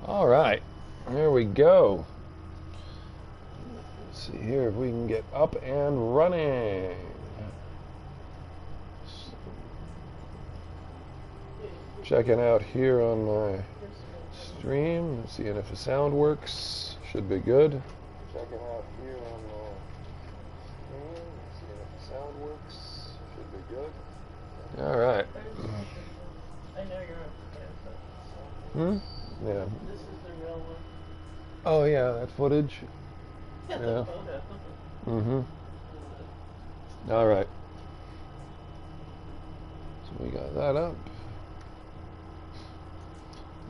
All right, there we go. Let's see here if we can get up and running. Checking out here on my stream, seeing if the sound works. Should be good. Checking out here on my stream, seeing if the sound works. Should be good. All right. I know you're on. Yeah. This is the real one. Oh yeah, that footage. Yeah. All right. So we got that up.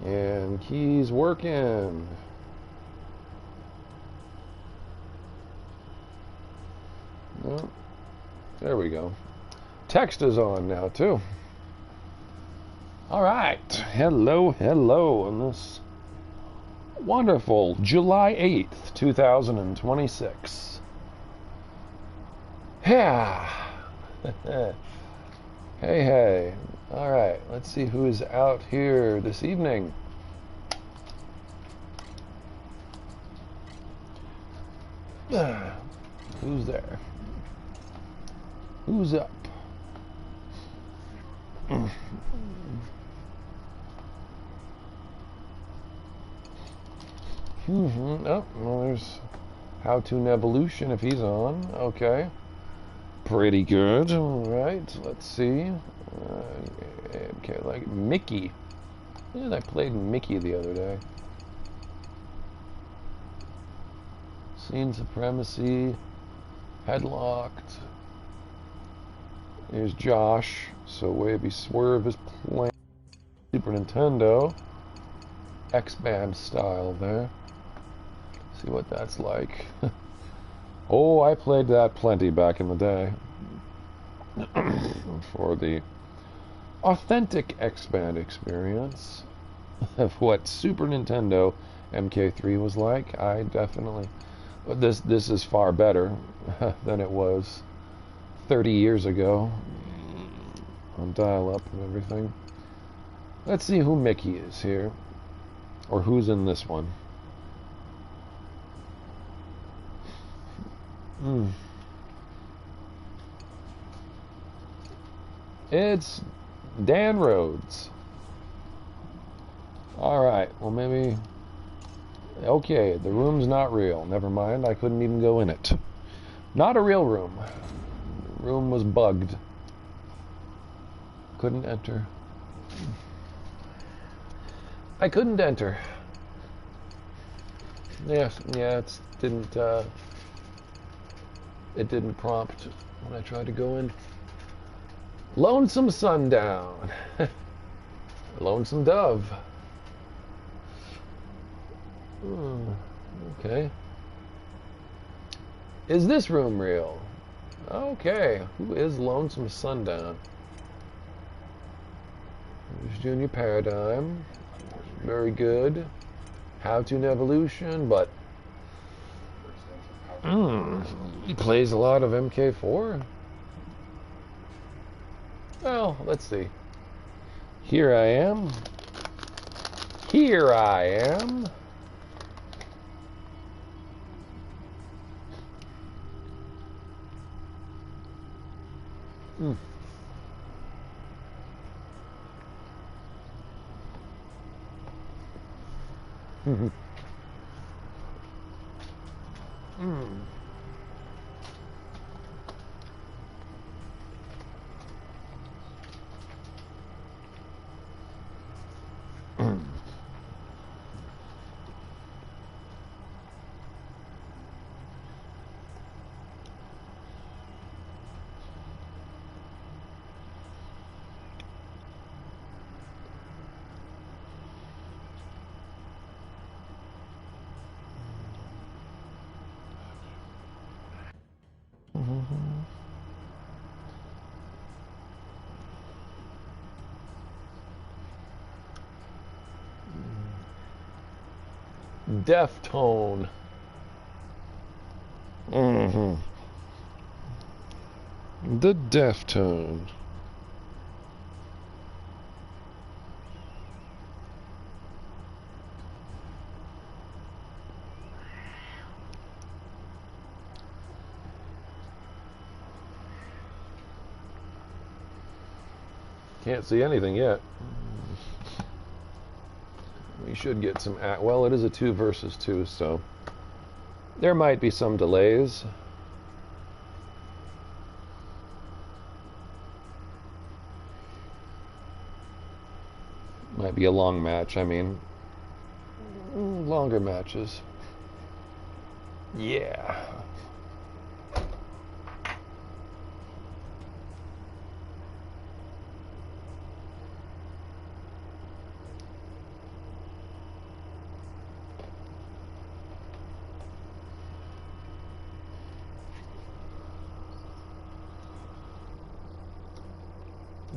And keys working. Well, there we go. Text is on now too. All right. Hello on this wonderful July 8th, 2026. Yeah. Hey. All right, let's see who's out here this evening. Who's there? Who's up? Oh, well, there's How to Evolution if he's on. Okay. Pretty good. All right, let's see. MK like Mickey. Yeah, I played Mickey the other day. Scene Supremacy. Headlocked. Here's Josh. So Wavy Swerve is playing Super Nintendo. Xband style there. See what that's like. Oh, I played that plenty back in the day. For the authentic Xband experience of what Super Nintendo MK3 was like, I definitely... This is far better than it was 30 years ago on dial-up and everything. Let's see who Mickey is here, or who's in this one. It's Dan Rhodes. Alright, well maybe... Okay, the room's not real. Never mind, I couldn't even go in it. Not a real room. The room was bugged. Couldn't enter. I couldn't enter. Yeah, it didn't prompt when I tried to go in. Lonesome Sundown. Lonesome Dove. Okay. Is this room real? Okay. Who is Lonesome Sundown? There's Junior Paradigm. Very good. How to Evolution, but he plays a lot of MK4. Well, let's see. Here I am. Here I am. Deftone. The Deftone. Can't see anything yet. We should get some... Well, it is a 2 versus 2, so... There might be some delays. Might be a long match, I mean. Longer matches. Yeah.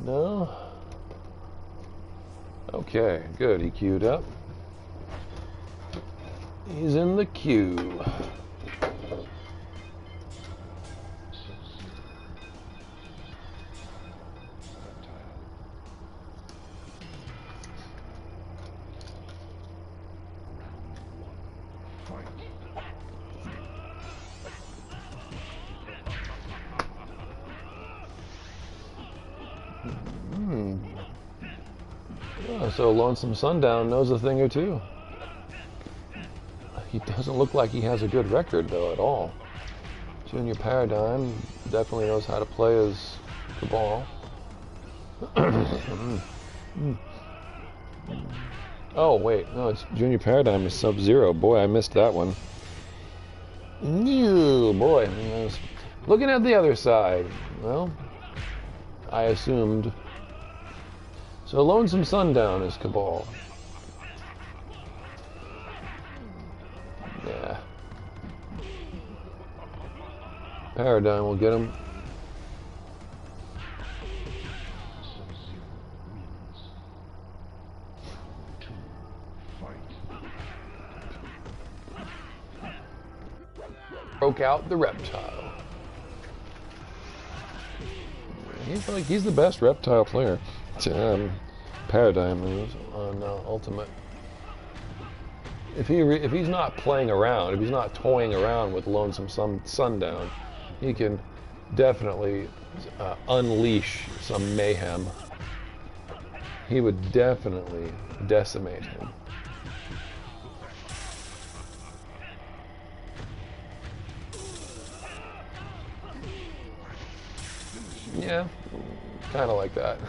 No? Okay, good. He queued up. He's in the queue. Oh, so Lonesome Sundown knows a thing or two. He doesn't look like he has a good record, though, at all. Junior Paradigm definitely knows how to play as Kabal. Oh, wait. No, it's Junior Paradigm is Sub-Zero. Boy, I missed that one. Ew, boy. Looking at the other side. Well, I assumed. So Lonesome Sundown is Kabal. Yeah. Paradigm will get him. Broke out the reptile. He's the best reptile player. Paradigm moves on Ultimate. If he's not playing around, if he's not toying around with Lonesome Sundown, he can definitely unleash some mayhem. He would definitely decimate him. Yeah, kind of like that.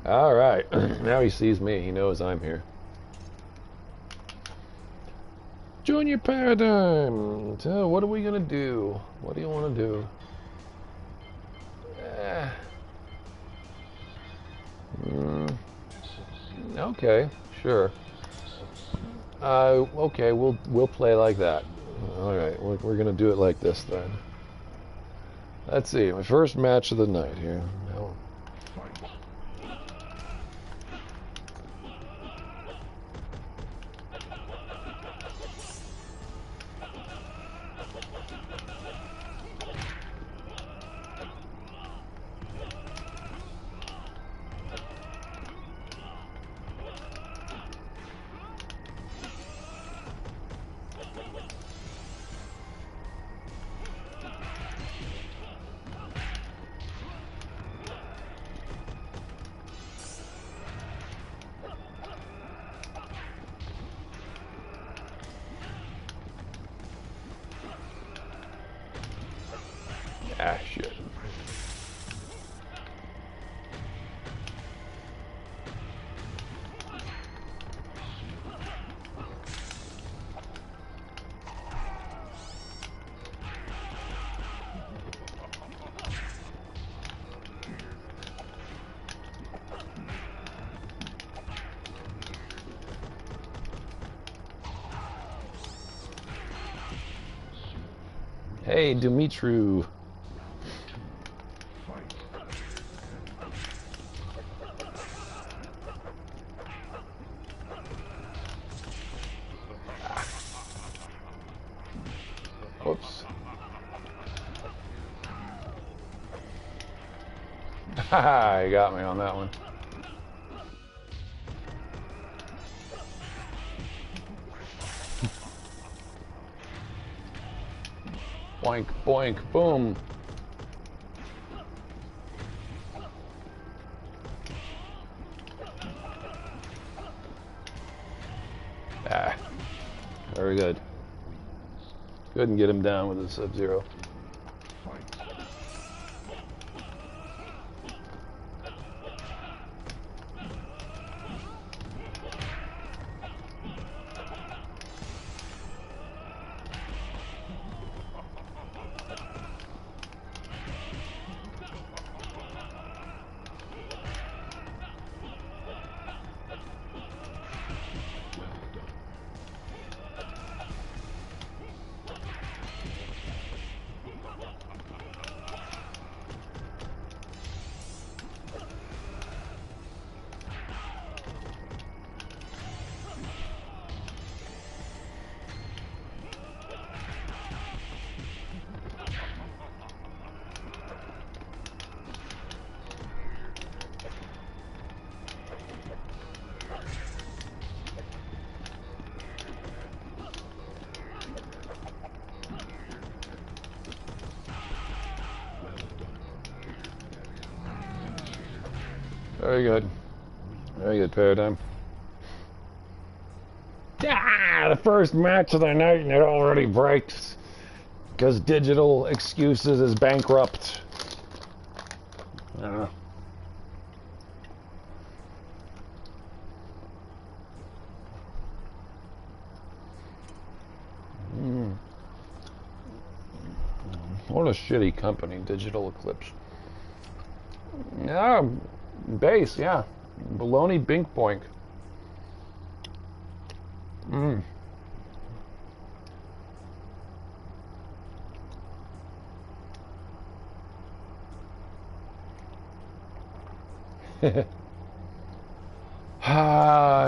All right, now he sees me. He knows I'm here. Junior Paradigm. So what are we gonna do? What do you want to do? Okay, sure. Okay, we'll play like that. All right, we're gonna do it like this then. Let's see, my first match of the night here. No. Ah, shit. Hey, Dumitru. Whoops. Haha, you got me on that one. Boink, boink, boom. Ah, very good. Couldn't get him down with a Sub-Zero. Very good. Very good, Paradigm. Ah, the first match of the night and it already breaks because Digital Excuses is bankrupt. What a shitty company, Digital Eclipse. Yeah, base, yeah. Baloney Bink Boink.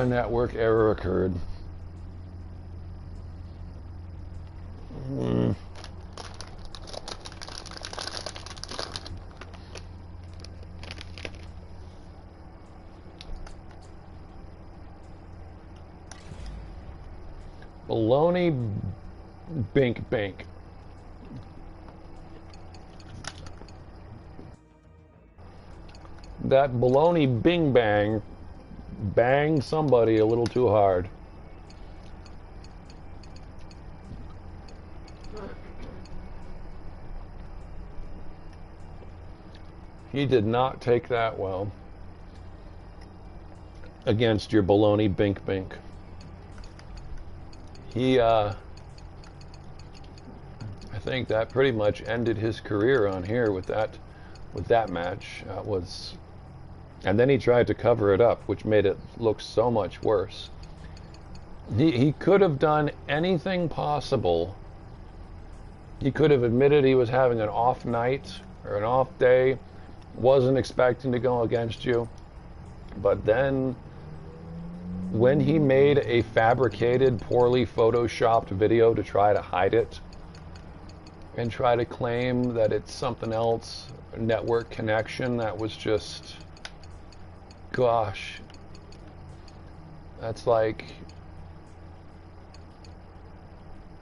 Network error occurred. Baloney Bink Bink. That baloney Bing Bang banged somebody a little too hard. He did not take that well against your baloney Bink Bink. He, I think that pretty much ended his career on here with that match. And then he tried to cover it up, which made it look so much worse. He could have done anything possible. He could have admitted he was having an off night or an off day, wasn't expecting to go against you. But then when he made a fabricated, poorly photoshopped video to try to hide it and try to claim that it's something else, a network connection, that was just, gosh, that's like,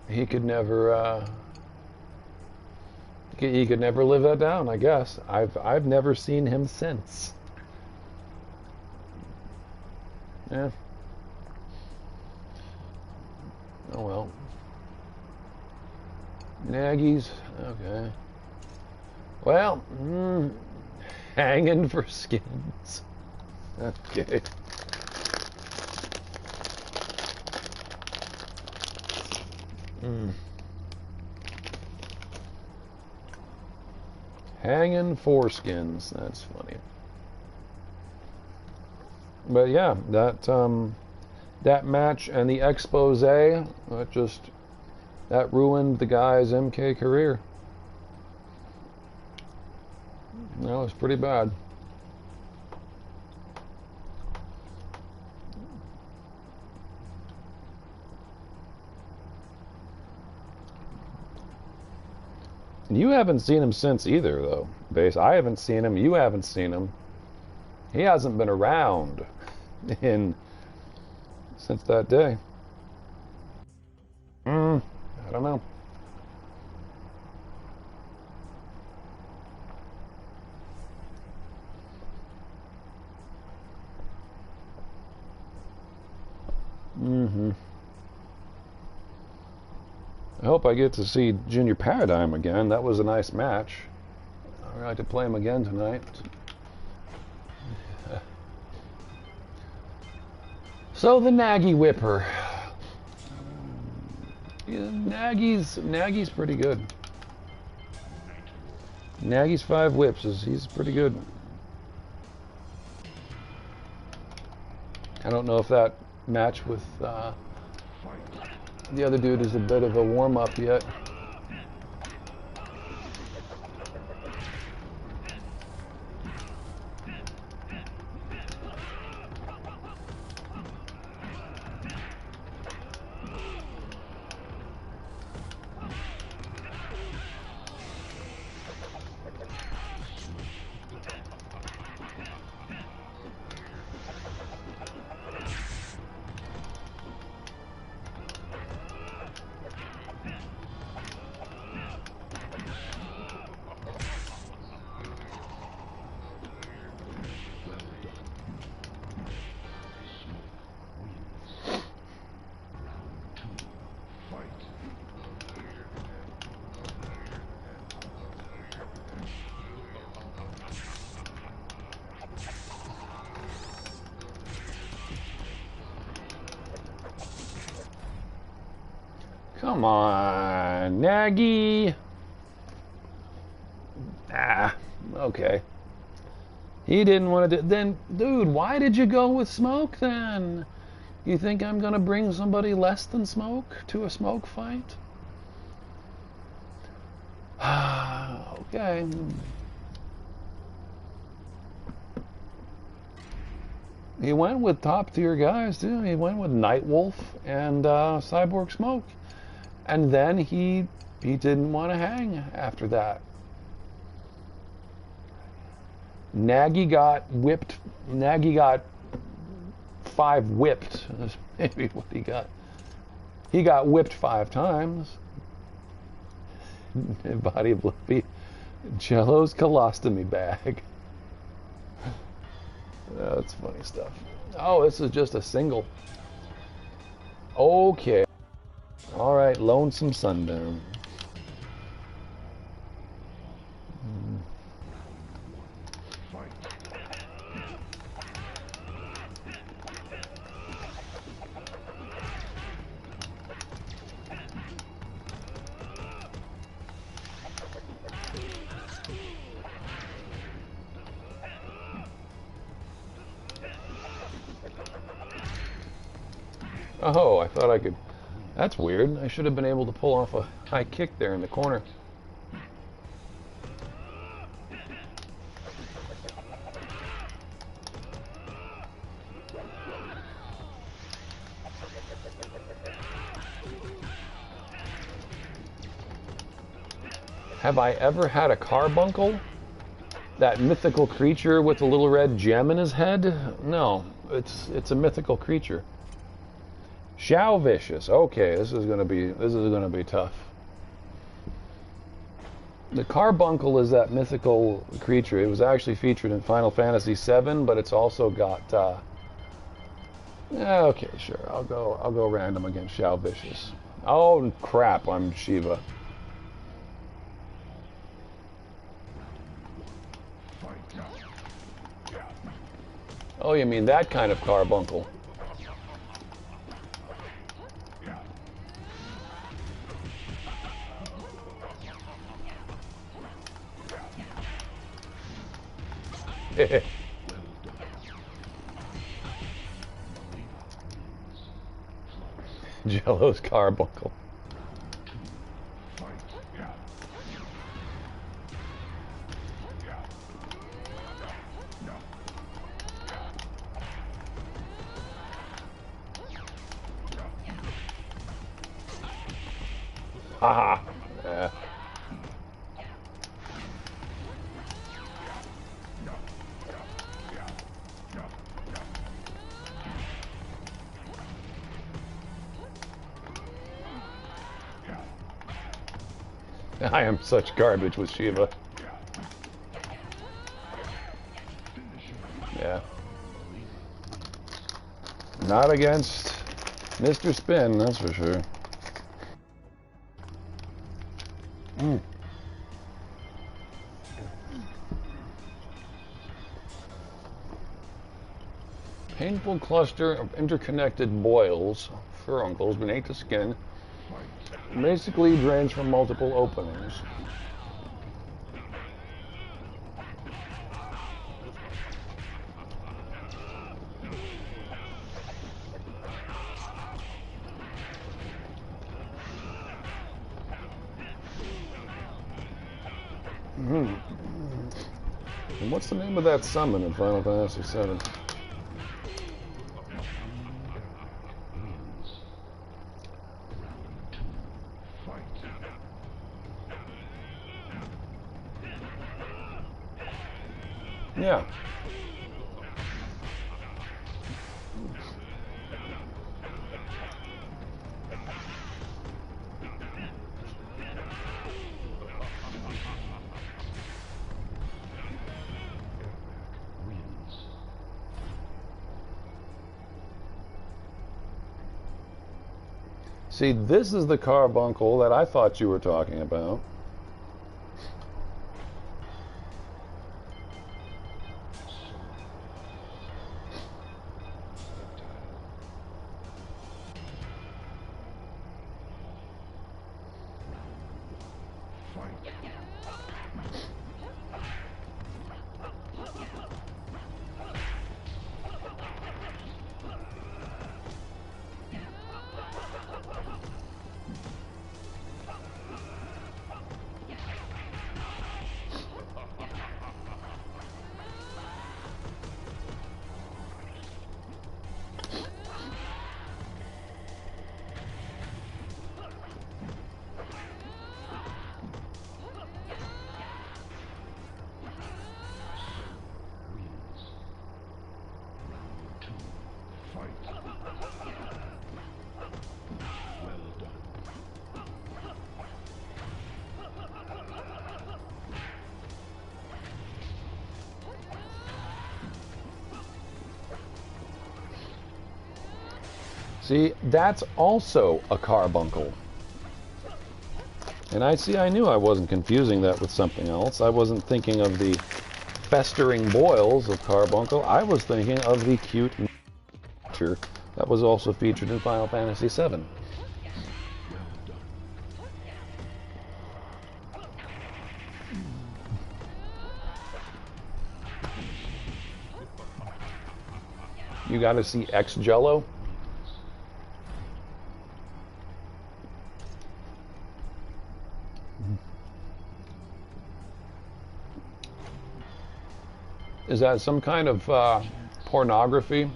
he could never live that down, I guess. I've never seen him since. Yeah. Oh well. Nagy's, okay. Well, hanging for skins. Okay. Hanging foreskins. That's funny. But yeah, that match and the expose, that ruined the guy's MK career. That was pretty bad. You haven't seen him since either, though, Base. I haven't seen him. You haven't seen him. He hasn't been around since that day. I don't know. I hope I get to see Junior Paradigm again. That was a nice match. I'd like to play him again tonight. So the Nagy Whipper. Yeah, Nagy's pretty good. Nagy's 5 whips he's pretty good. I don't know if that match with the other dude is a bit of a warm-up yet. Come on, Nagy. Ah, okay. He didn't want to do... Then, dude, why did you go with Smoke then? You think I'm going to bring somebody less than Smoke to a Smoke fight? Okay. He went with top tier guys too. He went with Nightwolf and Cyborg Smoke. And then he didn't want to hang after that. Nagy got whipped. Nagy got 5 whipped. That's maybe what he got. He got whipped 5 times. Body of Lippy. Jello's colostomy bag. That's funny stuff. Oh, this is just a single. Okay. All right, Lonesome Sundown. Oh, I thought I could... That's weird. I should have been able to pull off a high kick there in the corner. Have I ever had a carbuncle? That mythical creature with the little red gem in his head? No, it's a mythical creature. Shao Vicious. Okay, this is gonna be tough. The carbuncle is that mythical creature. It was actually featured in Final Fantasy VII, but it's also got. Yeah, okay, sure. I'll go random against Shao Vicious. Oh crap! I'm Shiva. Oh, you mean that kind of carbuncle? Jello's carbuncle. Haha. Yeah. I am such garbage with Shiva. Yeah. Not against Mr. Spin, that's for sure. Painful cluster of interconnected boils, furuncles beneath the skin, basically drains from multiple openings. And what's the name of that summon in Final Fantasy VII? Yeah. See, this is the carbuncle that I thought you were talking about. See, that's also a carbuncle. And I knew I wasn't confusing that with something else. I wasn't thinking of the festering boils of carbuncle. I was thinking of the cute creature that was also featured in Final Fantasy VII. You got to see X Jello. Is that some kind of pornography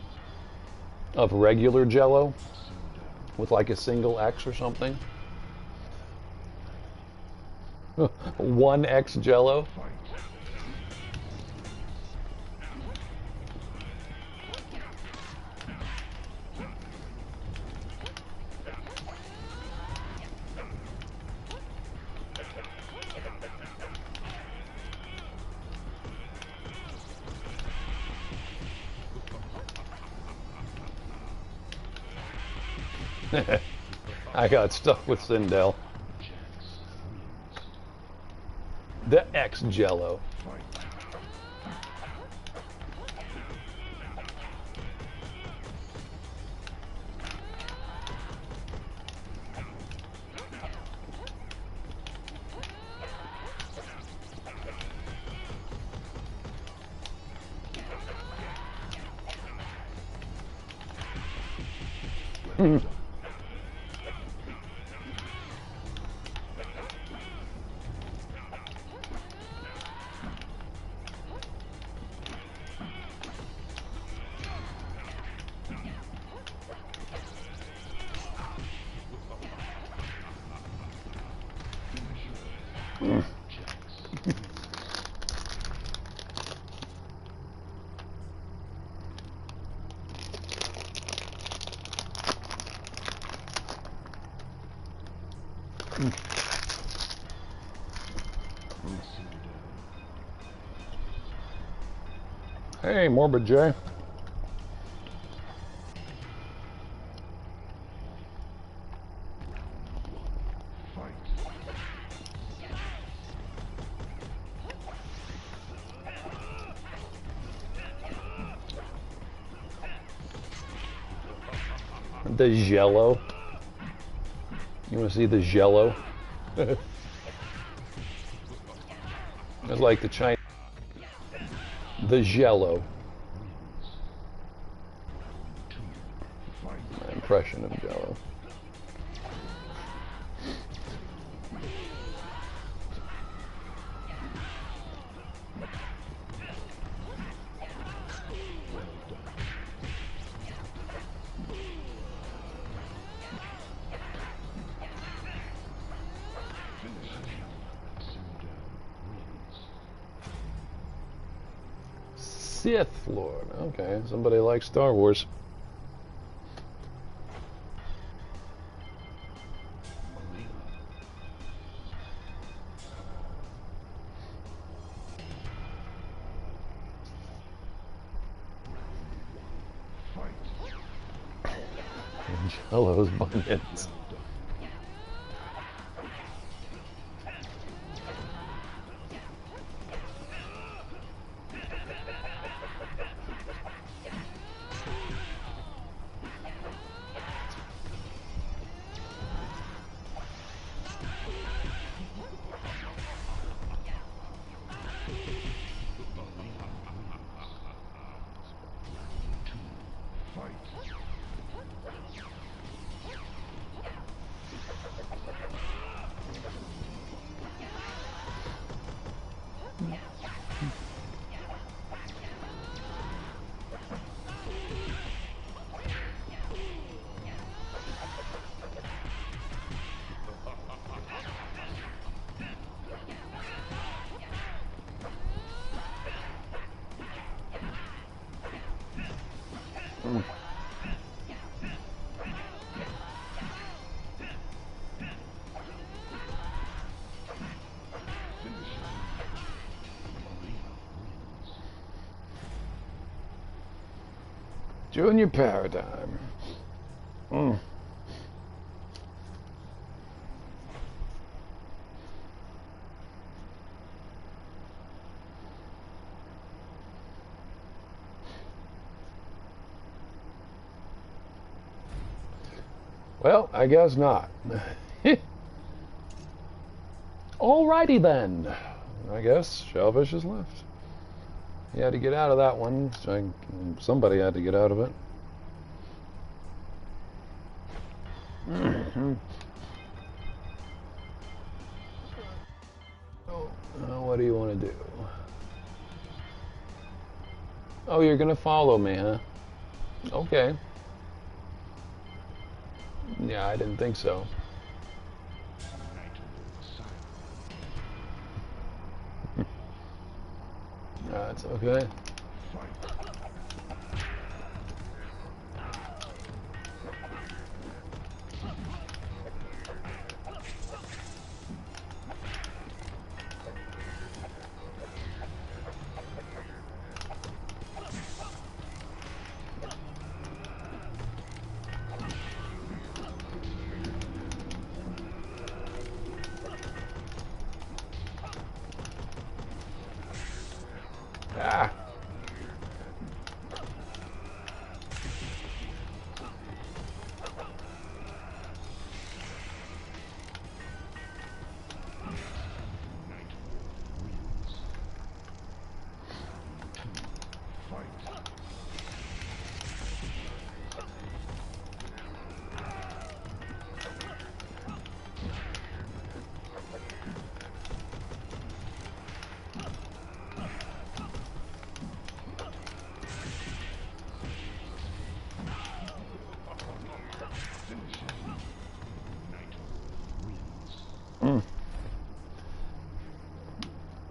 of regular Jello with like a single X or something? 1X Jello? I got stuck with Sindel. The X Jello. Hey, Morbid J. The jello. You want to see the jello? It's like the Chinese. The jello. My impression of jello. Sith Lord. Okay, somebody likes Star Wars. Jello's bunions. Junior Paradigm. Well, I guess not. Alrighty then. I guess Shellfish is left. He had to get out of that one. So somebody had to get out of it. What do you want to do? Oh, you're going to follow me, huh? Okay. Yeah, I didn't think so. That's okay. Ah.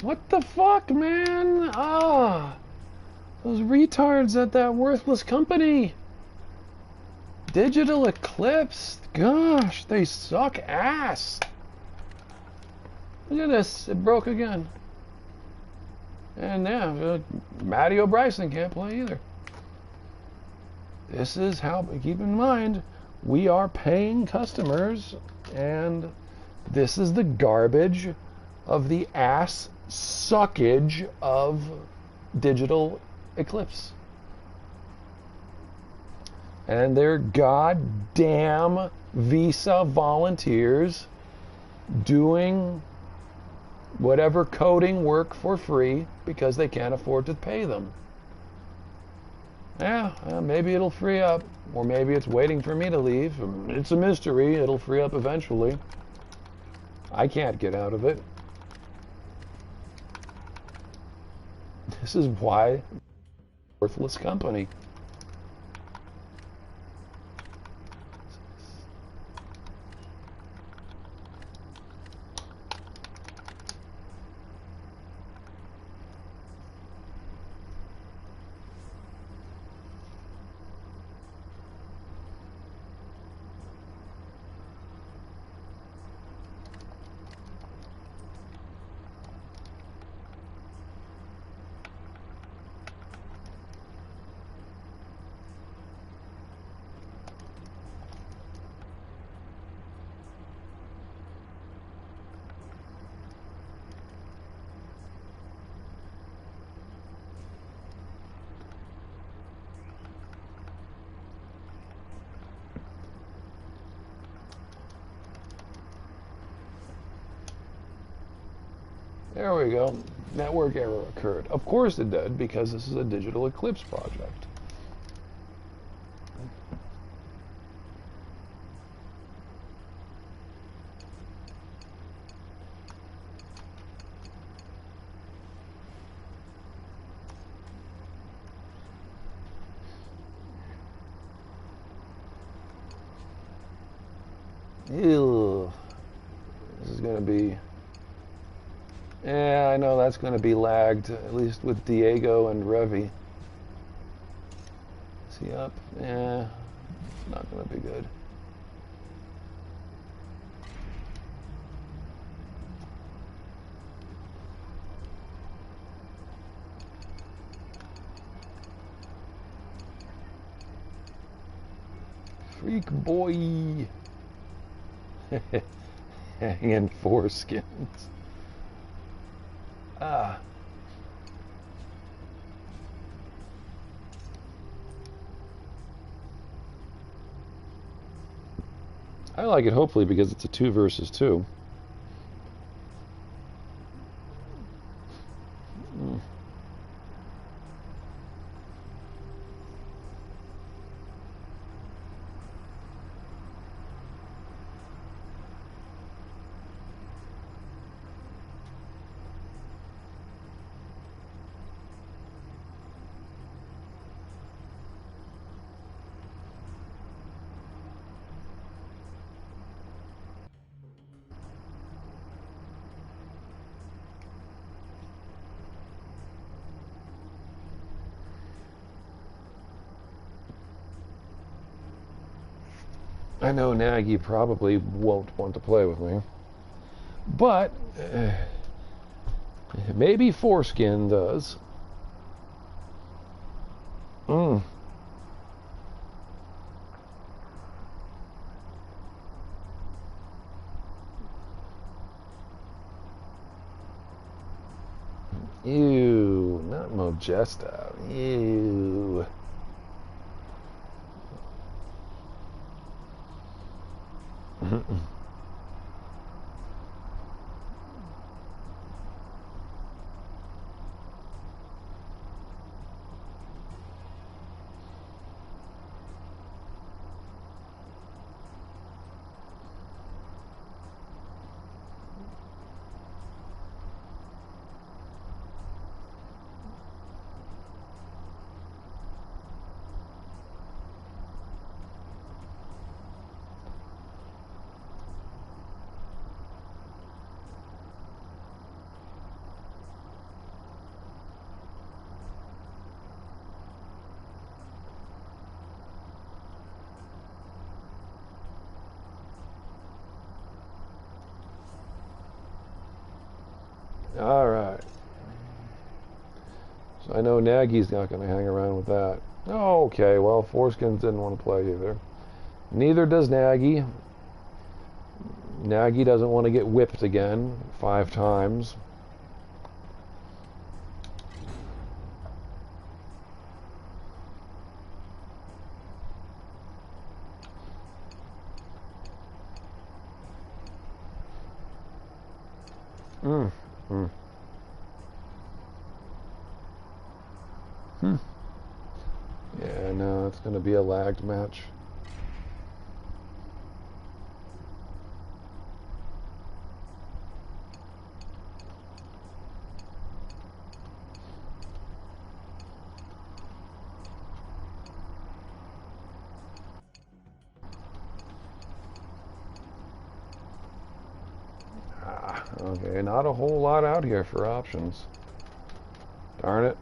What the fuck, man? Ah, those retards at that worthless company. Digital Eclipse. Gosh, they suck ass. Look at this. It broke again. And yeah, Matty O'Bryson can't play either. This is how, keep in mind, we are paying customers, and this is the garbage of the ass suckage of Digital Eclipse. and they're goddamn Visa volunteers doing whatever coding work for free because they can't afford to pay them. Yeah, maybe it'll free up, or maybe it's waiting for me to leave. It's a mystery. It'll free up eventually. I can't get out of it. This is why worthless company. There we go. Network error occurred. Of course it did, because this is a digital eclipse project. Ew. This is going to be... Yeah, I know that's going to be lagged, at least with Diego and Revy. Is he up? Yeah, it's not going to be good. Freak boy! Hanging foreskins. Ah. I like it, hopefully, because it's a 2 versus 2. I know Nagy probably won't want to play with me, but maybe Foreskin does. Ew, not Mogesta. Ew. All right. So I know Nagy's not going to hang around with that. Oh, okay, well, Foreskins didn't want to play either. Neither does Nagy. Nagy doesn't want to get whipped again 5 times. Mm. Mm. Hmm. Yeah, no, it's going to be a lagged match. Okay, not a whole lot out here for options. Darn it.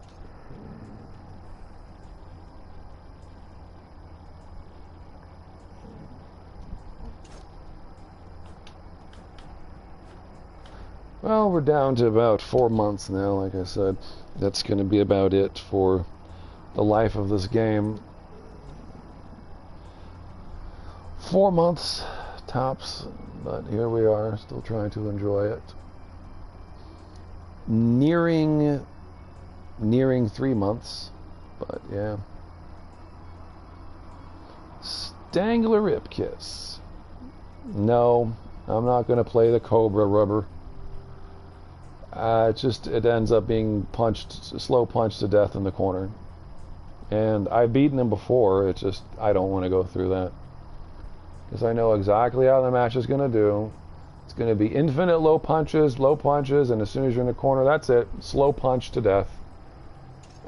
Well, we're down to about 4 months now, like I said. That's going to be about it for the life of this game. 4 months tops, but here we are, still trying to enjoy it. Nearing 3 months, but yeah. Stangler Rip Kiss. No, I'm not going to play the Cobra Rubber. It ends up being slow punched to death in the corner. And I've beaten him before, I don't want to go through that. Because I know exactly how the match is going to do. It's going to be infinite low punches, and as soon as you're in the corner, that's it. Slow punch to death.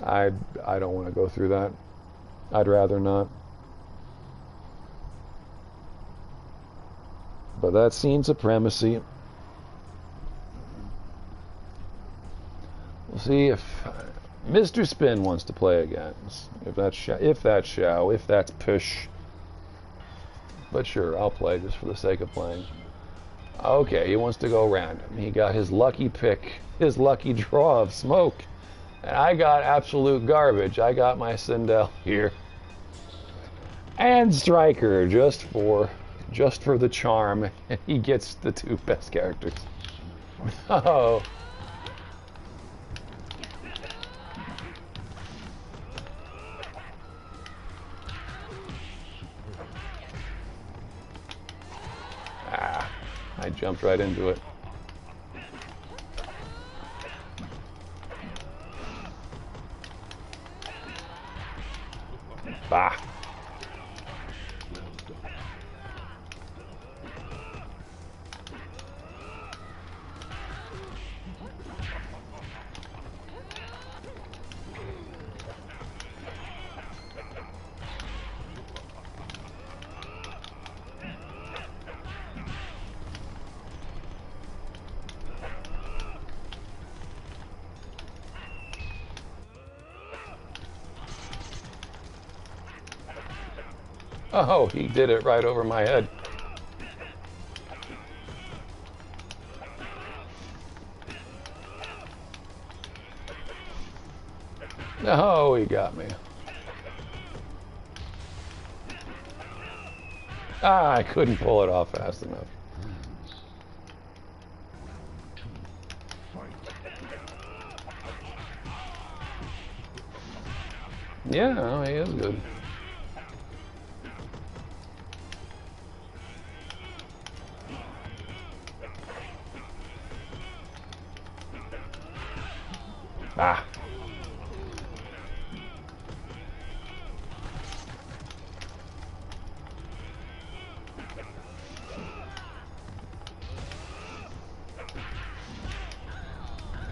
I don't want to go through that. I'd rather not. But that's scene supremacy. We'll see if Mr. Spin wants to play again. If that's push. But sure, I'll play just for the sake of playing. Okay, he wants to go random. He got his lucky pick, his lucky draw of smoke. And I got absolute garbage. I got my Sindel here. And Striker, just for the charm. He gets the 2 best characters. Oh. I jumped right into it. Bah. Oh, he did it right over my head. Oh, he got me. I couldn't pull it off fast enough. Yeah, no, he is good. Ah.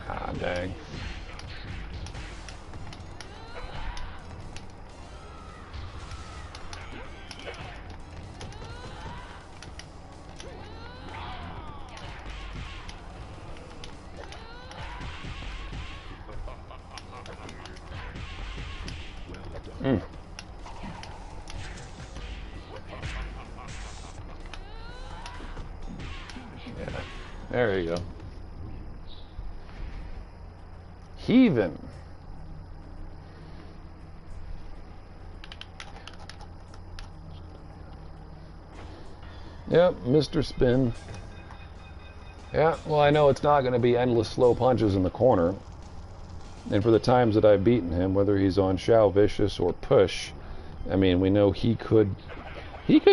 Ah, dang. Mm. Yeah, there you go. Heathen. Yep, Mr. Spin. Yeah, well, I know it's not going to be endless slow punches in the corner. And for the times that I've beaten him, whether he's on Shao Vicious or Push, I mean, we know he could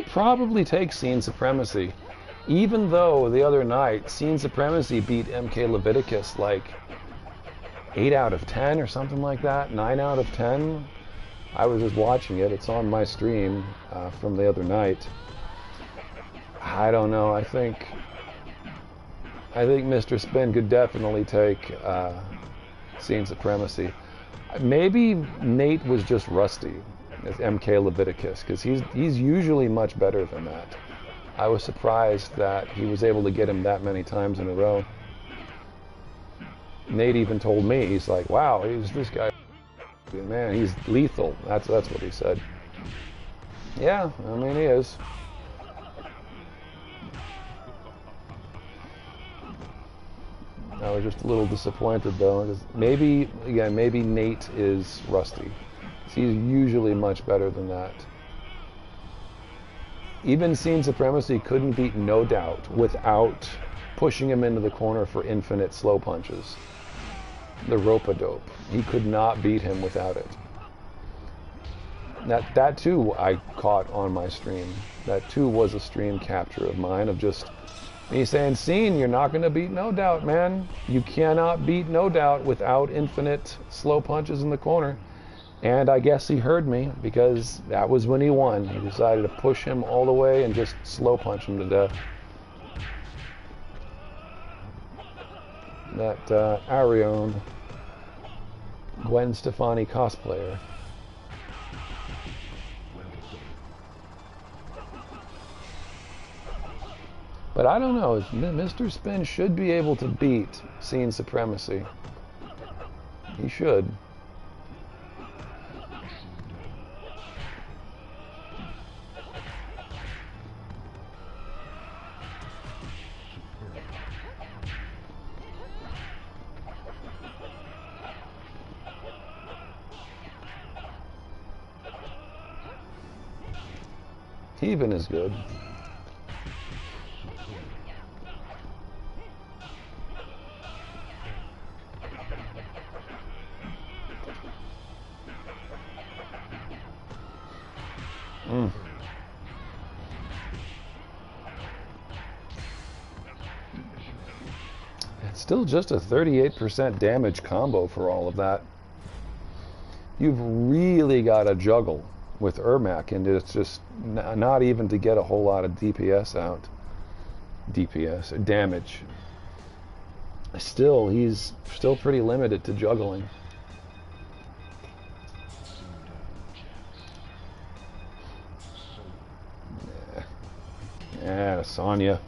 probably take scene supremacy. Even though the other night, Scene Supremacy beat MK Leviticus like 8 out of 10 or something like that, 9 out of 10. I was just watching it. It's on my stream from the other night. I don't know. I think Mr. Spin could definitely take Scene Supremacy. Maybe Nate was just rusty as MK Leviticus, because he's usually much better than that. I was surprised that he was able to get him that many times in a row. Nate even told me, he's like, wow, this guy, man, he's lethal. That's what he said. Yeah, I mean, he is. I was just a little disappointed though, because maybe Nate is rusty. He's usually much better than that. Even Scene Supremacy couldn't beat No Doubt without pushing him into the corner for infinite slow punches. The rope-a-dope. He could not beat him without it. That too I caught on my stream. That too was a stream capture of mine, of just me saying, Scene, you're not going to beat No Doubt, man. You cannot beat No Doubt without infinite slow punches in the corner. And I guess he heard me, because that was when he won. He decided to push him all the way and just slow punch him to death. That Arion Gwen Stefani cosplayer. But I don't know, Mr. Spin should be able to beat Scene Supremacy. He should. Even is good. It's still just a 38% damage combo for all of that. You've really got to juggle with Ermac, and it's just not even to get a whole lot of DPS out. DPS, damage. Still, he's still pretty limited to juggling. Yeah, Sonya.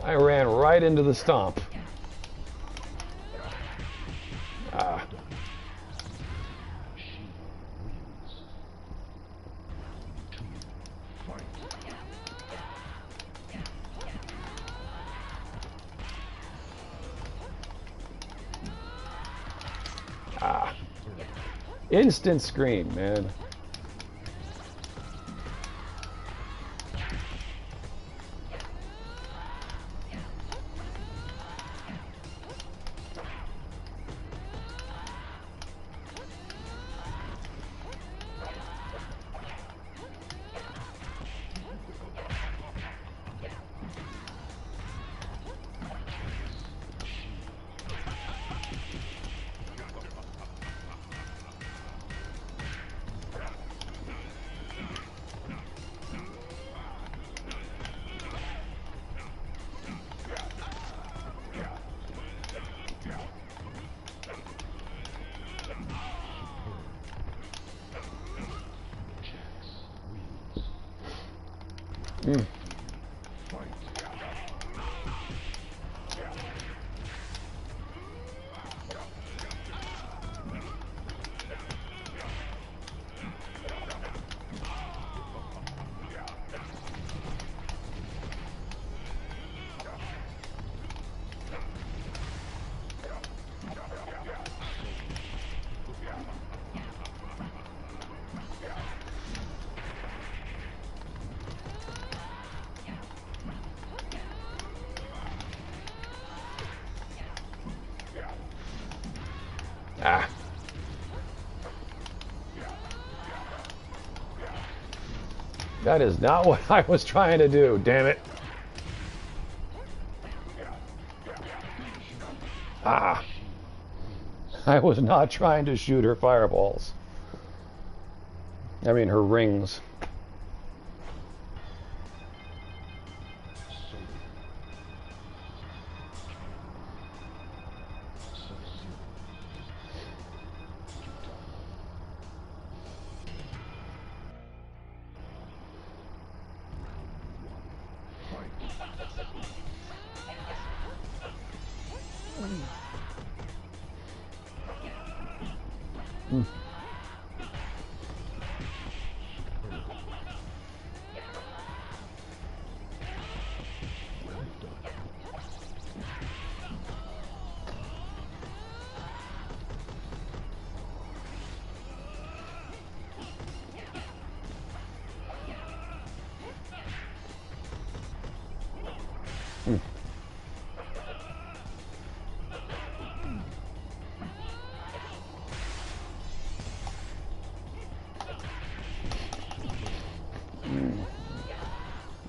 I ran right into the stomp. Ah. Ah. Instant screen, man. That is not what I was trying to do, damn it. Ah. I was not trying to shoot her fireballs. I mean, her rings.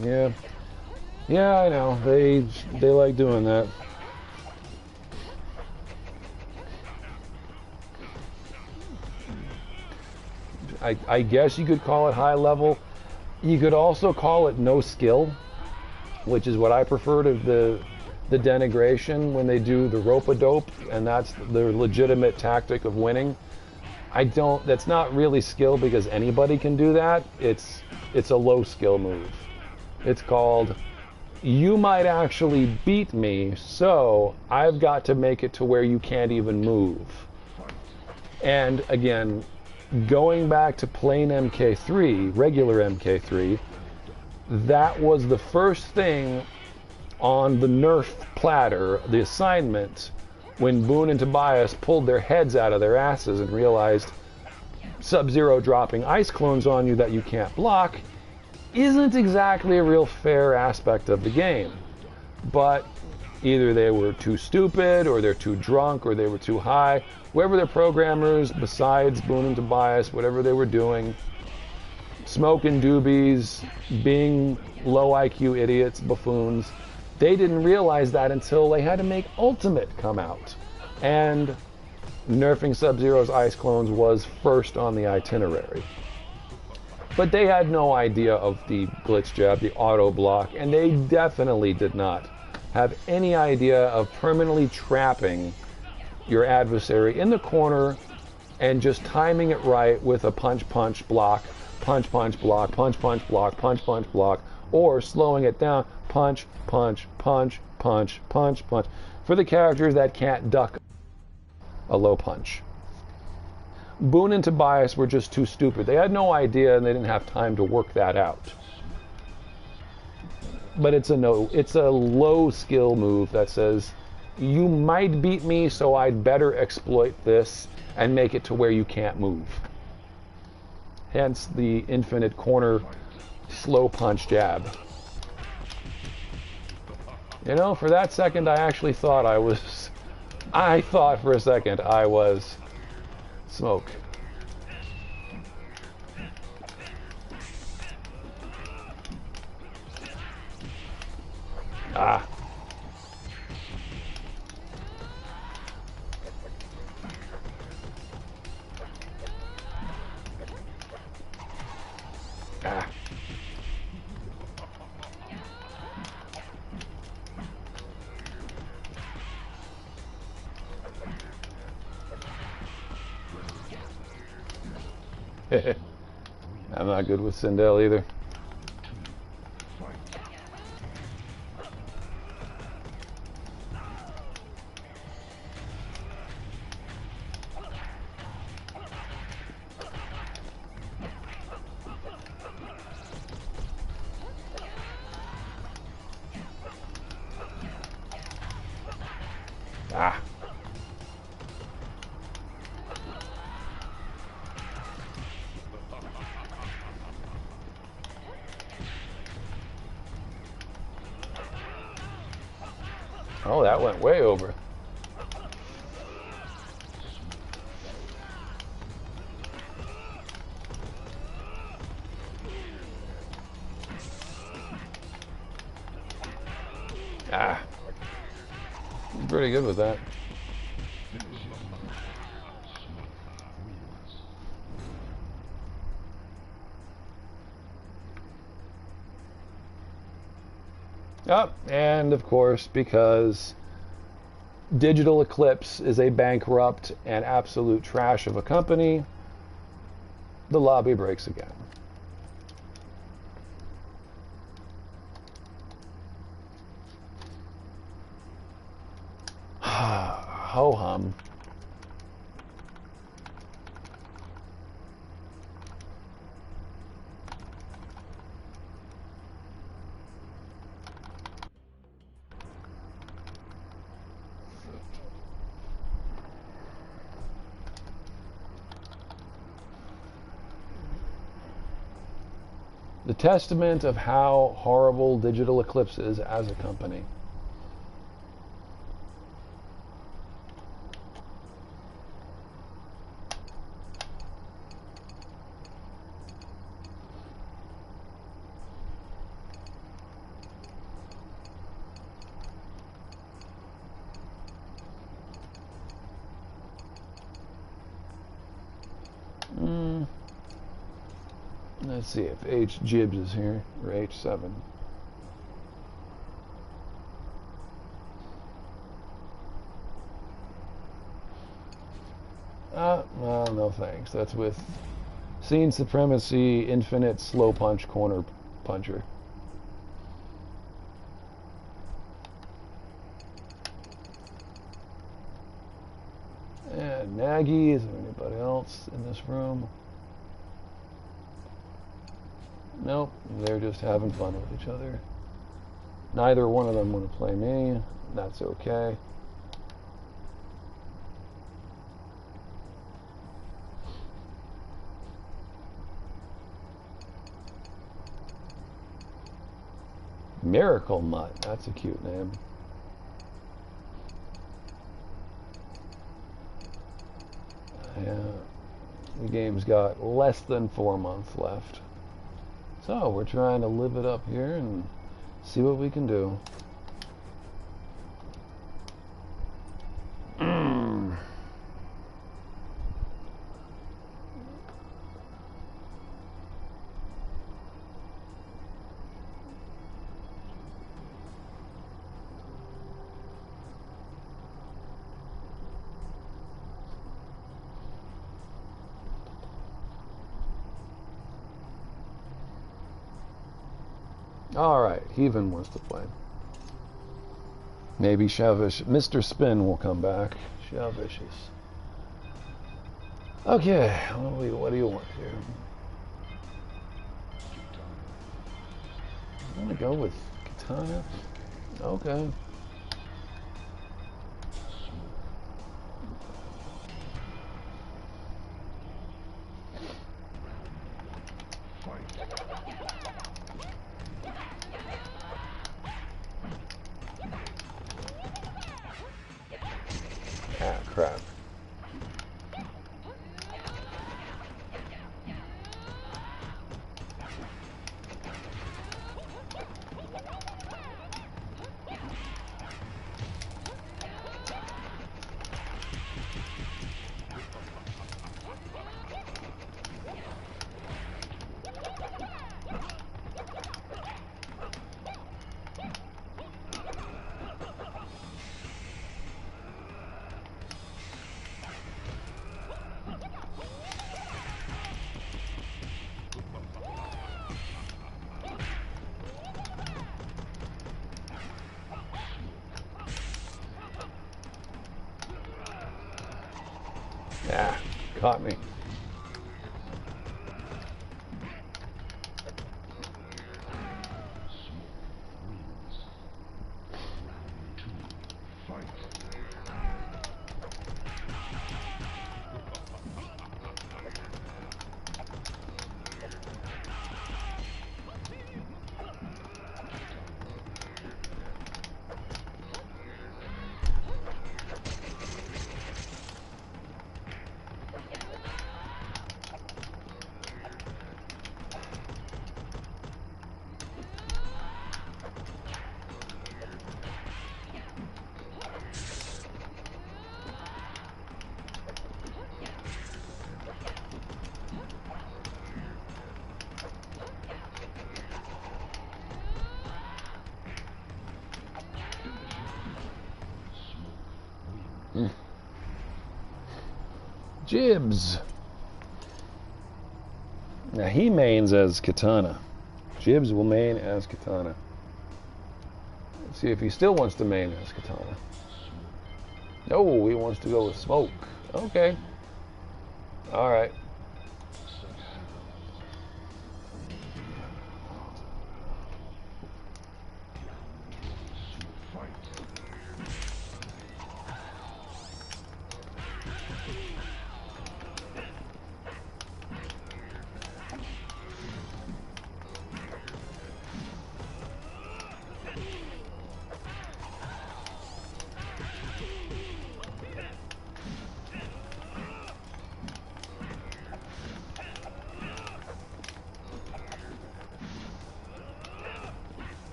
Yeah. Yeah, I know. They like doing that. I guess you could call it high level. You could also call it no skill, which is what I prefer to the denigration when they do the rope-a-dope, and that's the legitimate tactic of winning. That's not really skill because anybody can do that. It's a low skill move. It's called, you might actually beat me, so I've got to make it to where you can't even move. And again, going back to plain MK3, regular MK3, that was the first thing on the nerf platter, the assignment, when Boone and Tobias pulled their heads out of their asses and realized Sub-Zero dropping ice clones on you that you can't block isn't exactly a real fair aspect of the game. But either they were too stupid, or they're too drunk, or they were too high. Whoever their programmers, besides Boone and Tobias, whatever they were doing, smoking doobies, being low IQ idiots, buffoons, they didn't realize that until they had to make Ultimate come out. And nerfing Sub-Zero's ice clones was first on the itinerary. But they had no idea of the glitch jab, the auto block, and they definitely did not have any idea of permanently trapping your adversary in the corner and just timing it right with a punch, punch, block, punch, punch, block, punch, punch, block, punch, punch, block, or slowing it down, punch, punch, punch, punch, punch, punch, for the characters that can't duck a low punch. Boone and Tobias were just too stupid. They had no idea and they didn't have time to work that out. But it's a low skill move that says, you might beat me, so I'd better exploit this and make it to where you can't move. Hence the infinite corner slow punch jab. You know, for that second I actually thought I thought for a second I was smoke. Ah. Ah. I'm not good with Sindel either. Ah. Oh, that went way over. Ah, pretty good with that. Oh, and of course, because Digital Eclipse is a bankrupt and absolute trash of a company, the lobby breaks again. Ho-hum. The testament of how horrible Digital Eclipse is as a company. Let's see if H Jibs is here, or H7. Well, no thanks. That's with Scene Supremacy, Infinite Slow Punch Corner Puncher. And Nagy, is there anybody else in this room? Nope, they're just having fun with each other. Neither one of them want to play me. That's okay. Miracle Mutt, that's a cute name. Yeah, the game's got less than 4 months left. So we're trying to live it up here and see what we can do. Alright, Heaven wants to play. Maybe Shavish. Mr. Spin will come back. Shavicious. Okay, what do you want here? I'm gonna go with Katana. Okay. Ah, crap. Ah, caught me. Jibs. Now he mains as Katana. Jibs will main as Katana. Let's see if he still wants to main as Katana. No, he wants to go with Smoke. Okay. Alright.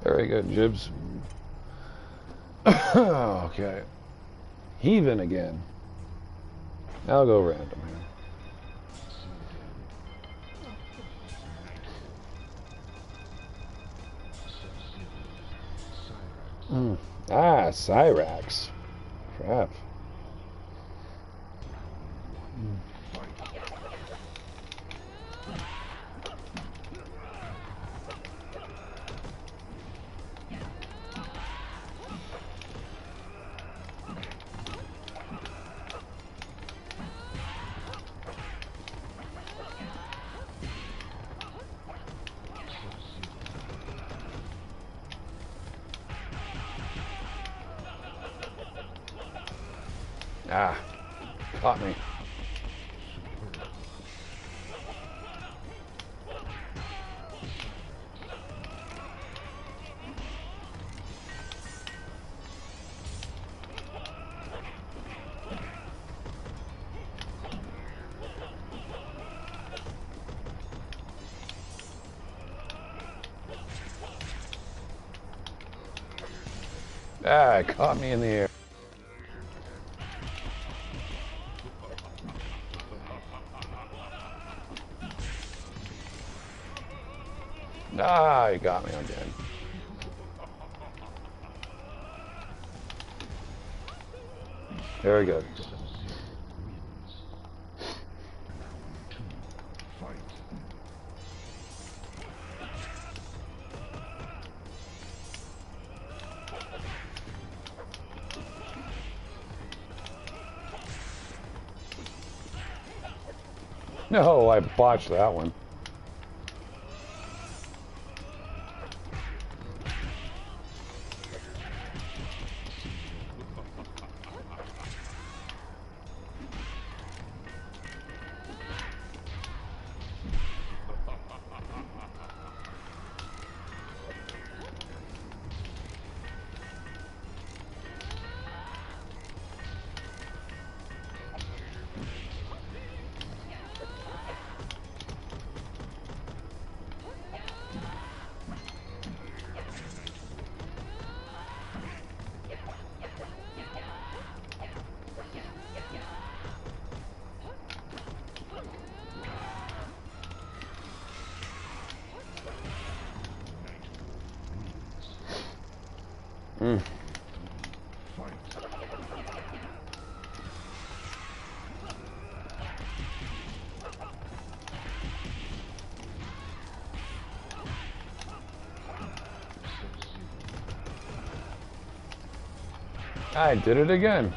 Very good, Jibs. Okay. Heaving again. I'll go random here. Ah, Cyrax. Crap. Ah, caught me. Ah, it caught me in the air. Ah, he got me again. Very good. No, I botched that one. Mm. I did it again.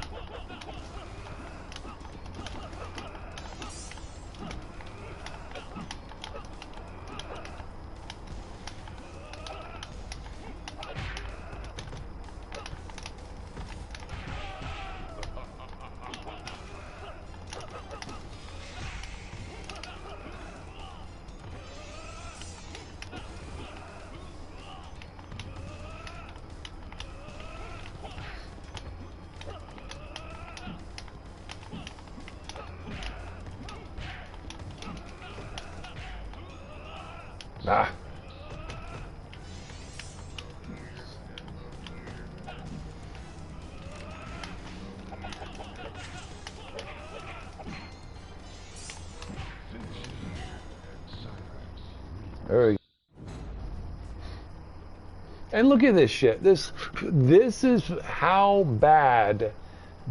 Ah. There we go. And look at this shit. This is how bad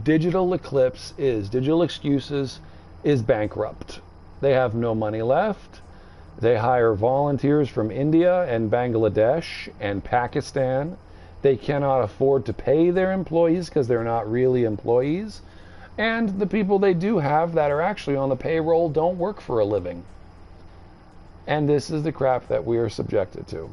Digital Eclipse is. Digital Excuses is bankrupt. They have no money left. They hire volunteers from India and Bangladesh and Pakistan. They cannot afford to pay their employees because they're not really employees. And the people they do have that are actually on the payroll don't work for a living. And this is the crap that we are subjected to.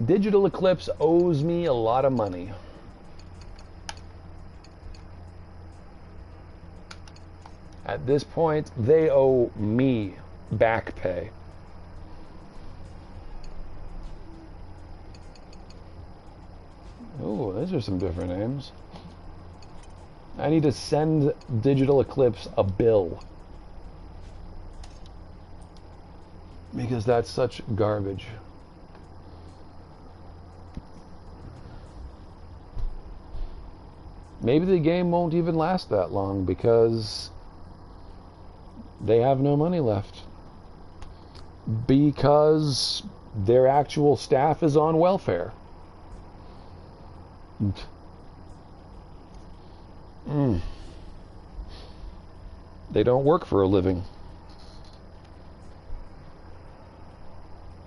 Digital Eclipse owes me a lot of money. At this point, they owe me back pay. Oh, those are some different names. I need to send Digital Eclipse a bill. Because that's such garbage. Maybe the game won't even last that long because they have no money left. Because their actual staff is on welfare. They don't work for a living.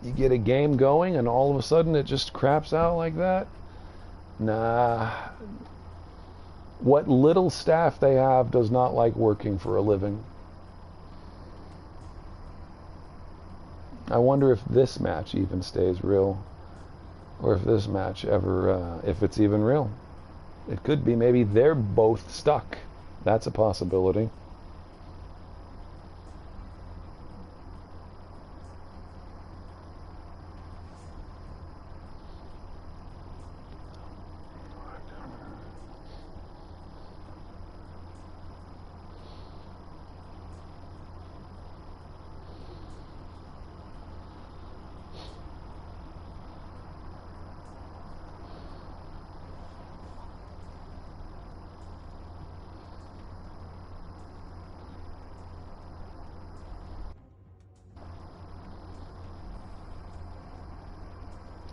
You get a game going and all of a sudden it just craps out like that? Nah. What little staff they have does not like working for a living. I wonder if this match even stays real. Or if this match ever, if it's even real. It could be maybe they're both stuck. That's a possibility.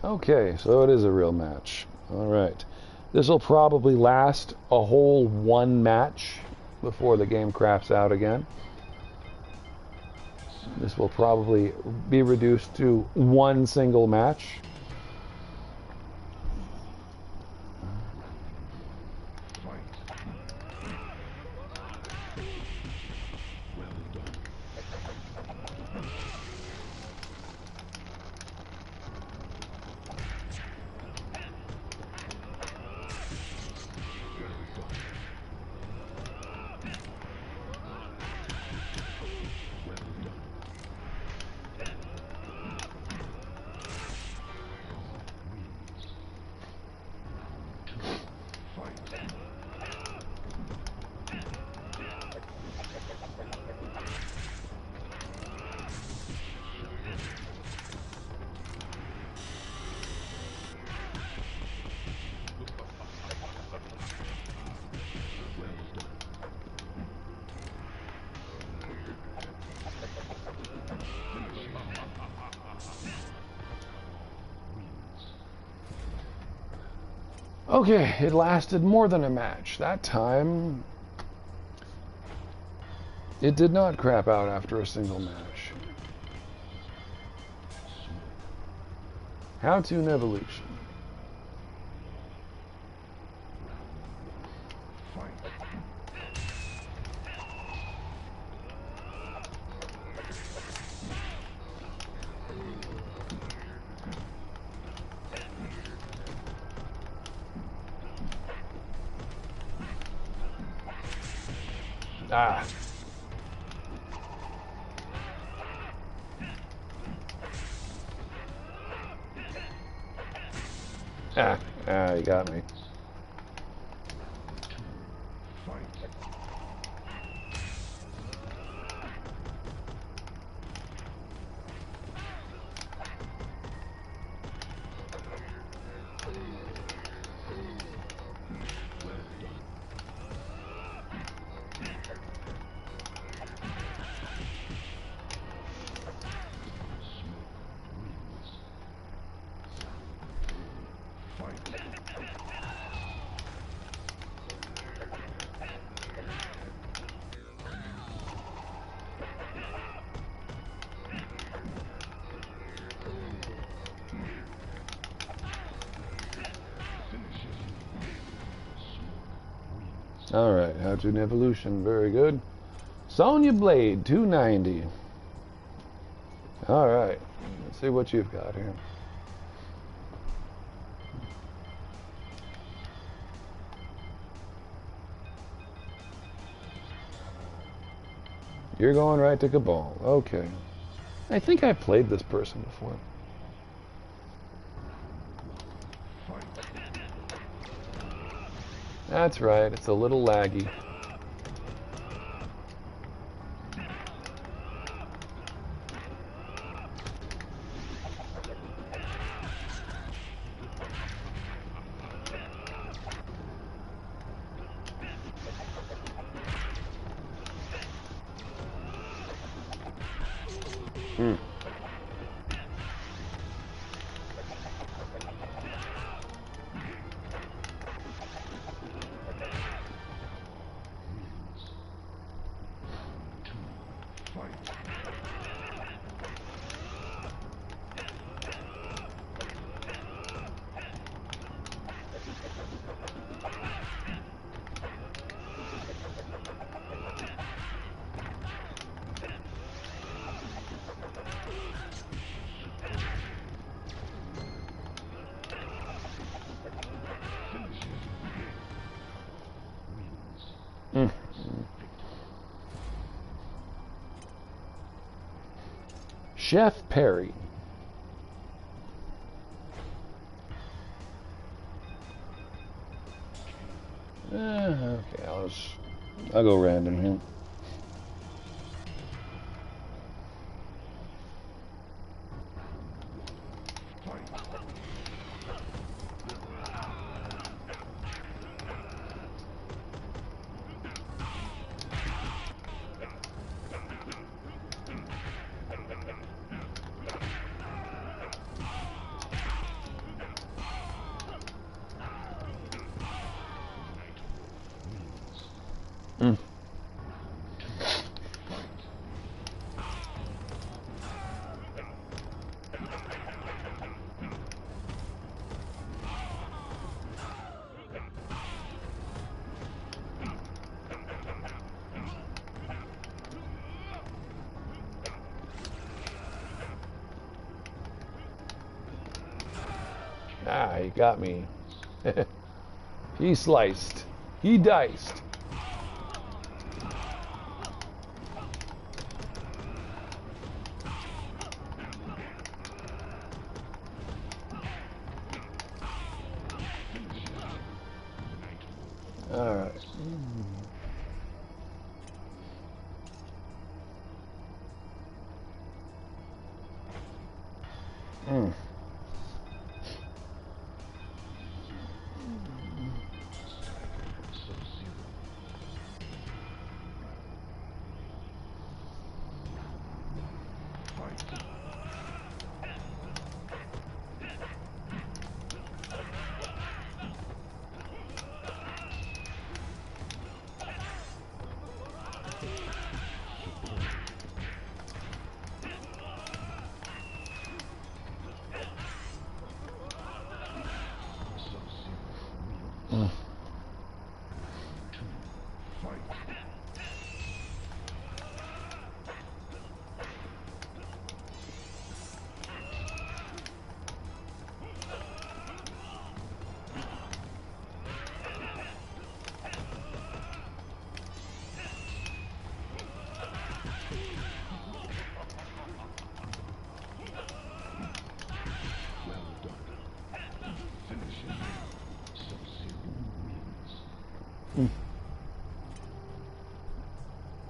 Okay, so it is a real match. All right. This will probably last a whole one match before the game craps out again. This will probably be reduced to one single match. Okay, it lasted more than a match. That time, it did not crap out after a single match. How to Evolution. Ah. Ah, you got me. Alright, How to Evolution, very good. Sonya Blade, 290. Alright, let's see what you've got here. You're going right to Kabal. Okay. I think I've played this person before. That's right, it's a little laggy. Chef Perry. Okay, I'll go random here. Ah, he got me. He sliced. He diced. All right.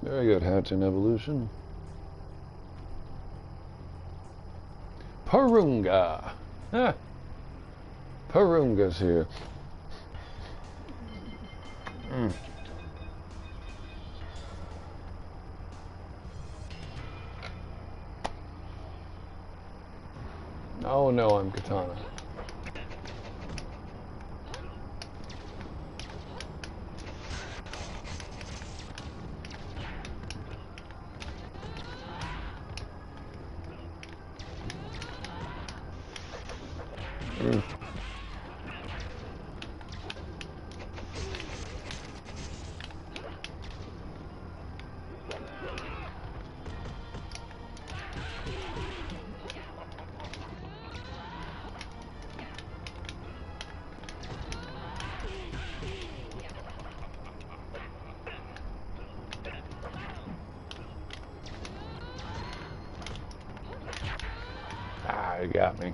Very good, Hatchin evolution. Parunga. Ah, Parunga's here. Oh no, I'm Katana. Ah, you got me.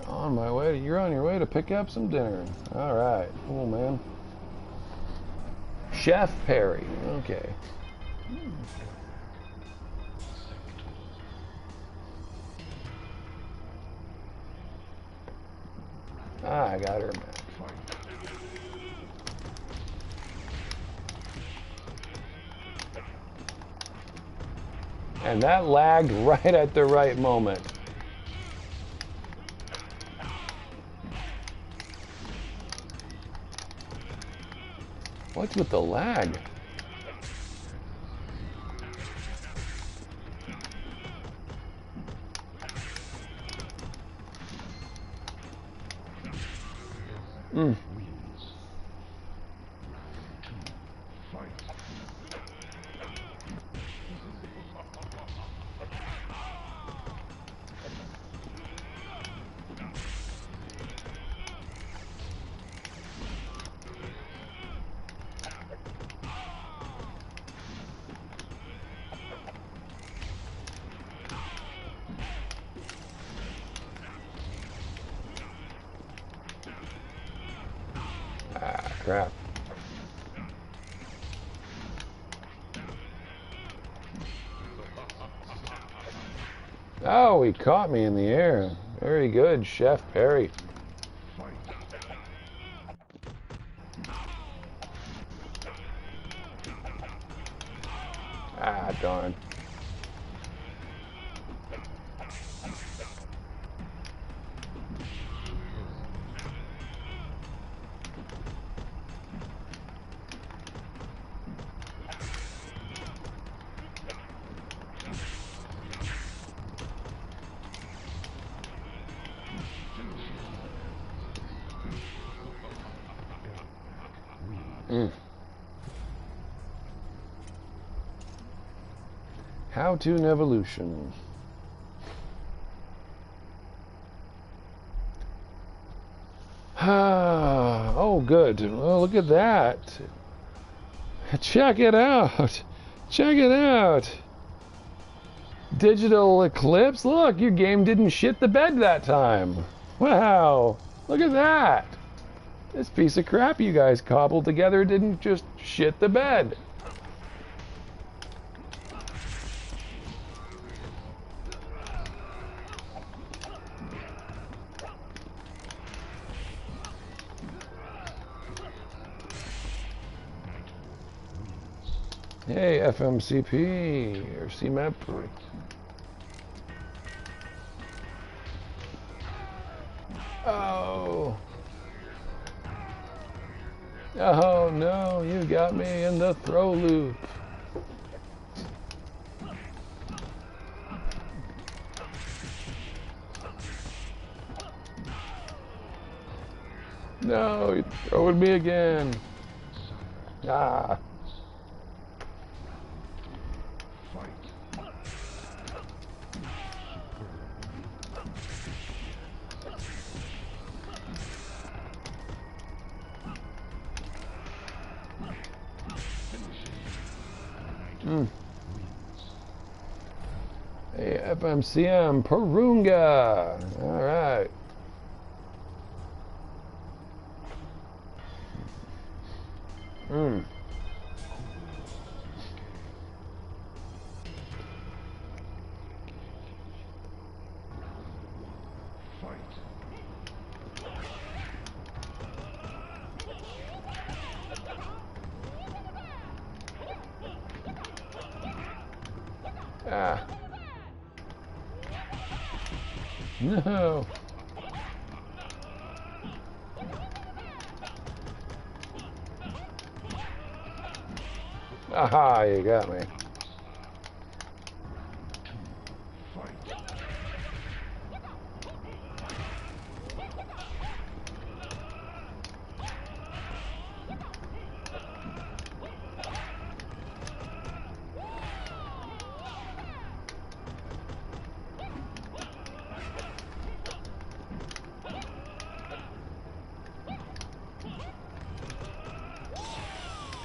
On my way. You're on your way to pick up some dinner. All right. Cool, man. Chef Perry. Okay. Ah, I got her, man. And that lagged right at the right moment. What's with the lag? Ah, crap. Oh, he caught me in the air. Very good, Chef Perry. Ah, darn. How to an evolution. Oh, good. Well, look at that. Check it out. Check it out. Digital Eclipse. Look, your game didn't shit the bed that time. Wow. Look at that. This piece of crap you guys cobbled together didn't just shit the bed. Hey, FMCP, or CMAP. Oh. Oh no, you got me in the throw loop. No, you're throwing me again. Ah. Hey, FMCM, Parunga. All right. Ah. No. Aha, you got me.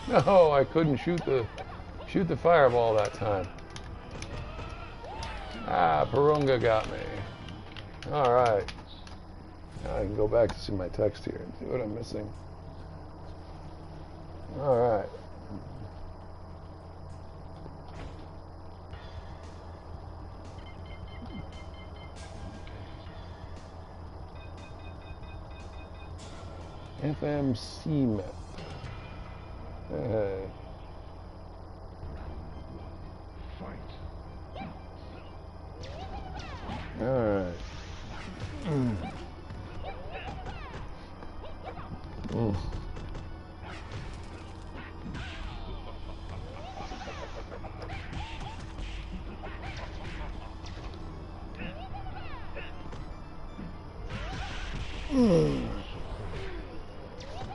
No, I couldn't shoot the fireball that time. Ah, Parunga got me. All right. Now I can go back to see my text here and see what I'm missing. All right. FMC map. Hey. All right.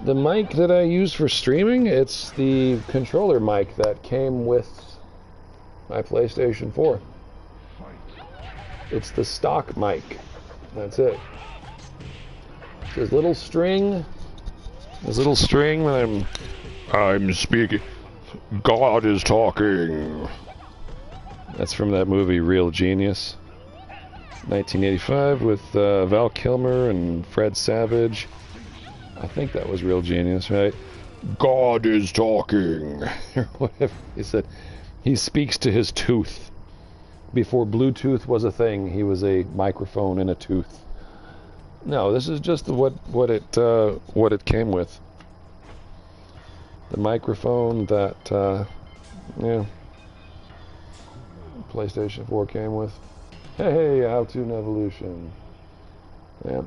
The mic that I use for streaming, it's the controller mic that came with my PlayStation 4. It's the stock mic. That's it. This little string that I'm speaking. God is talking. That's from that movie Real Genius, 1985, with Val Kilmer and Fred Savage. I think that was Real Genius, right? God is talking. Or whatever he said. He speaks to his tooth. Before Bluetooth was a thing, he was a microphone in a tooth. No, this is just what it came with. The microphone that PlayStation 4 came with. Hey, how to an evolution. Yeah.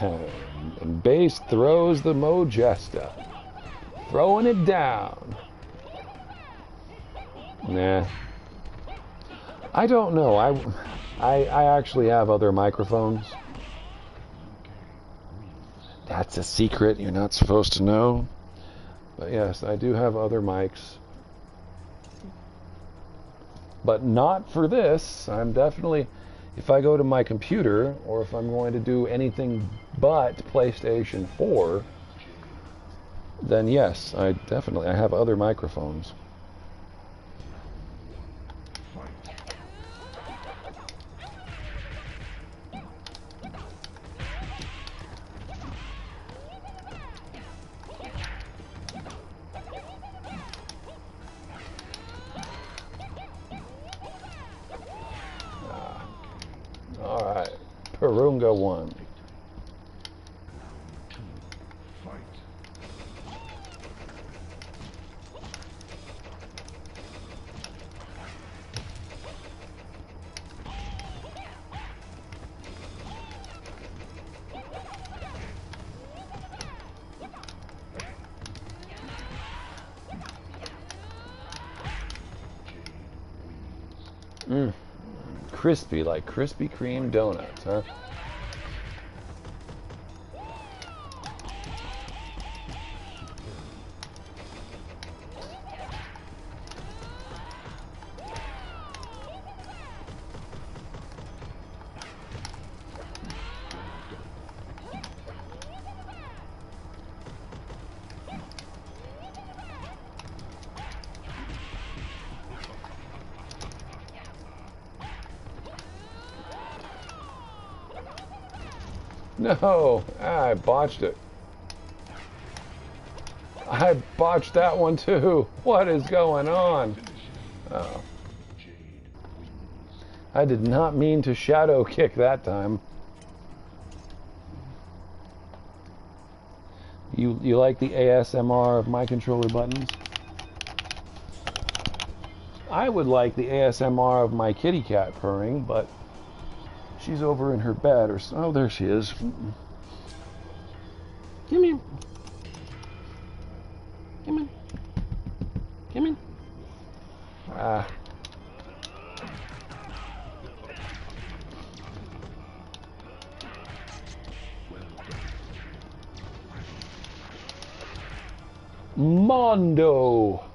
And base throws the Mojesta. Throwing it down. Nah. I don't know. I actually have other microphones. That's a secret you're not supposed to know. But yes, I do have other mics. But not for this. I'm definitely, if I go to my computer, or if I'm going to do anything but PlayStation 4, then yes, I have other microphones. Alright, Perunga won. Crispy, like Krispy Kreme donuts, huh? No, I botched it. I botched that one too. What is going on? Oh. I did not mean to shadow kick that time. You like the ASMR of my controller buttons? I would like the ASMR of my kitty cat purring, but she's over in her bed or so. Oh, there she is. Come here. Come on. Come in. Ah. Mondo.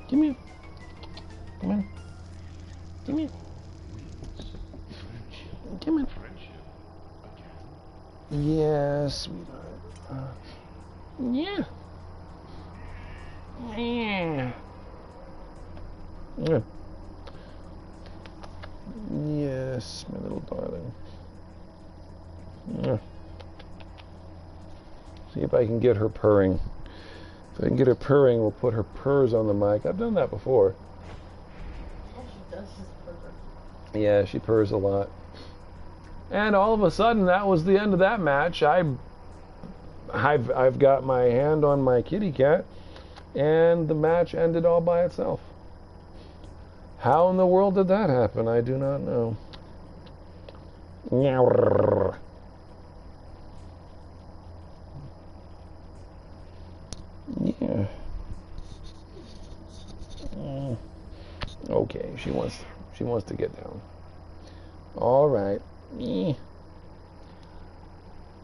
Come here. Come on. Come here. Come on. Yes, sweetheart. Yeah. Yeah. Yeah. Yes, my little darling. Yeah. See if I can get her purring. If I can get her purring, we'll put her purrs on the mic. I've done that before. All she does is purr. Yeah, she purrs a lot. And all of a sudden, that was the end of that match. I've got my hand on my kitty cat, and the match ended all by itself. How in the world did that happen? I do not know. Yeah. Okay, she wants to get down. All right.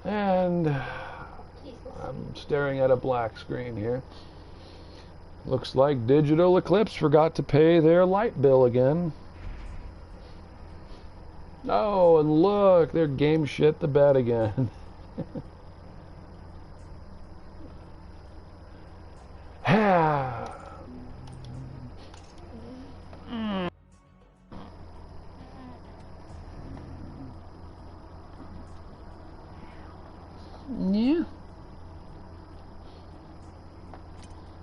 And I'm staring at a black screen here. Looks like Digital Eclipse forgot to pay their light bill again. Oh, and look, their game shit the bed again. Yeah.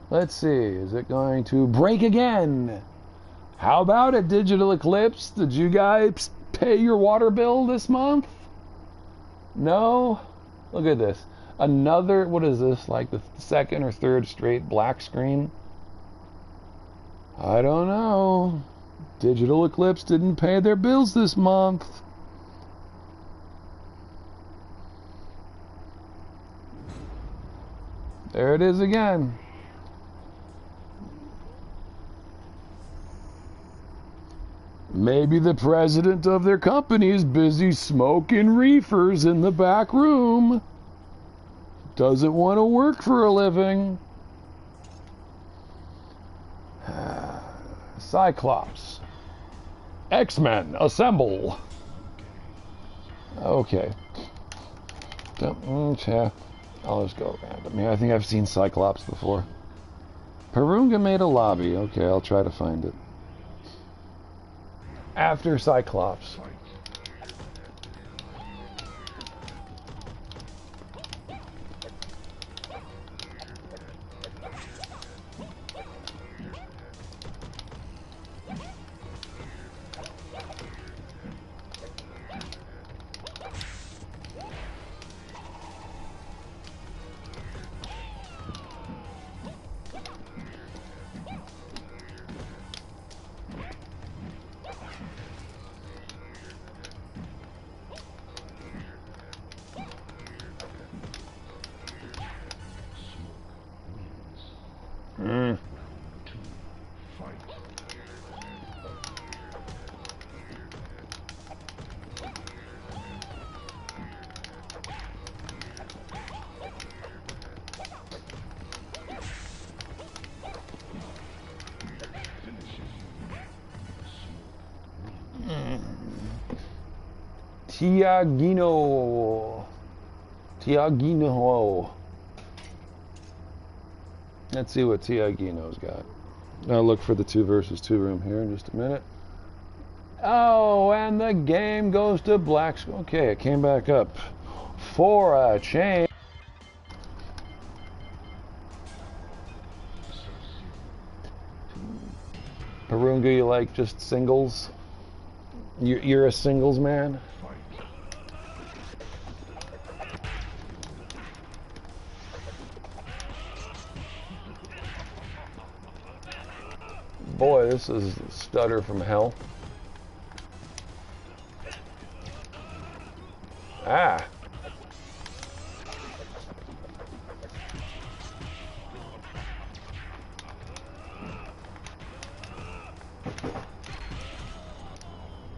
Let's see, is it going to break again? How about it, Digital Eclipse? Did you guys pay your water bill this month? No? Look at this. Another, what is this, like the second or third straight black screen? I don't know. Digital Eclipse didn't pay their bills this month. There it is again. Maybe the president of their company is busy smoking reefers in the back room. Doesn't want to work for a living. Cyclops. X-Men, assemble. Okay. Yeah. I'll just go random. Yeah, I think I've seen Cyclops before. Perunga made a lobby. Okay, I'll try to find it. After Cyclops. Tiagino. Let's see what Tiagino's got. I'll look for the 2 versus 2 room here in just a minute. Oh, and the game goes to black. Okay, it came back up for a change. Perunga, you like just singles? You're a singles man? Boy, this is stutter from hell. Ah.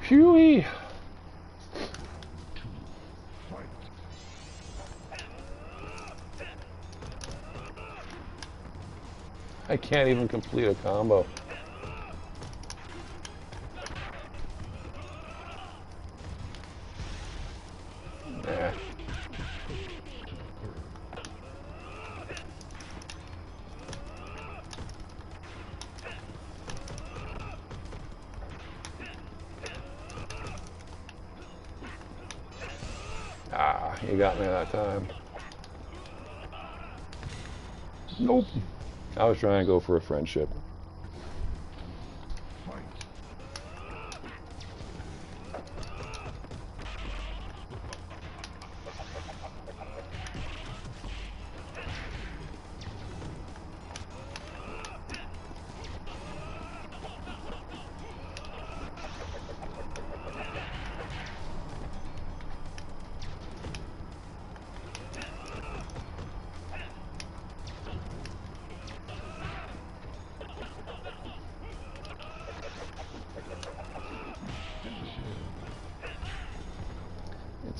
Phewie. I can't even complete a combo. You got me that time. Nope. I was trying to go for a friendship.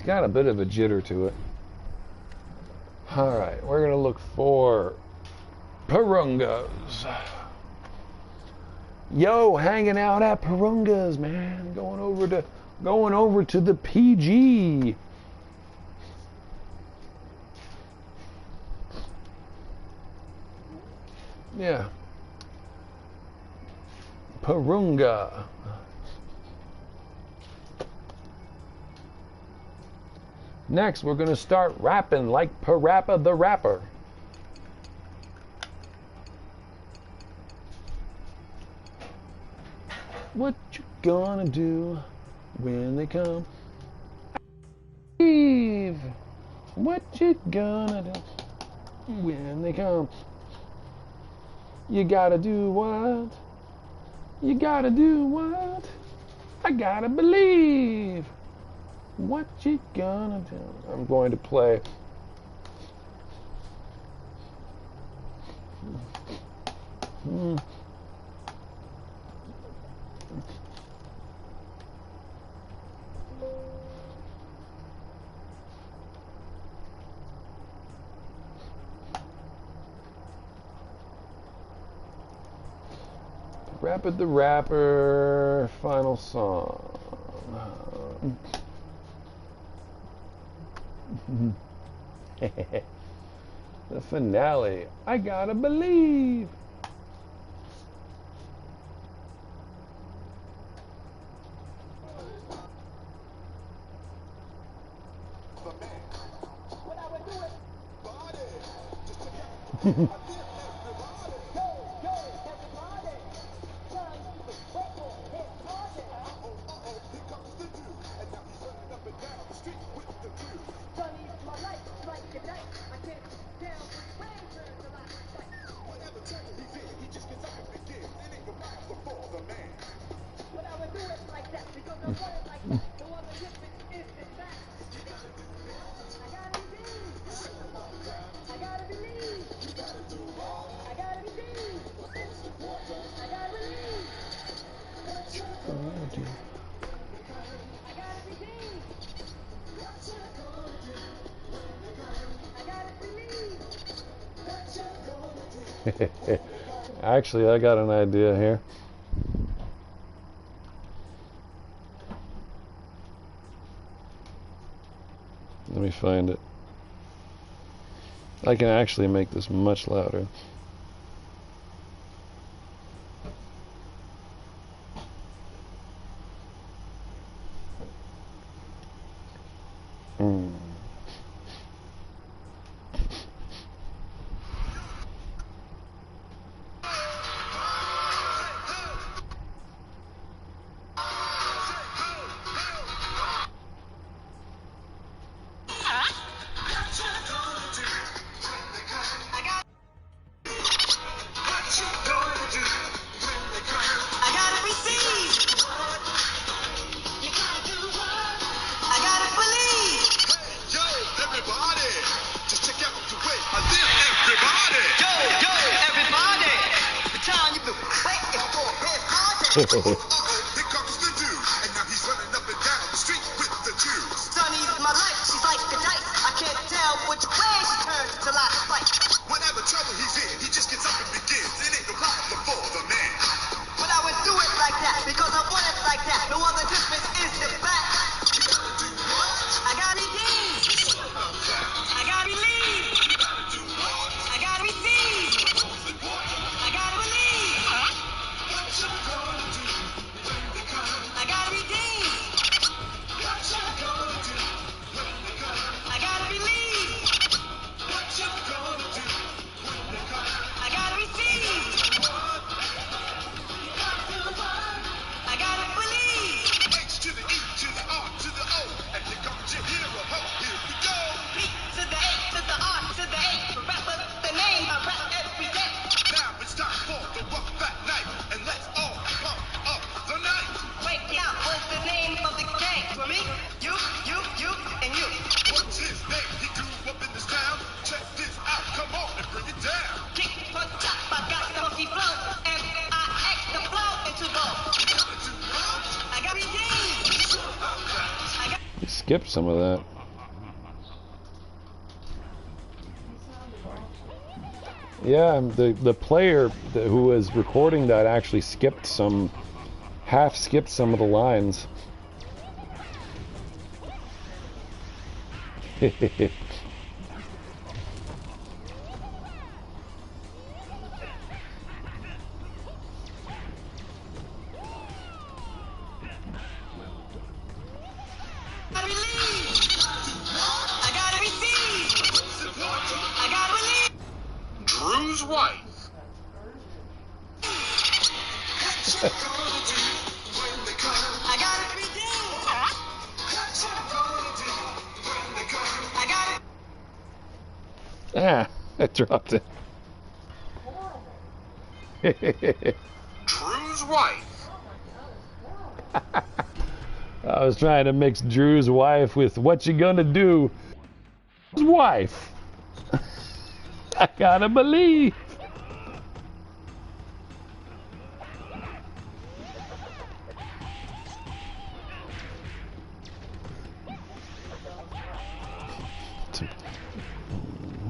Got a bit of a jitter to it. Alright, we're gonna look for Perungas. Yo, hanging out at Perungas, man. Going over to the PG. Yeah. Perunga. Next, we're going to start rapping like Parappa the Rapper. What you gonna do when they come? Eve, what you gonna do when they come? You gotta do what? You gotta do what? I gotta believe. What you gonna do? I'm going to play. Rapid the Rapper, final song. The finale. I gotta believe. Actually, I got an idea here. Let me find it. I can actually make this much louder. Here comes the dude, and now he's running up and down the street with the Jews. Sonny's my life, she's like the dice. I can't tell which way she turns to life. Like, whatever trouble he's in, he just gets up and begins. It ain't no problem for the man. But I would do it like that because I want it like that. No other difference is the fact. You gotta do what? I gotta redeem. I gotta believe. You gotta do what? I gotta receive. I gotta believe. What you gonna do when they come? I gotta redeem. What you gonna do when they come? I gotta believe. What you gonna do when they come? I gotta receive. I gotta believe. H to the E to the R to the O, and here comes your hero. Ho, here we go. B to the A to the R to the A. Rapper, the name I rap every day. Now it's time for the rock back night, and let's all pump up the night. Wait, now what's the name of the gang? For me, you, and you. What's his name? He grew up in this town. Check this out. Come on and bring it down. Kick for top. I got the funky flow, and I X the flow into both. I got redeemed. I got. Skip some of that. Yeah, the player who was recording that actually skipped some, half skipped some of the lines. Drew's wife. Ah, I dropped it. Horrible. Drew's wife. Oh my god, it's horrible. I was trying to mix Drew's wife with what you gonna do. His wife. I gotta believe.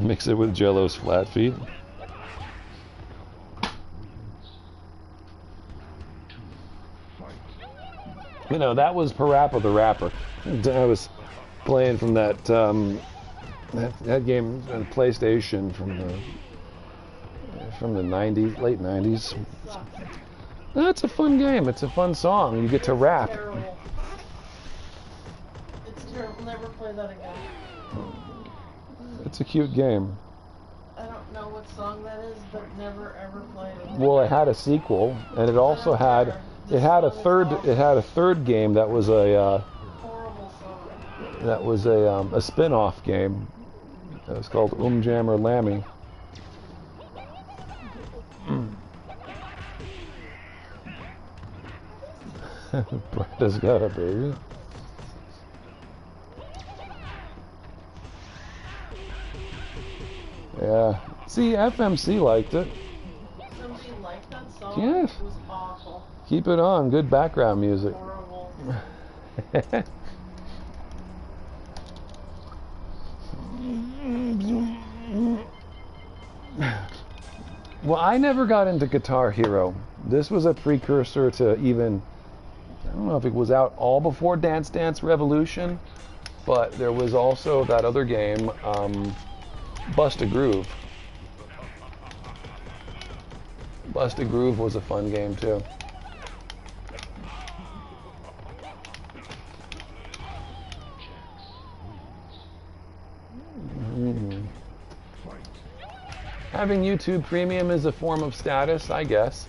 Mix it with Jello's flat feet. You know, that was Parappa the Rapper. I was playing from that that game on PlayStation from the 90s, late 90s. That's a fun game. It's a fun song. You get to rap. Terrible. It's terrible. Never play that again. It's a cute game. I don't know what song that is, but never ever play it. Well, it had a sequel, and it also had a third game that was a Horrible song. a spin-off game. It was called Jammer Lammy. Brenda's got a baby. Yeah. See, FMC liked it. Somebody liked that song? Yes. It was awful. Keep it on. Good background music. Horrible. Well, I never got into Guitar Hero. This was a precursor to even, I don't know if it was out all before Dance Dance Revolution, but there was also that other game, Bust a Groove. Bust a Groove was a fun game too. Having YouTube Premium is a form of status, I guess.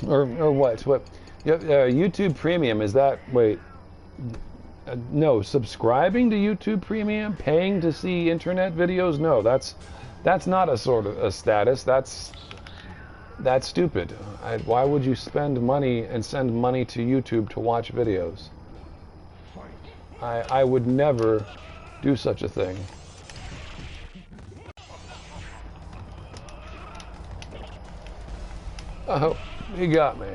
Or what? What? YouTube Premium, is that, wait, no, subscribing to YouTube Premium, paying to see internet videos? No, that's not a sort of a status. That's stupid. Why would you spend money and send money to YouTube to watch videos? I would never do such a thing. Oh, he got me.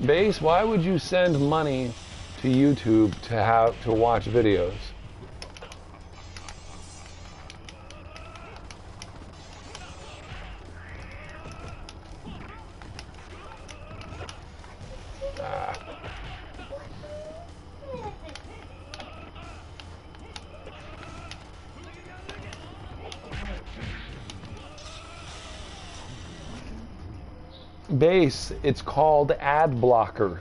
Base, why would you send money to YouTube to watch videos? Base, it's called Ad Blocker.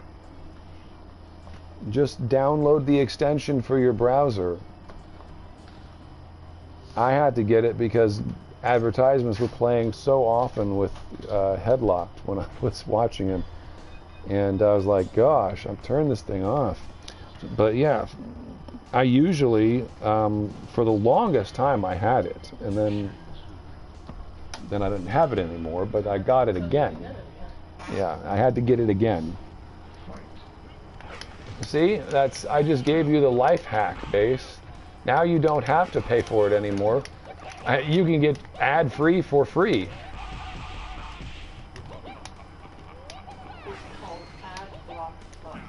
Just download the extension for your browser. I had to get it because advertisements were playing so often with Headlocked when I was watching him, and I was like, gosh, I'm turning this thing off. But yeah, I usually for the longest time I had it, and then I didn't have it anymore, but I got it again. Yeah, I had to get it again. See, I just gave you the life hack, Base. Now you don't have to pay for it anymore. You can get ad-free for free. It's called Ad Block Plus.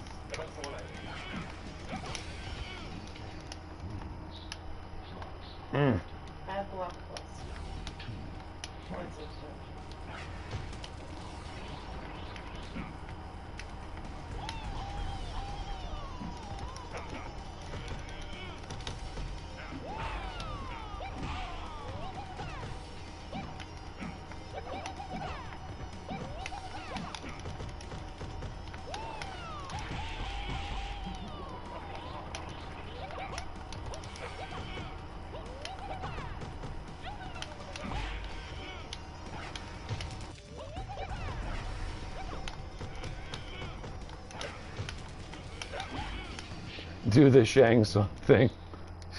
Do the Shang Tsung thing.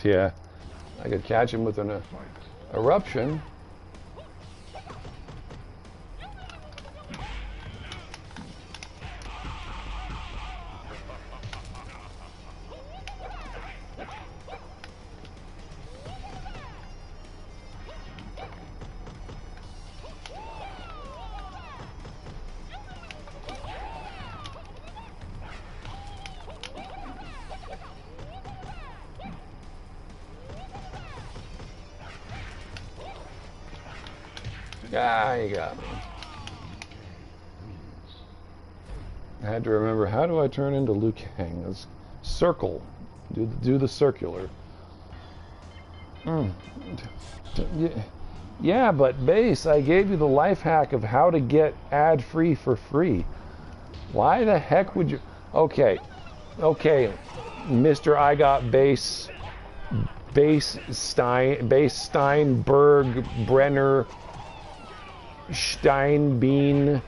Yeah. I could catch him with an eruption. Ah, you got me. I had to remember, how do I turn into Liu Kang? It's circle. Do the circular. Yeah, but Base, I gave you the life hack of how to get ad-free for free. Why the heck would you... Okay, Mr. I got Base Steinberg, Brenner... Steinbean,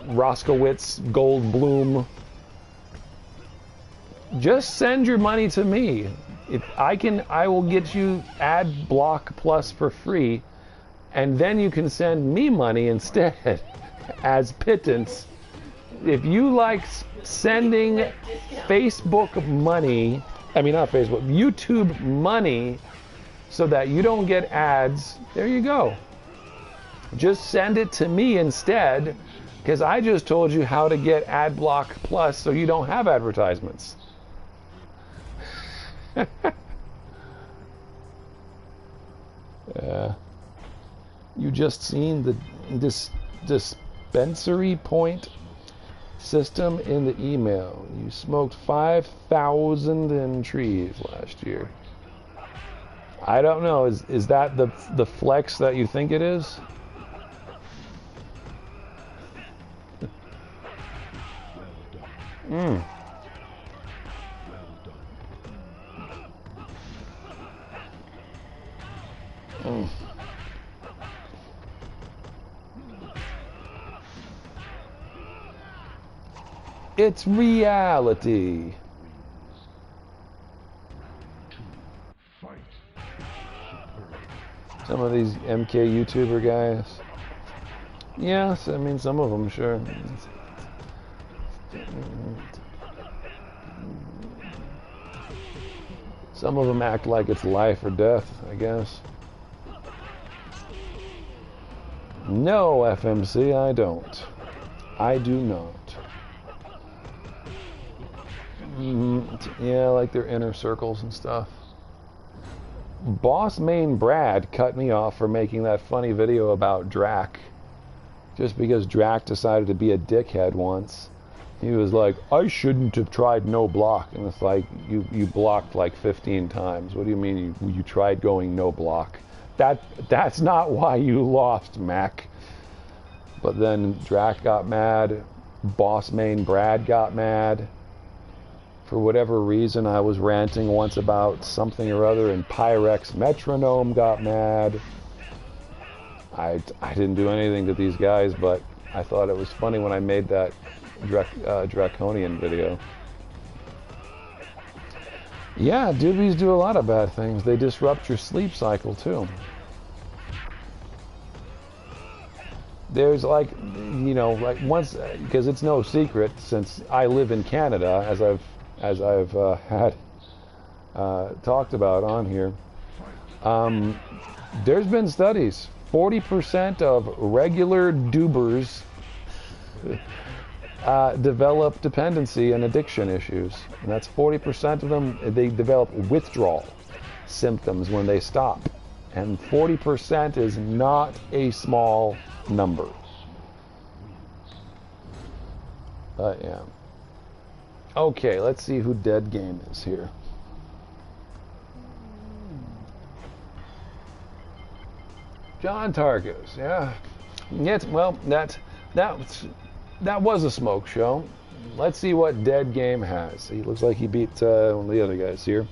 Roskowitz, Goldblum. Just send your money to me. If I will get you Ad Block Plus for free, and then you can send me money instead as pittance. If you like sending Facebook money, I mean not Facebook, YouTube money, so that you don't get ads, there you go. Just send it to me instead, because I just told you how to get Ad Block Plus so you don't have advertisements. You just seen this dispensary point system in the email. You smoked 5,000 in trees last year. I don't know. Is that the flex that you think it is? It's reality. Some of these MK YouTuber guys. Yes, I mean some of them, sure. Some of them act like it's life or death, I guess. No, FMC, I don't. I do not. Yeah, like their inner circles and stuff. Boss Main Brad cut me off for making that funny video about Drac. Just because Drac decided to be a dickhead once. He was like, I shouldn't have tried no block. And it's like, you blocked like 15 times. What do you mean you tried going no block? That's not why you lost, Mac. But then Drac got mad. Boss Main Brad got mad. For whatever reason, I was ranting once about something or other, and Pyrex Metronome got mad. I didn't do anything to these guys, but I thought it was funny when I made that Draconian video. Yeah, doobies do a lot of bad things. They disrupt your sleep cycle, too. There's like, you know, like once, because it's no secret, since I live in Canada, as I've had talked about on here, there's been studies. 40% of regular doobers develop dependency and addiction issues. And that's 40% of them, they develop withdrawal. symptoms when they stop. And 40% is not a small number. But yeah. Okay, let's see who dead game is here. John Targos, yeah. Yes, well, that was a smoke show. Let's see what dead game has. He looks like he beat one of the other guys here.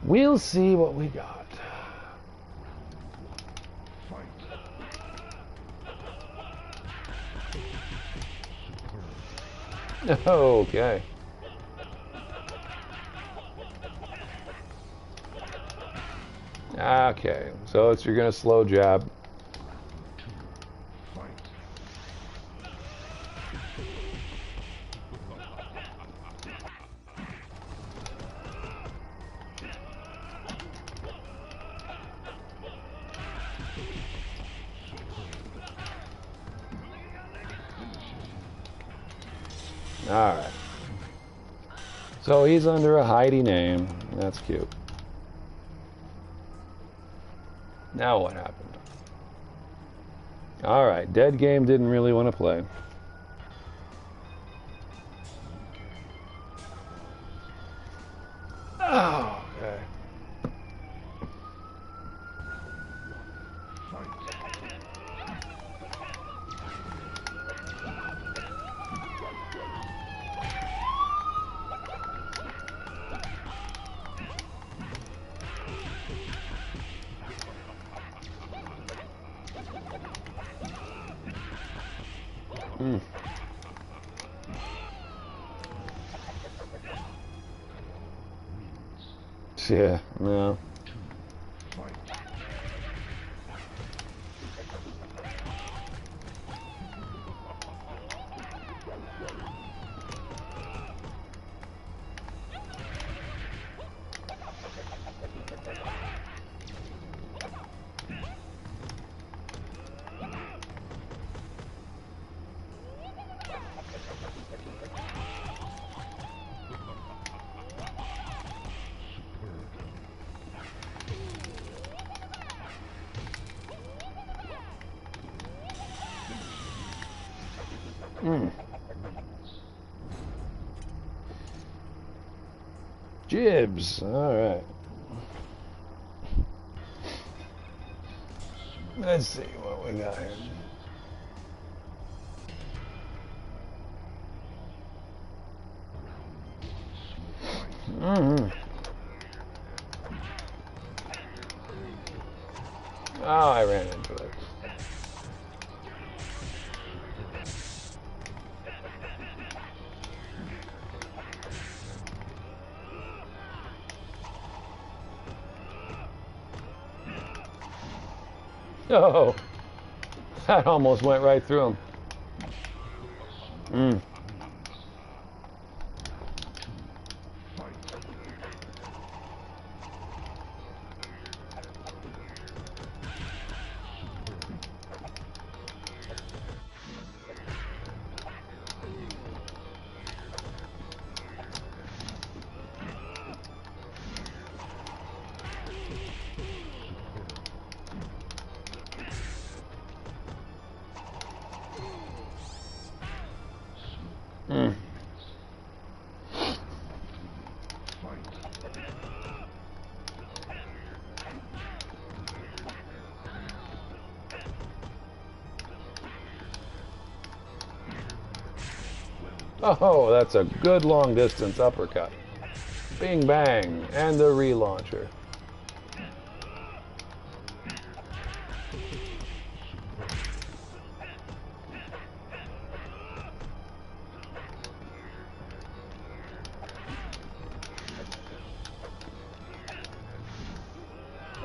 We'll see what we got. Okay. Okay, so you're gonna slow jab. All right. So he's under a Heidi name. That's cute. Now what happened? All right, dead game didn't really want to play. Oh, okay. Yeah, no. Jibs. All right. Let's see what we got here. Oh, I ran into it. Oh, that almost went right through him. Oh, that's a good long distance uppercut. Bing bang, and the relauncher.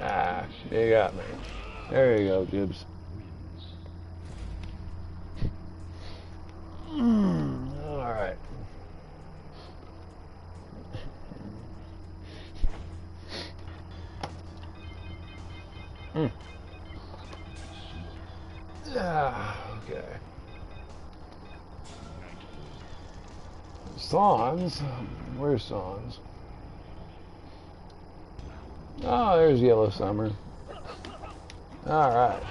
Ah, you got me. There you go, Jibs. All right. Okay. Sans? Where's Sans? Oh, there's Yellow Summer. All right.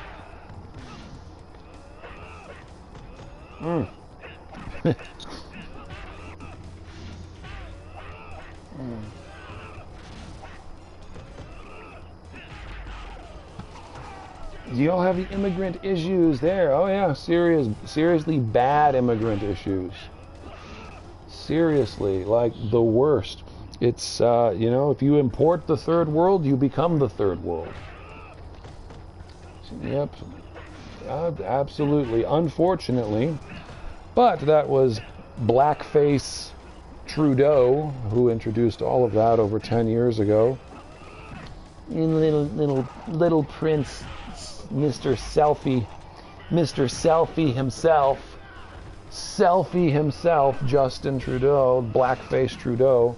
You all have the immigrant issues there. Oh yeah, seriously bad immigrant issues. Seriously, like the worst. It's, you know, if you import the third world, you become the third world. Yep, absolutely. Unfortunately, but that was blackface Trudeau who introduced all of that over 10 years ago. Little Prince, Mr. Selfie himself, Justin Trudeau, blackface Trudeau.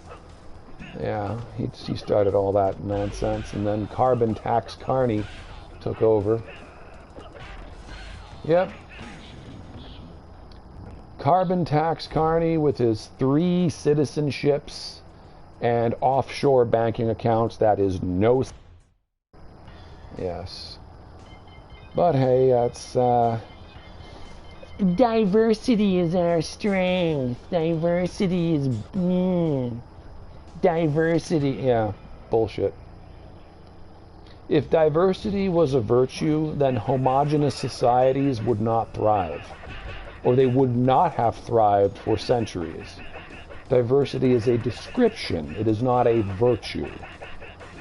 Yeah, he started all that nonsense, and then Carbon Tax Carney took over. Yep. Carbon Tax Carney with his 3 citizenships and offshore banking accounts. That is no. Yes. But hey, that's diversity is our strength. Diversity is diversity. Yeah, bullshit. If diversity was a virtue, then homogeneous societies would not thrive, or they would not have thrived for centuries. Diversity is a description, it is not a virtue.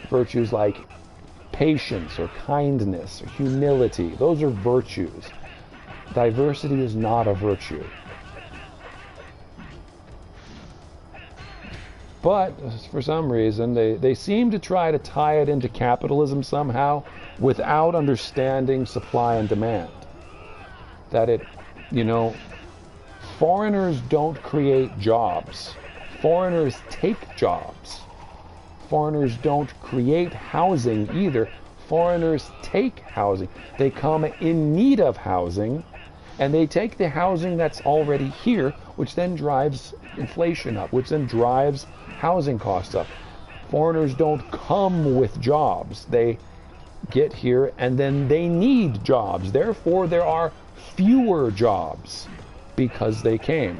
Virtues like patience or kindness or humility, those are virtues. Diversity is not a virtue. But for some reason, they seem to try to tie it into capitalism somehow without understanding supply and demand. That it, you know, foreigners don't create jobs. Foreigners take jobs. Foreigners don't create housing either. Foreigners take housing. They come in need of housing, and they take the housing that's already here, which then drives inflation up, which then drives housing costs up. Foreigners don't come with jobs. They get here and then they need jobs. Therefore, there are fewer jobs because they came.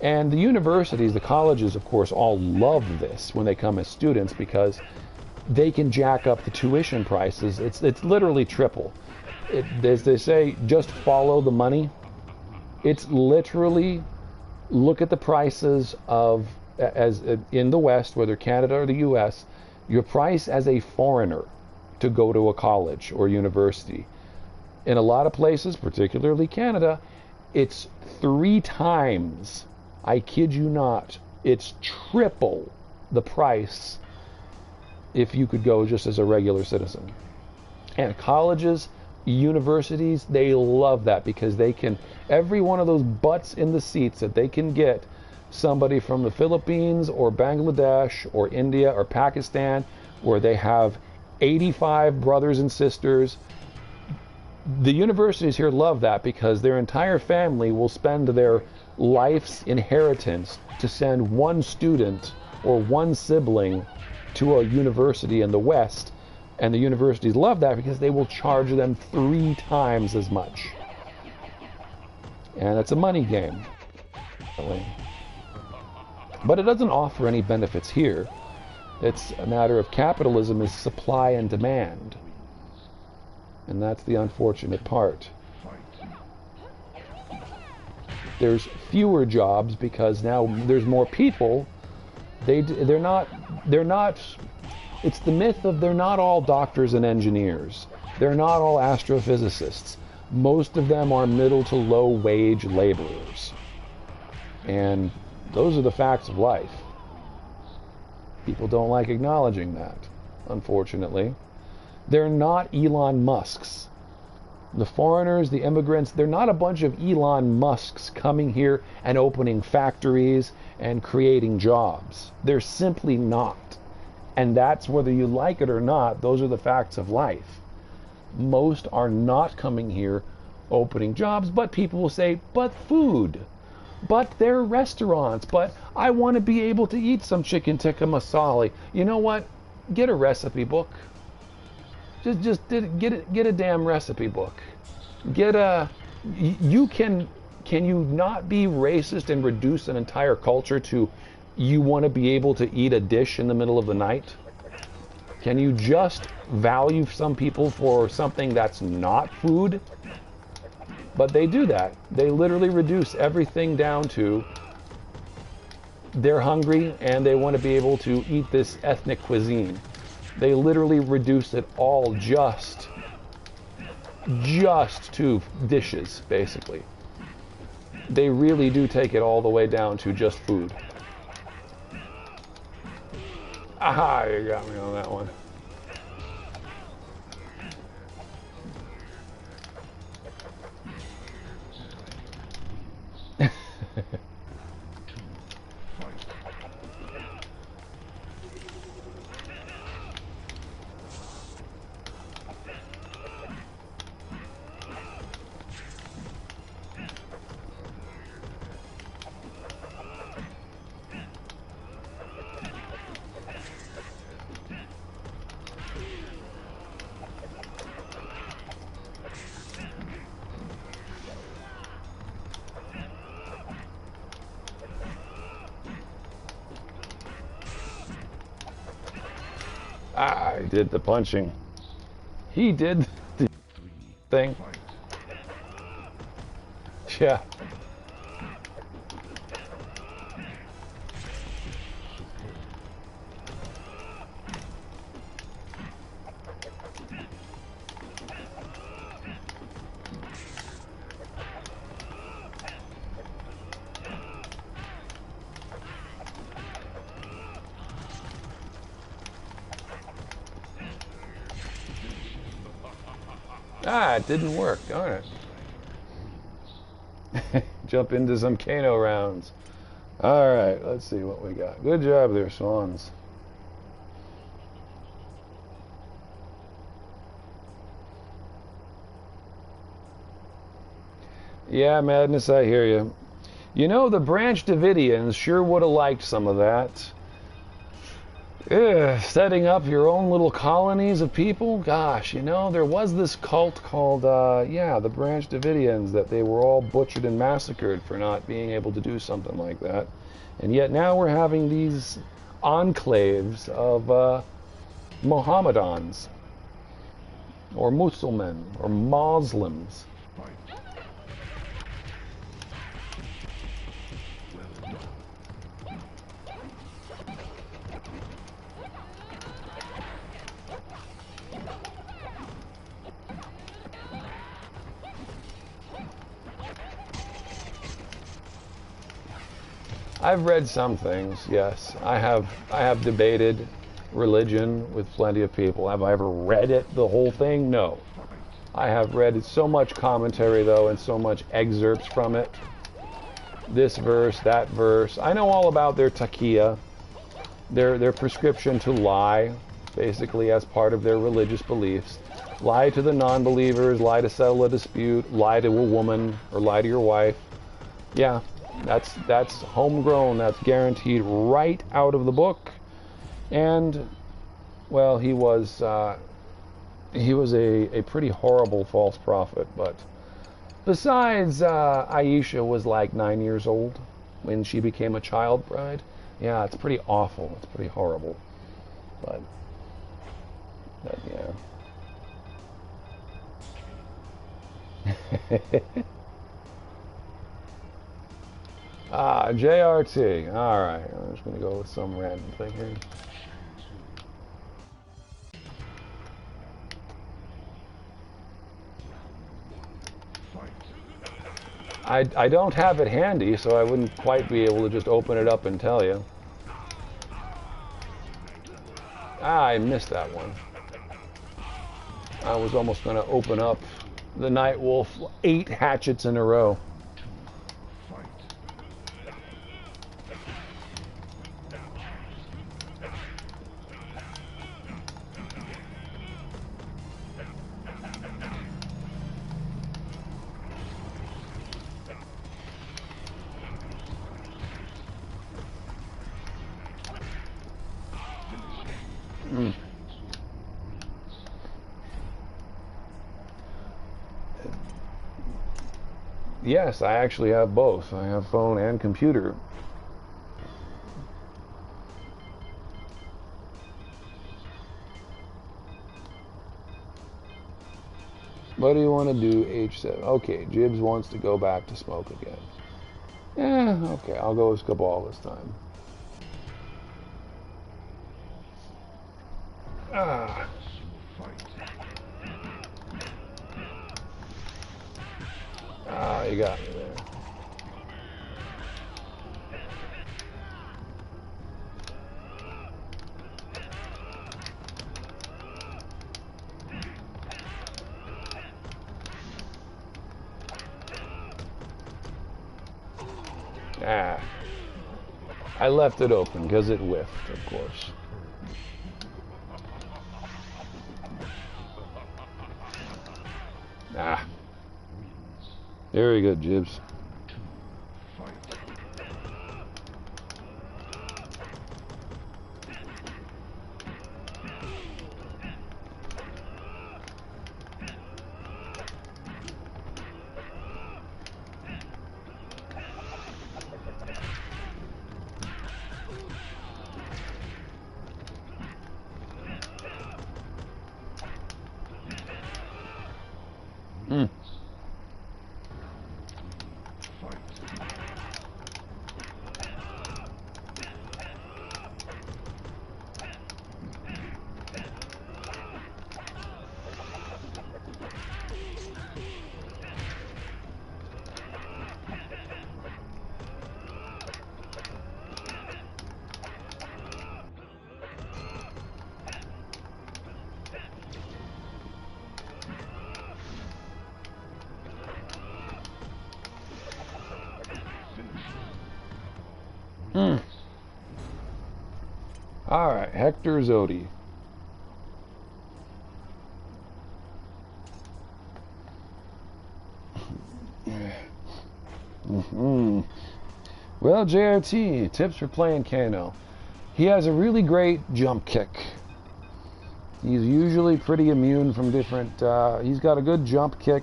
And the universities, the colleges, of course, all love this when they come as students because they can jack up the tuition prices. It's literally triple. As they say, just follow the money. It's literally look at the prices of, as in the West, whether Canada or the US, your price as a foreigner to go to a college or university. In a lot of places, particularly Canada, it's 3 times, I kid you not, it's triple the price if you could go just as a regular citizen. And colleges, universities, they love that because they can, every one of those butts in the seats that they can get somebody from the Philippines or Bangladesh or India or Pakistan, where they have 85 brothers and sisters. The universities here love that because their entire family will spend their life's inheritance to send one student or one sibling to a university in the West. And the universities love that because they will charge them 3 times as much. And it's a money game. But it doesn't offer any benefits here. It's a matter of capitalism is supply and demand. And that's the unfortunate part. There's fewer jobs because now there's more people. They're not, it's the myth of they're not all doctors and engineers. They're not all astrophysicists. Most of them are middle to low wage laborers. And those are the facts of life. People don't like acknowledging that, unfortunately. They're not Elon Musks. The foreigners, the immigrants, they're not a bunch of Elon Musks coming here and opening factories and creating jobs. They're simply not. And that's whether you like it or not, those are the facts of life. Most are not coming here opening jobs, but people will say, but food. But they're restaurants. But I want to be able to eat some chicken tikka masala. You know what? get a recipe book. Get a damn recipe book. Can you not be racist and reduce an entire culture to you want to be able to eat a dish in the middle of the night? Can you just value some people for something that's not food? But they do that. They literally reduce everything down to they're hungry and they want to be able to eat this ethnic cuisine. They literally reduce it all just to dishes, basically. They really do take it all the way down to just food. Aha, you got me on that one. I did the punching. He did the thing. Yeah. Ah, it didn't work, darn it. Jump into some Kano rounds. Alright, let's see what we got. Good job there, Swans. Yeah, Madness, I hear you. You know, the Branch Davidians sure would have liked some of that. Setting up your own little colonies of people? Gosh, you know, there was this cult called, the Branch Davidians, that they were all butchered and massacred for not being able to do something like that. And yet now we're having these enclaves of Mohammedans, or Muslims, or Muslims. I've read some things, yes. I have debated religion with plenty of people. Have I ever read it, the whole thing? No. I have read so much commentary, though, and so much excerpts from it. This verse, that verse. I know all about their taqiyya, their prescription to lie, basically as part of their religious beliefs. Lie to the non-believers, lie to settle a dispute, lie to a woman, or lie to your wife. Yeah. That's homegrown. That's guaranteed right out of the book. And well, he was a pretty horrible false prophet. But besides, Aisha was like 9 years old when she became a child bride. Yeah, it's pretty awful. It's pretty horrible. But yeah. JRT. Alright, I'm just going to go with some random thing here. I don't have it handy, so I wouldn't quite be able to just open it up and tell you. I missed that one. I was almost going to open up the Night Wolf 8 hatchets in a row. Yes, I actually have both. I have phone and computer. What do you want to do, H7? Okay, Jibs wants to go back to smoke again. Okay, I'll go with Kabal this time. Ah. Ah, you got me there. Ah. I left it open because it whiffed, of course. Ah. Very good, Jibs. All right, Hector Zodi. Well, JRT, tips for playing Kano. He has a really great jump kick. He's usually pretty immune from different... he's got a good jump kick.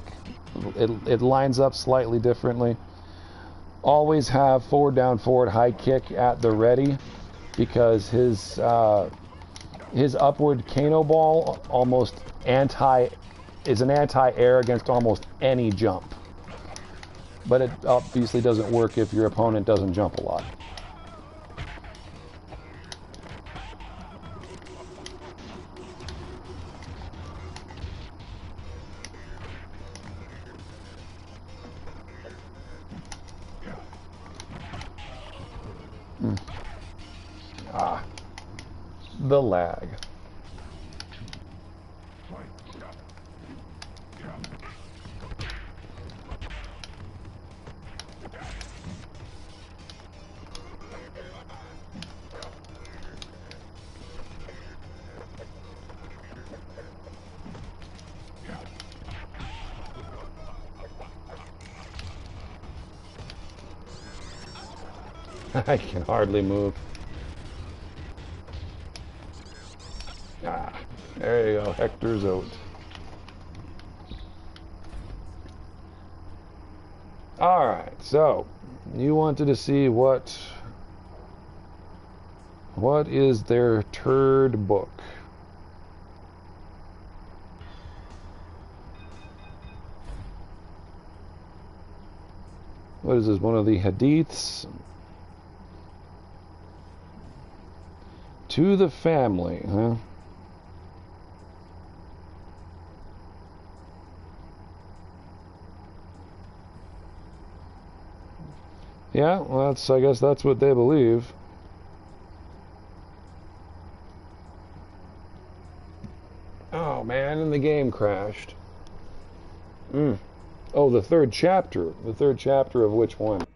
It lines up slightly differently. Always have forward, down, forward, high kick at the ready, because his upward Kano ball is an anti-air against almost any jump. But it obviously doesn't work if your opponent doesn't jump a lot. The lag. I can hardly move. Ah, there you go, Hector's out. Alright, so you wanted to see what is their third book. What is this, one of the hadiths? To the family, huh? Yeah, well, I guess that's what they believe. Oh man, and the game crashed. Oh, the third chapter. The third chapter of which one?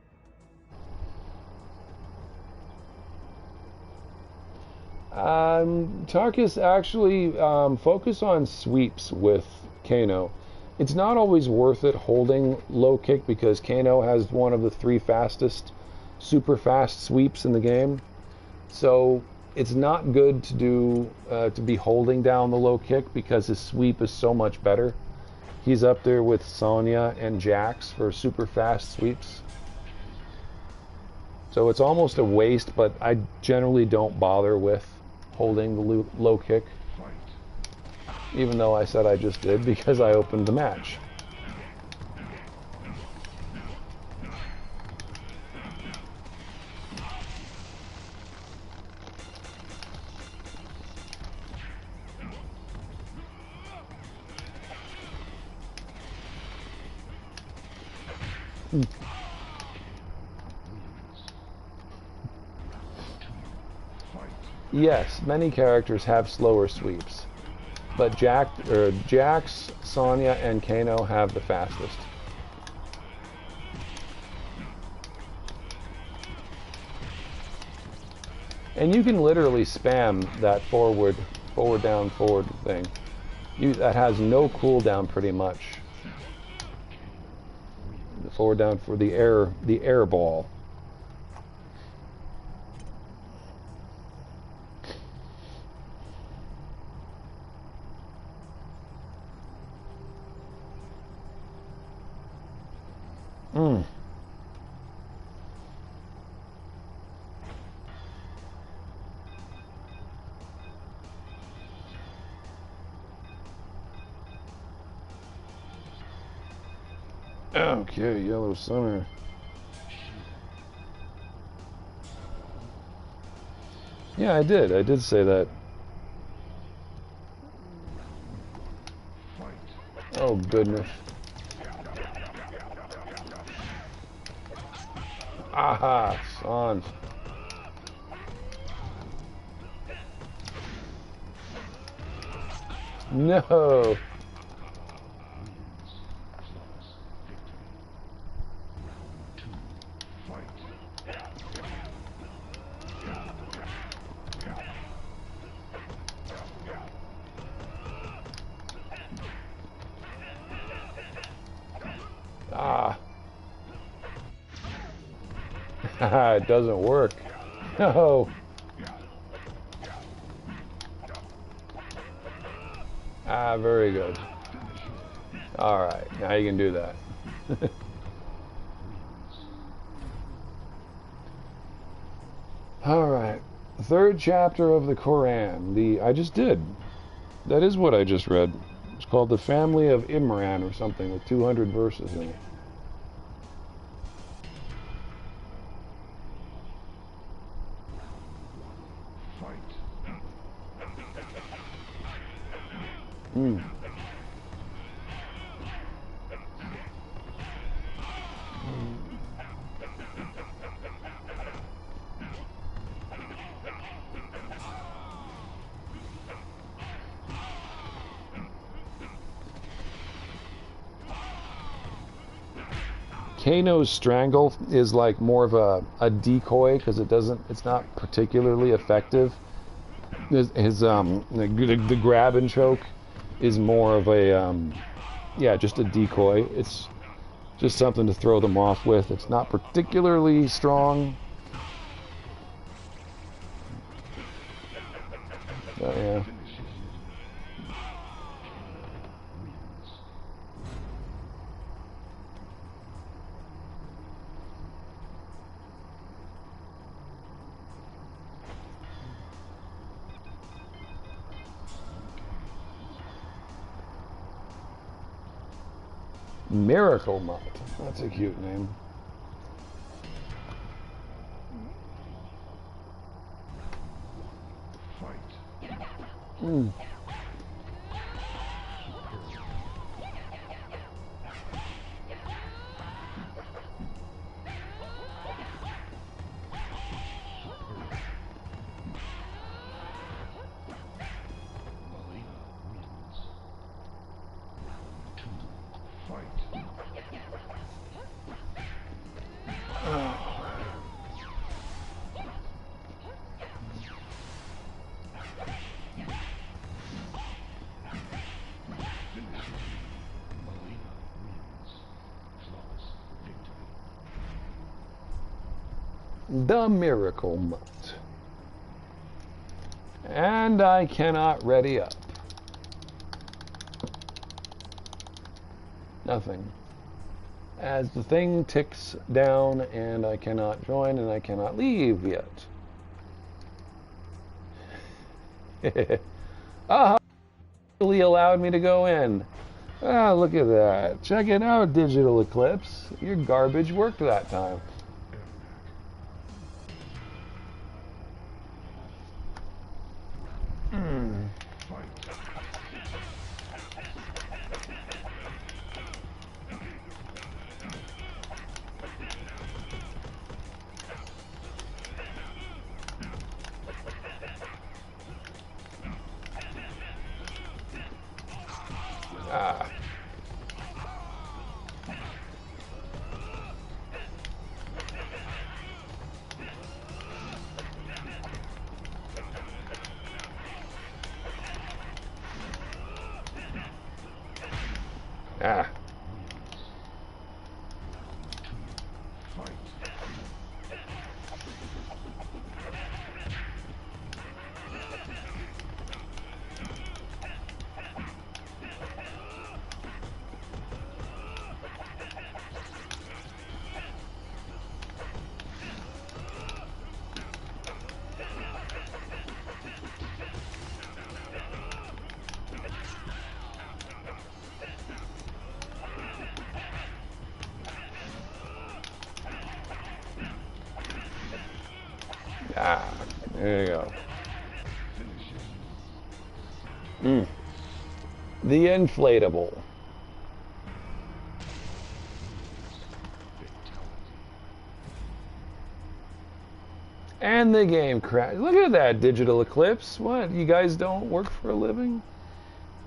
Tarkus actually focus on sweeps with Kano. It's not always worth it holding low kick because Kano has one of the 3 fastest, super fast sweeps in the game. So it's not good to do to be holding down the low kick because his sweep is so much better. He's up there with Sonya and Jax for super fast sweeps. So it's almost a waste, but I generally don't bother with holding the low kick. Even though I said I just did because I opened the match. Yes, many characters have slower sweeps, but Jax, Sonya, and Kano have the fastest. And you can literally spam that forward down, forward thing. That has no cooldown pretty much. The forward down for the air ball. Okay, Yellow Summer. Yeah, I did say that. Oh, goodness. Aha, Sans. No. It doesn't work. No. Very good. Alright, now you can do that. Alright. Third chapter of the Quran. I just did. That is what I just read. It's called The Family of Imran or something with 200 verses in it. Kano's Strangle is like more of a decoy because it's not particularly effective. The grab and choke is more of a just a decoy. It's just something to throw them off with. It's not particularly strong. Yeah. Miracle Mutt. That's a cute name. The Miracle Mutt. And I cannot ready up. Nothing. As the thing ticks down and I cannot join and I cannot leave yet. Ah, he allowed me to go in. Ah, look at that. Check it out, Digital Eclipse. Your garbage worked that time. Ah. Ah. Ah, there you go. The inflatable. And the game crashed. Look at that, Digital Eclipse. What, you guys don't work for a living?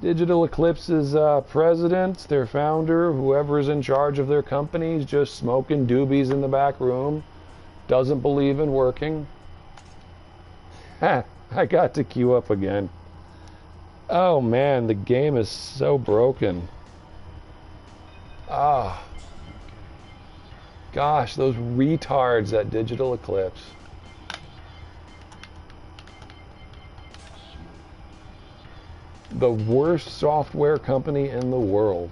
Digital Eclipse's president, their founder, whoever's in charge of their company, is just smoking doobies in the back room. Doesn't believe in working. Ha, I got to queue up again. Oh man, the game is so broken. Ah. Gosh, those retards at Digital Eclipse. The worst software company in the world.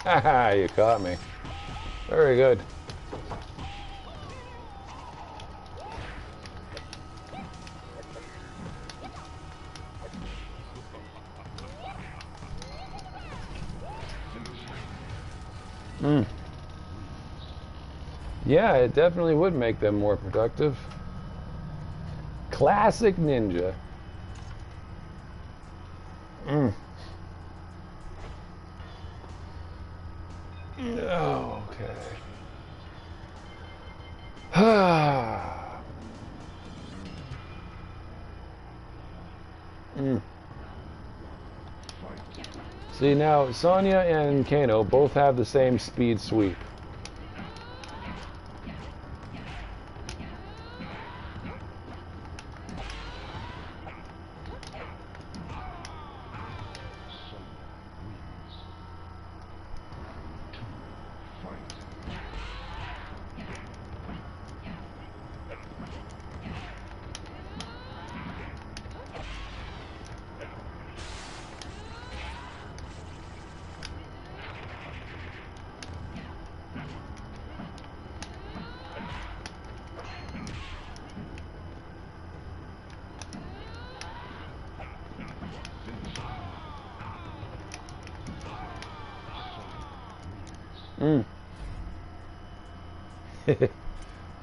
Haha, you caught me. Very good. Yeah, it definitely would make them more productive. Classic ninja. Okay. See, now Sonya and Kano both have the same speed sweep.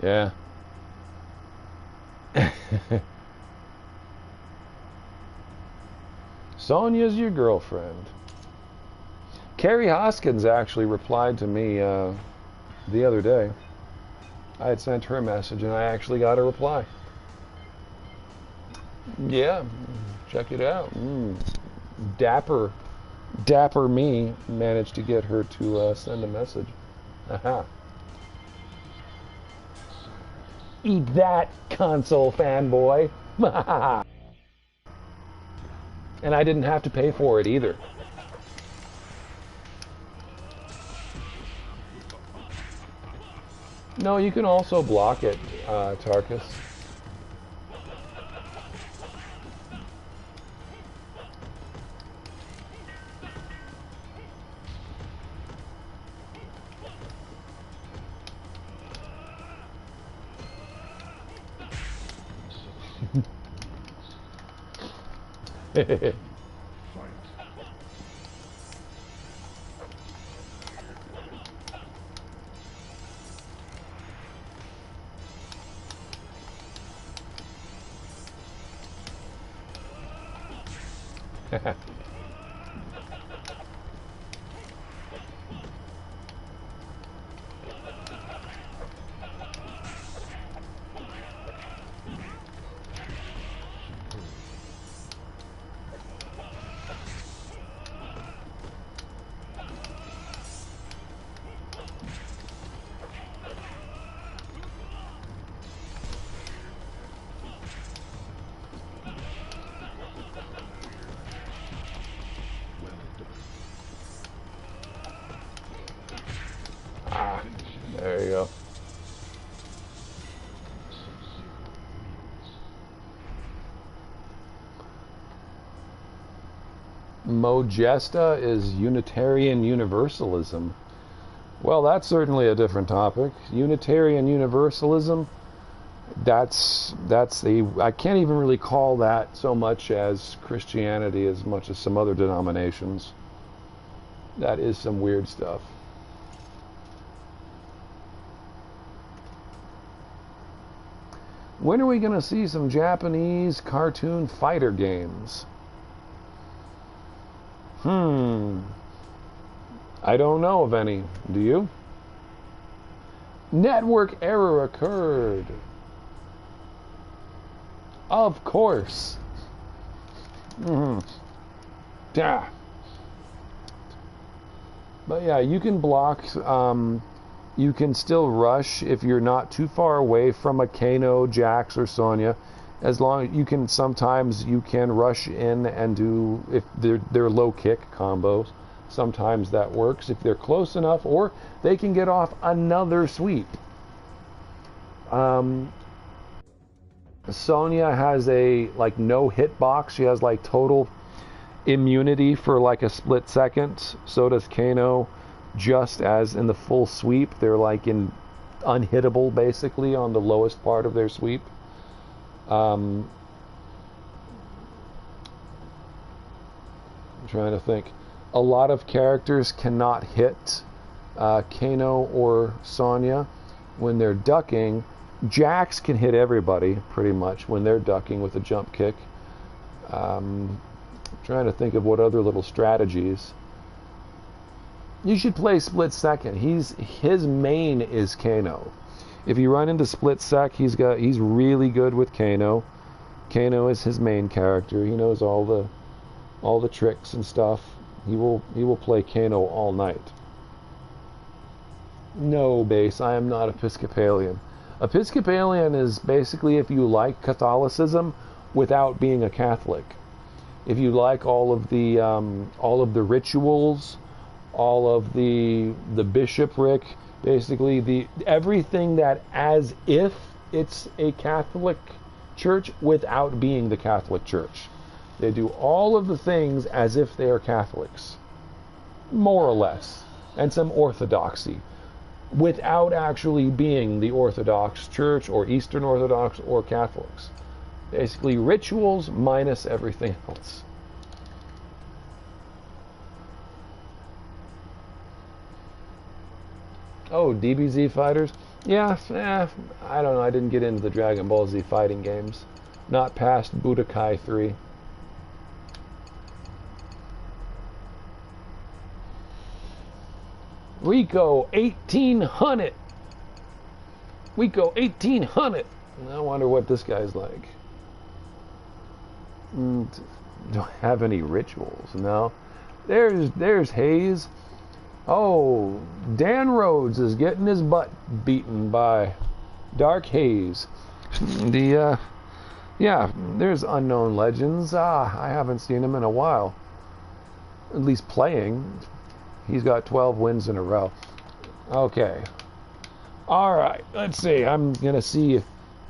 Yeah. Sonia's your girlfriend. Carrie Hoskins actually replied to me the other day. I had sent her a message and I actually got a reply. Yeah, check it out. Dapper me managed to get her to send a message. Aha. Eat that, console fanboy. And I didn't have to pay for it either. No, you can also block it, Tarkus. There you go. Mogesta is Unitarian Universalism. Well, that's certainly a different topic. Unitarian Universalism, that's I can't even really call that so much as Christianity as much as some other denominations. That is some weird stuff. When are we going to see some Japanese cartoon fighter games? I don't know of any. Do you? Network error occurred. Of course. Yeah. But yeah, you can block. You can still rush if you're not too far away from a Kano, Jax, or Sonya. As long as you can, sometimes you can rush in and do, if they're low kick combos. Sometimes that works if they're close enough, or they can get off another sweep. Sonya has a no hitbox. She has total immunity for a split second. So does Kano. Just as in the full sweep, they're in unhittable basically on the lowest part of their sweep. I'm trying to think. A lot of characters cannot hit Kano or Sonya when they're ducking. Jax can hit everybody pretty much when they're ducking with a jump kick. Trying to think of what other little strategies. You should play Split Second. His main is Kano. If you run into Split Sec, he's really good with Kano. Kano is his main character. He knows all the tricks and stuff. He will play Kano all night. No, base. I am not Episcopalian. Episcopalian is basically if you like Catholicism without being a Catholic. If you like all of the rituals, all of the bishopric, basically everything that as if it's a Catholic church without being the Catholic Church. They do all of the things as if they are Catholics, more or less, and some orthodoxy, without actually being the Orthodox Church or Eastern Orthodox or Catholics. Basically rituals minus everything else. Oh, DBZ fighters? Yeah, I don't know. I didn't get into the Dragon Ball Z fighting games. Not past Budokai 3. Rico 1800. Rico 1800. I wonder what this guy's like. Don't have any rituals. No. There's Hayes. Oh, Dan Rhodes is getting his butt beaten by Dark Hayes. Yeah, there's Unknown Legends. I haven't seen him in a while. At least playing. He's got 12 wins in a row. Okay. Alright, let's see. I'm going to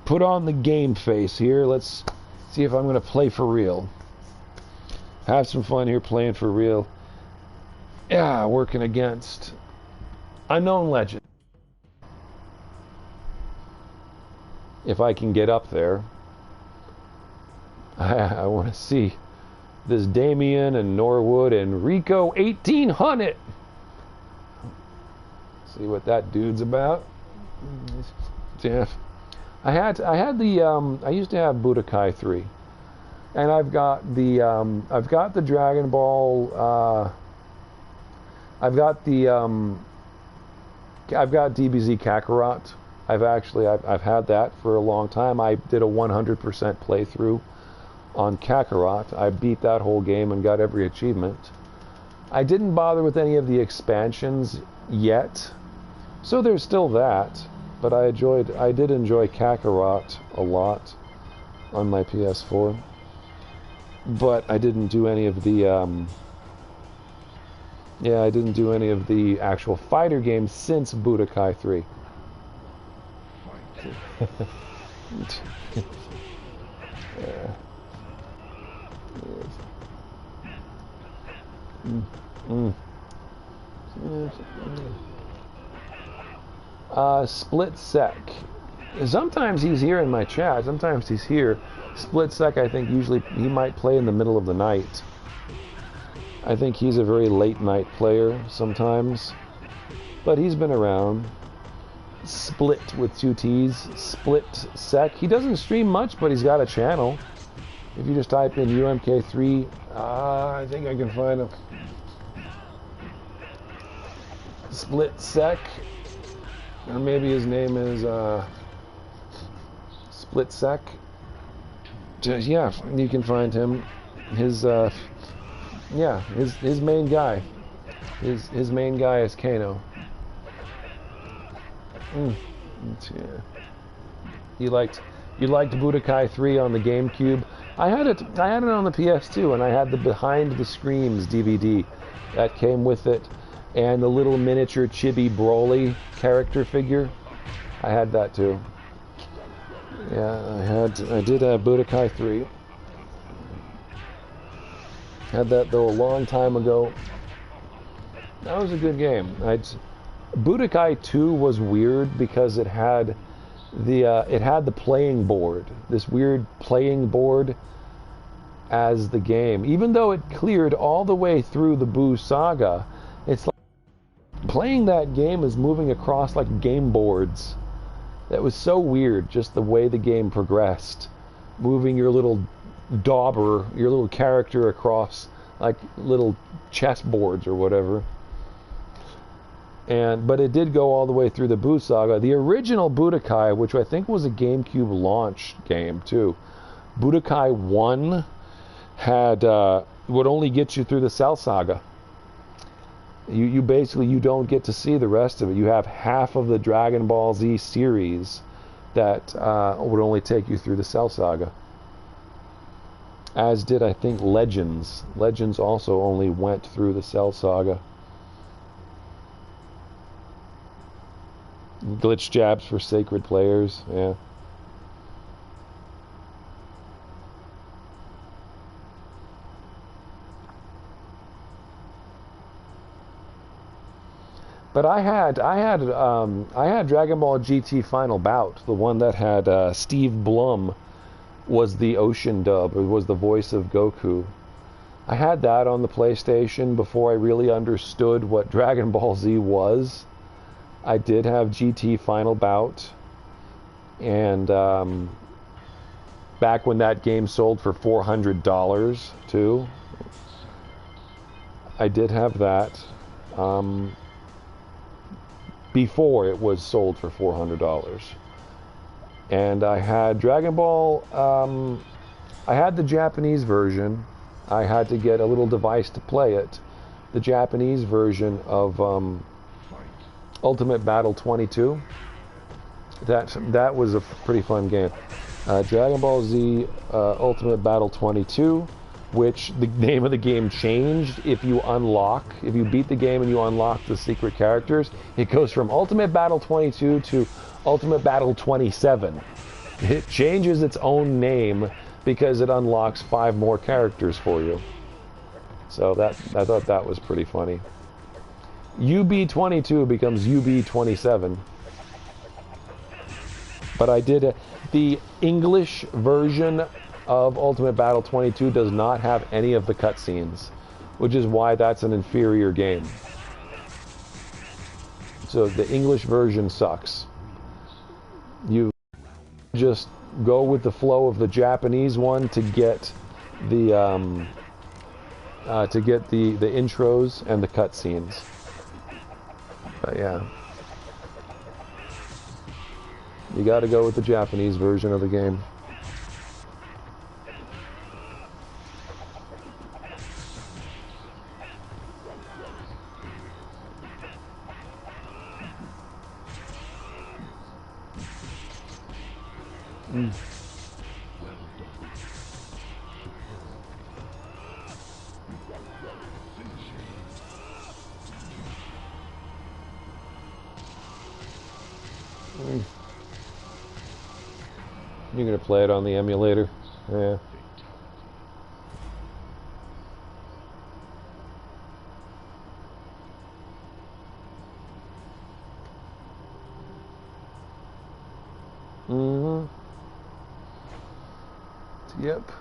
put on the game face here. Let's see if I'm going to play for real. Have some fun here playing for real. Yeah, working against Unknown Legend. If I can get up there. I want to see this Damien and Norwood and Rico 1800. See what that dude's about. Yeah. I used to have Budokai 3. And I've got the Dragon Ball I've got DBZ Kakarot. I've had that for a long time. I did a 100% playthrough on Kakarot. I beat that whole game and got every achievement. I didn't bother with any of the expansions yet, so there's still that. But I did enjoy Kakarot a lot on my PS4. But I didn't do any of the I didn't do any of the actual fighter games since Budokai 3. Split Sec. Sometimes he's here in my chat. Sometimes he's here. Split Sec, I think usually he might play in the middle of the night. I think he's a very late night player sometimes. But he's been around. Split with 2 T's. Split Sec. He doesn't stream much, but he's got a channel. If you just type in UMK3, I think I can find him. Split Sec. Or maybe his name is Split Sec. Yeah, you can find him. His main guy. His main guy is Kano. Yeah. You liked Budokai 3 on the GameCube. I had it on the PS2, and I had the Behind the Screams DVD that came with it, and the little miniature Chibi Broly character figure. I had that too. Yeah, I did have Budokai 3. Had that though a long time ago. That was a good game. Budokai 2 was weird because it had the playing board, this weird playing board as the game. Even though it cleared all the way through the Buu saga, it's like playing that game is moving across like game boards. That was so weird, just the way the game progressed. Moving your little dauber, your little character across like little chess boards or whatever. But it did go all the way through the Buu saga. The original Budokai, which I think was a GameCube launch game too, Budokai 1 would only get you through the Cell saga. You basically don't get to see the rest of it. You have half of the Dragon Ball Z series that would only take you through the Cell saga. As did, I think, Legends. Legends also only went through the Cell saga. Glitch jabs for sacred players, yeah. But I had Dragon Ball GT Final Bout, the one that had Steve Blum was the Ocean dub, or was the voice of Goku. I had that on the PlayStation before I really understood what Dragon Ball Z was. I did have GT Final Bout, and back when that game sold for $400 too. I did have that before it was sold for $400. And I had Dragon Ball, I had the Japanese version. I had to get a little device to play it. The Japanese version of Ultimate Battle 22. That was a pretty fun game. Dragon Ball Z Ultimate Battle 22, which the name of the game changed if you beat the game and you unlock the secret characters. It goes from Ultimate Battle 22 to Ultimate Battle 27. It changes its own name because it unlocks 5 more characters for you. So I thought that was pretty funny. UB22 becomes UB27. But I did the English version of Ultimate Battle 22 does not have any of the cutscenes, which is why that's an inferior game. So the English version sucks. You just go with the flow of the Japanese one to get the intros and the cutscenes. But yeah, you got to go with the Japanese version of the game. You're gonna play it on the emulator? Yeah. Yep.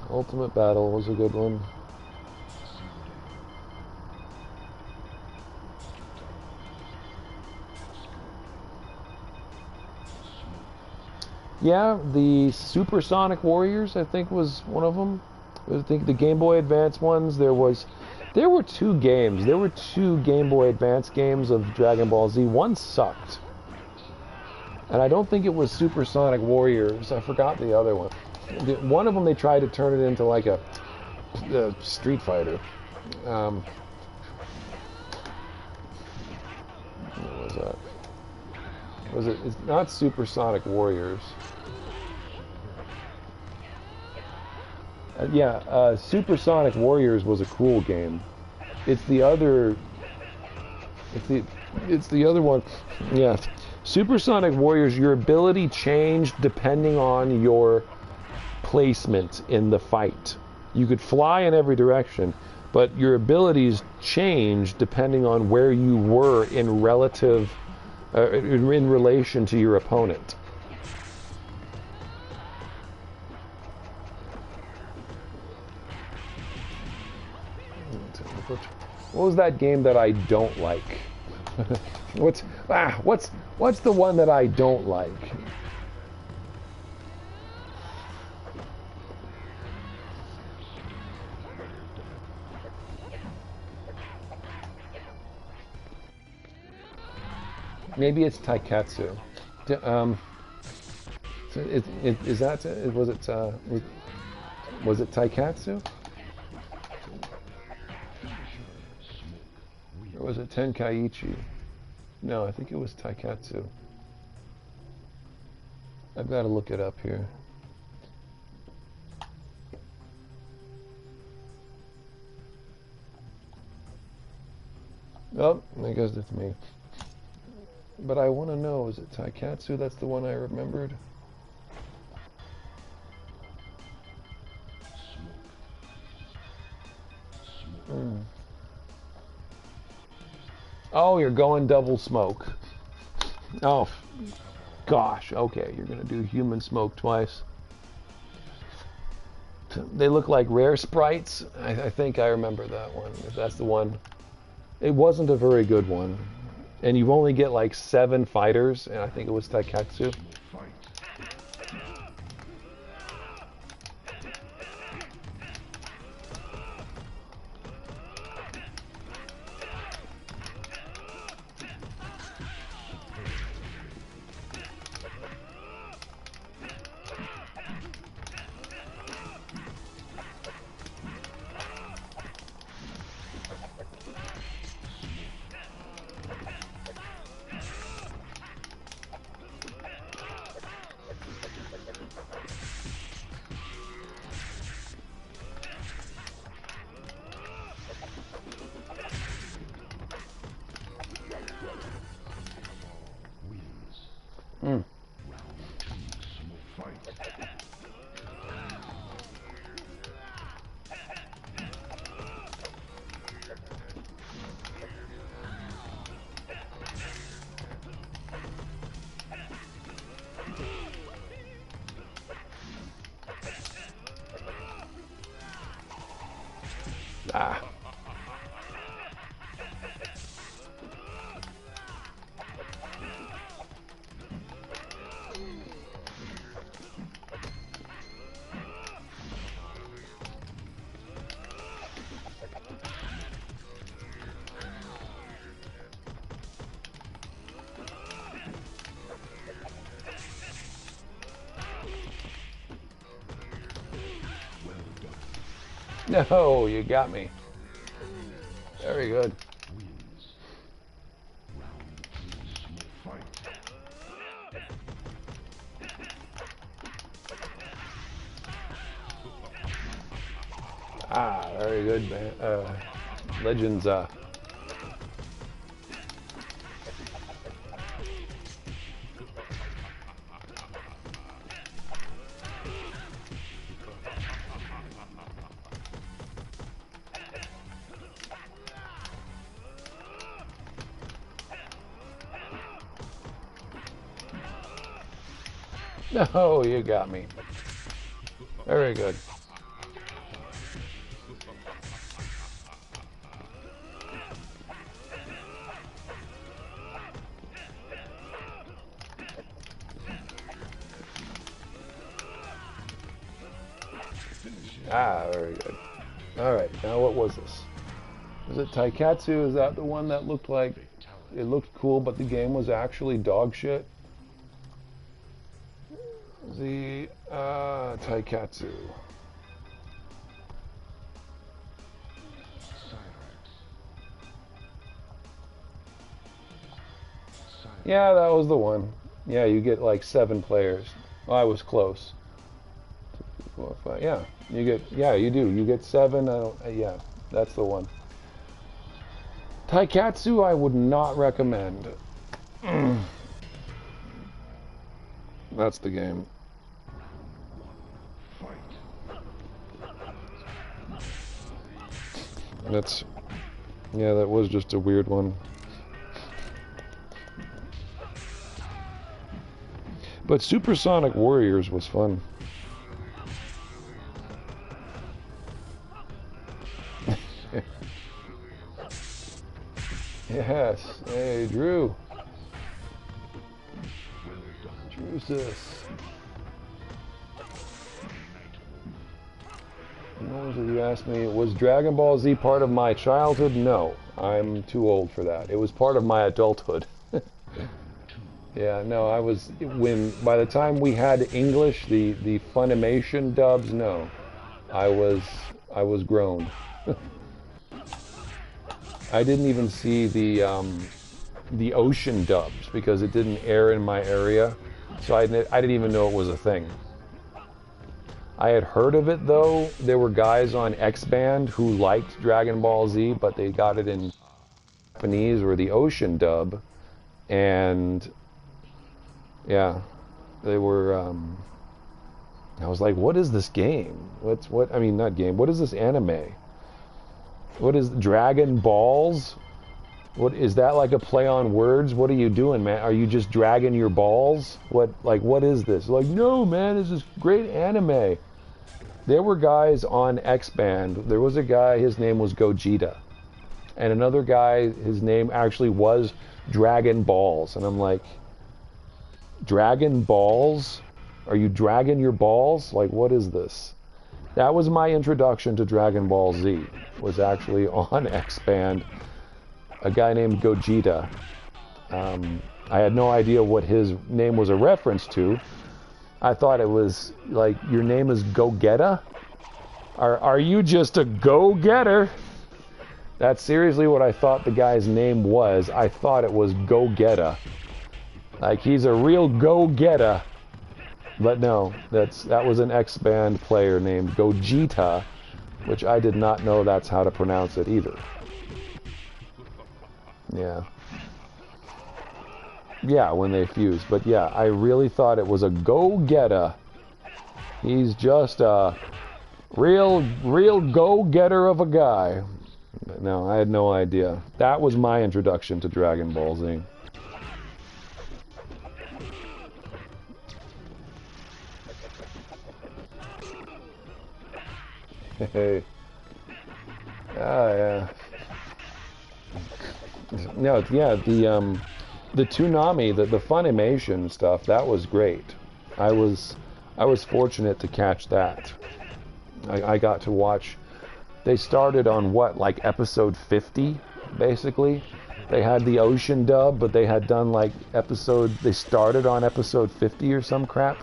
Ultimate Battle was a good one. Yeah, the Supersonic Warriors, I think, was one of them. I think the Game Boy Advance ones. There were 2 games. There were 2 Game Boy Advance games of Dragon Ball Z. One sucked. And I don't think it was Supersonic Warriors. I forgot the other one. One of them, they tried to turn it into like a Street Fighter. What was that? It's not Supersonic Warriors. Supersonic Warriors was a cool game. It's the other one. Yeah. Supersonic Warriors, your ability changed depending on your placement in the fight. You could fly in every direction, but your abilities changed depending on where you were in relation to your opponent. What was that game that I don't like? What's the one that I don't like? Maybe it's Taikatsu. Was it Taikatsu? Or was it Tenkaichi? No, I think it was Taikatsu. I've got to look it up here. Oh, I guess it's me. But I want to know, is it Taikatsu? That's the one I remembered. Oh, you're going double smoke. Oh, gosh. Okay, you're going to do human smoke twice. They look like rare sprites. I think I remember that one, if that's the one. It wasn't a very good one. And you only get like 7 fighters, and I think it was Taikatsu. Mm. Ah. No, you got me. Very good. Ah, very good, man. Legends. No, you got me. Very good. Ah, very good. All right, now what was this? Was it Taikatsu? Is that the one that looked like it looked cool, but the game was actually dog shit? The Taikatsu. Yeah, that was the one. Yeah, you get like 7 players. Well, I was close. 4, 5. Yeah, you get. Yeah, you do. You get 7. Yeah, that's the one. Taikatsu, I would not recommend. That's the game. That's. Yeah, that was just a weird one. But Supersonic Warriors was fun. Yes. Hey, Drew. Drusus. You asked me, was Dragon Ball Z part of my childhood? No, I'm too old for that. It was part of my adulthood. Yeah, no, I was, by the time we had English, the Funimation dubs, no, I was grown. I didn't even see the ocean dubs because it didn't air in my area, so I didn't even know it was a thing. I had heard of it though. There were guys on Xband who liked Dragon Ball Z, but they got it in Japanese or the ocean dub, and yeah, they were. I was like, "What is this game? What? I mean, not game. What is this anime? What is Dragon Balls? What is that, like a play on words? What are you doing, man? Are you just dragging your balls? What is this? Like, no, man, this is great anime." There were guys on Xband. There was a guy, his name was Gogeta. And another guy, his name actually was Dragon Balls. And I'm like, Dragon Balls? Are you dragging your balls? Like, what is this? That was my introduction to Dragon Ball Z. Was actually on Xband. A guy named Gogeta. I had no idea what his name was a reference to. I thought it was like, your name is Go-Getta? Are you just a go-getter? That's seriously what I thought the guy's name was. I thought it was Go-Getta. Like, he's a real go-getter. But no, that was an Xband player named Gogeta, which I did not know that's how to pronounce it either. Yeah. Yeah, when they fuse. But yeah, I really thought it was a go-getter. He's just a real go-getter of a guy. But no, I had no idea. That was my introduction to Dragon Ball Z. Hey. Ah, yeah. No, yeah, the Toonami, the Funimation stuff, that was great. I was fortunate to catch that. I got to watch. They started on what, like episode 50, basically. They had the ocean dub, but they had done like they started on episode 50 or some crap.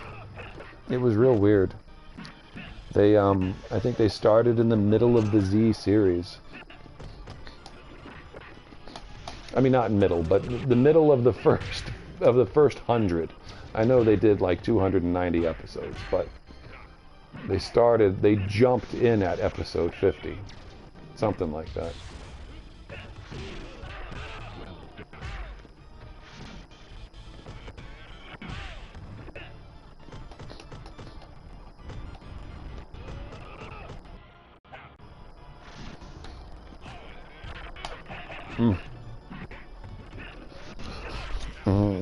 It was real weird. I think they started in the middle of the Z series. I mean, not middle, but the middle of the first 100. I know they did like 290 episodes, but they jumped in at episode 50. Something like that.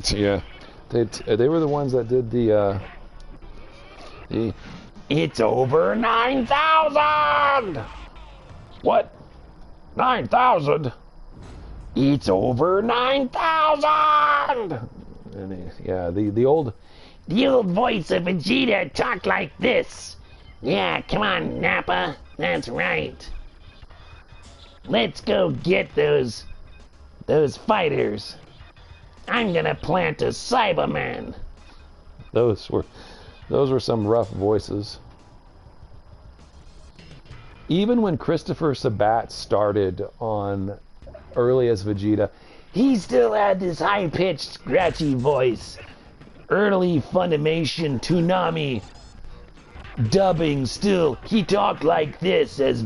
Yeah, they were the ones that did the it's over 9,000. What? 9,000? It's over 9,000. And yeah, the old voice of Vegeta talked like this. Yeah, come on, Nappa. That's right. Let's go get those fighters. I'm gonna plant a Cyberman. Those were some rough voices. Even when Christopher Sabat started on early as Vegeta, he still had this high-pitched, scratchy voice. Early Funimation Toonami dubbing still, he talked like this as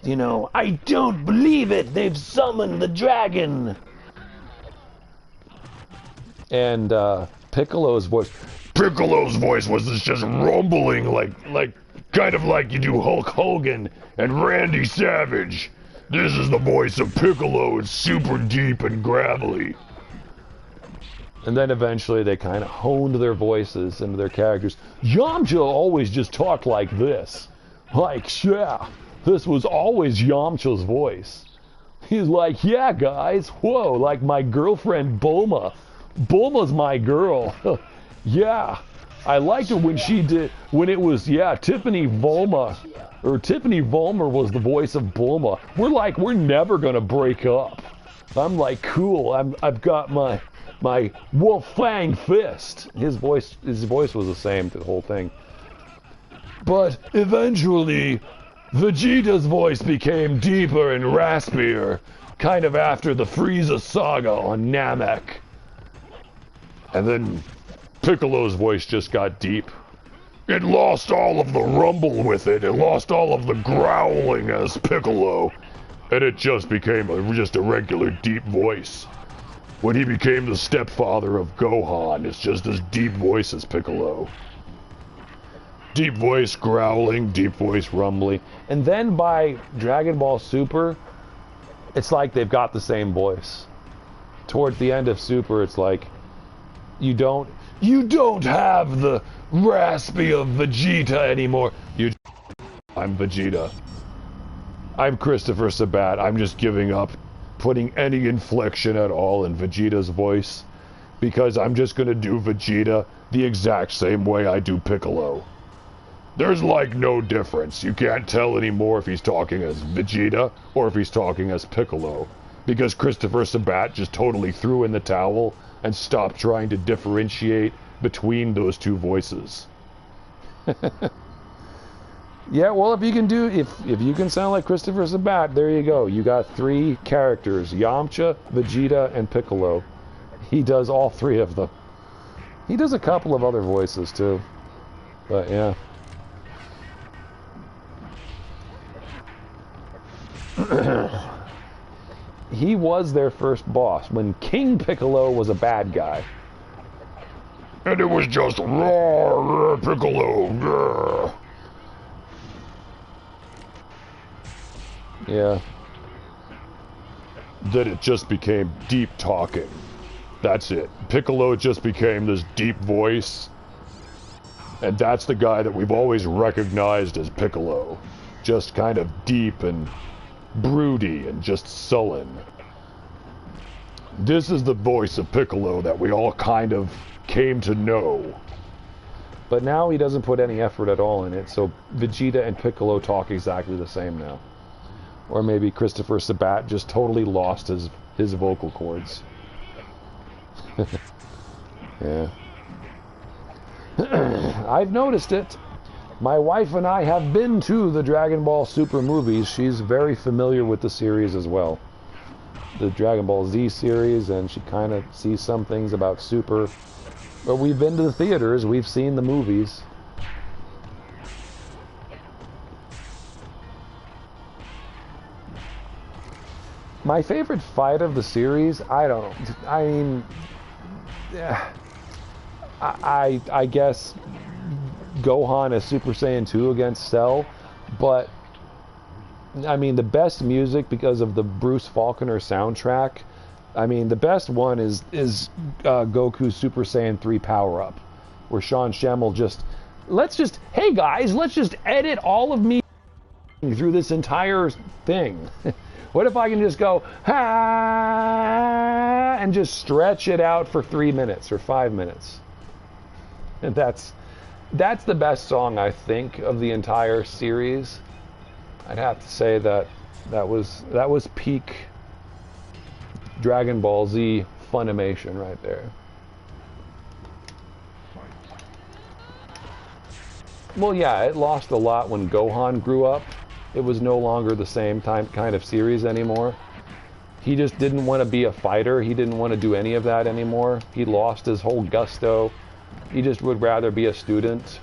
you know, I don't believe it, they've summoned the dragon. And Piccolo's voice was just rumbling like kind of like you do Hulk Hogan and Randy Savage. This is the voice of Piccolo. It's super deep and gravelly. And then eventually they kind of honed their voices into their characters. Yamcha always just talked like this. Like, yeah, this was always Yamcha's voice. He's like, yeah, guys, whoa, like my girlfriend Bulma. Bulma's my girl. Yeah, I liked it when it was, yeah, Tiffany Volma, or Tiffany Volmer was the voice of Bulma. We're never gonna break up. I'm like, cool, I've got my Wolf Fang fist. His voice was the same to the whole thing. But eventually, Vegeta's voice became deeper and raspier, kind of after the Frieza saga on Namek. And then Piccolo's voice just got deep. It lost all of the rumble with it. It lost all of the growling as Piccolo. And it just became just a regular deep voice. When he became the stepfather of Gohan, it's just as deep voice as Piccolo. Deep voice growling, deep voice rumbling. And then by Dragon Ball Super, it's like they've got the same voice. Towards the end of Super, it's like, you don't have the raspy of Vegeta anymore. I'm Vegeta. I'm Christopher Sabat. I'm just giving up putting any inflection at all in Vegeta's voice, because I'm just going to do Vegeta the exact same way I do Piccolo. There's like no difference. You can't tell anymore if he's talking as Vegeta or if he's talking as Piccolo, because Christopher Sabat just totally threw in the towel and stopped trying to differentiate between those two voices. Yeah, well, if you can sound like Christopher Sabat, there you go. You got 3 characters: Yamcha, Vegeta, and Piccolo. He does all 3 of them. He does a couple of other voices too, but yeah. He was their first boss when King Piccolo was a bad guy. And it was just raw Piccolo. Grr. Yeah. Then it just became deep talking. That's it. Piccolo just became this deep voice. And that's the guy that we've always recognized as Piccolo. Just kind of deep and broody and just sullen. This is the voice of Piccolo that we all kind of came to know. But now he doesn't put any effort at all in it, so Vegeta and Piccolo talk exactly the same now. Or maybe Christopher Sabat just totally lost his vocal cords. Yeah. I've noticed it. My wife and I have been to the Dragon Ball Super movies. She's very familiar with the series as well. The Dragon Ball Z series, and she kind of sees some things about Super. But we've been to the theaters, we've seen the movies. My favorite fight of the series, I mean, I guess Gohan as Super Saiyan 2 against Cell, but I mean the best music because of the Bruce Faulconer soundtrack. I mean the best one is Goku's Super Saiyan 3 power up, where Sean Schemmel hey guys, let's just edit all of me through this entire thing. What if I can just go ha and just stretch it out for 3 minutes or 5 minutes? And that's the best song, I think, of the entire series. I'd have to say that was peak Dragon Ball Z Funimation right there. Well, yeah, it lost a lot when Gohan grew up. It was no longer the same kind of series anymore. He just didn't want to be a fighter. He didn't want to do any of that anymore. He lost his whole gusto. He just would rather be a student.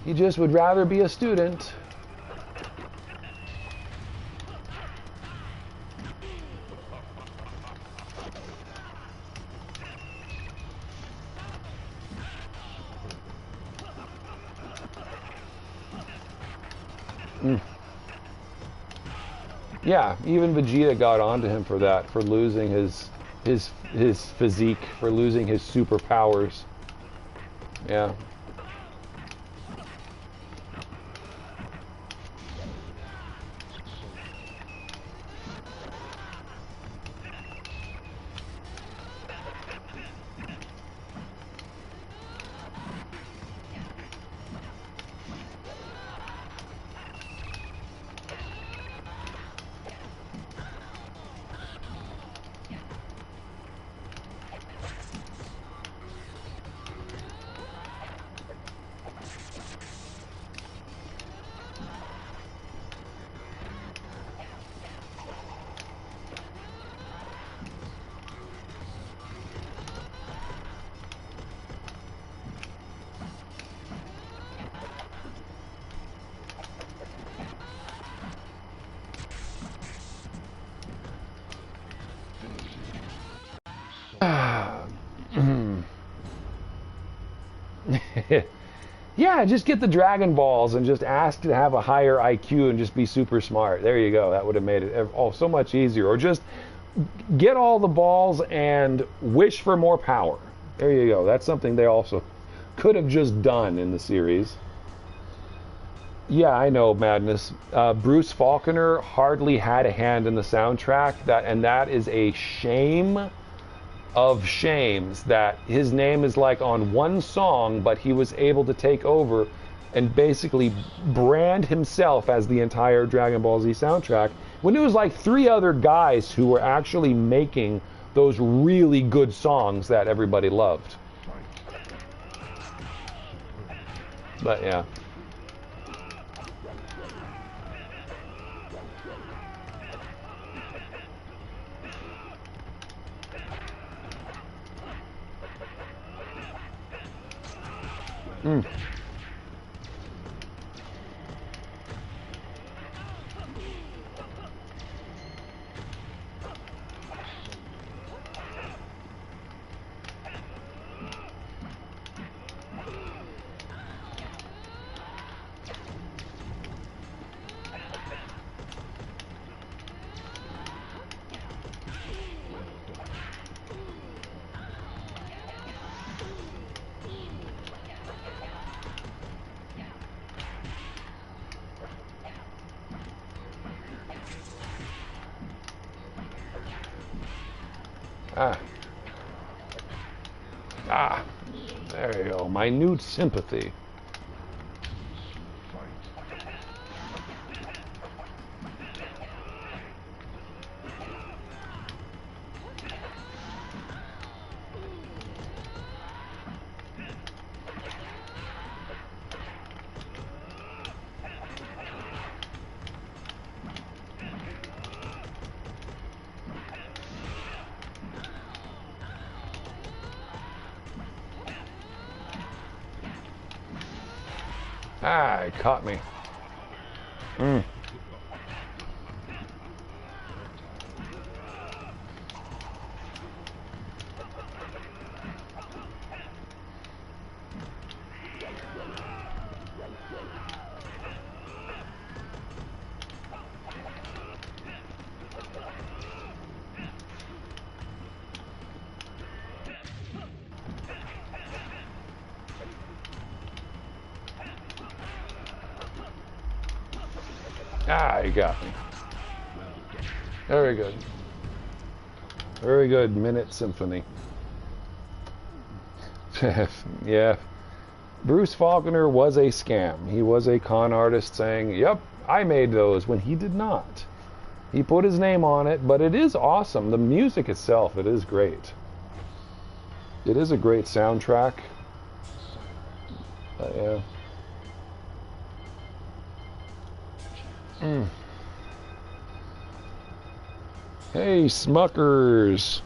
He just would rather be a student. Yeah, even Vegeta got onto him for that, for losing his physique, for losing his superpowers. Yeah. Yeah, just get the Dragon Balls and just ask to have a higher IQ and just be super smart. There you go. That would have made it so much easier. Or just get all the balls and wish for more power. There you go. That's something they also could have just done in the series. Yeah, I know, Madness. Bruce Faulconer hardly had a hand in the soundtrack, and that is a shame of shames, that his name is like on one song, but he was able to take over and basically brand himself as the entire Dragon Ball Z soundtrack, when it was like 3 other guys who were actually making those really good songs that everybody loved. But yeah. Mm. There you go. Minute sympathy. It caught me. Mm. You got me. Very good. Very good. Minute Symphony. Yeah. Bruce Faulconer was a scam. He was a con artist saying, yep, I made those, when he did not. He put his name on it, but it is awesome. The music itself, it is great. It is a great soundtrack. Yeah. Mm. Hey, Smuckers.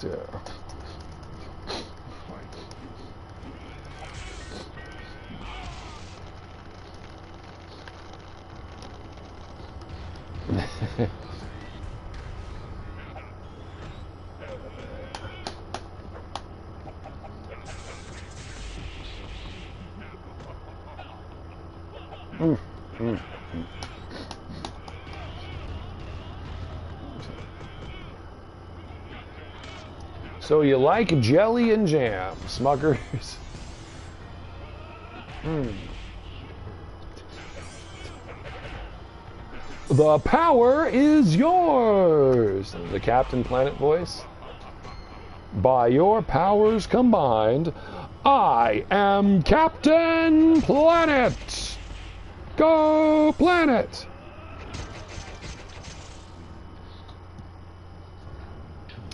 Yeah. So you like jelly and jam, Smuckers? The power is yours. The Captain Planet voice. By your powers combined, I am Captain Planet. Go Planet.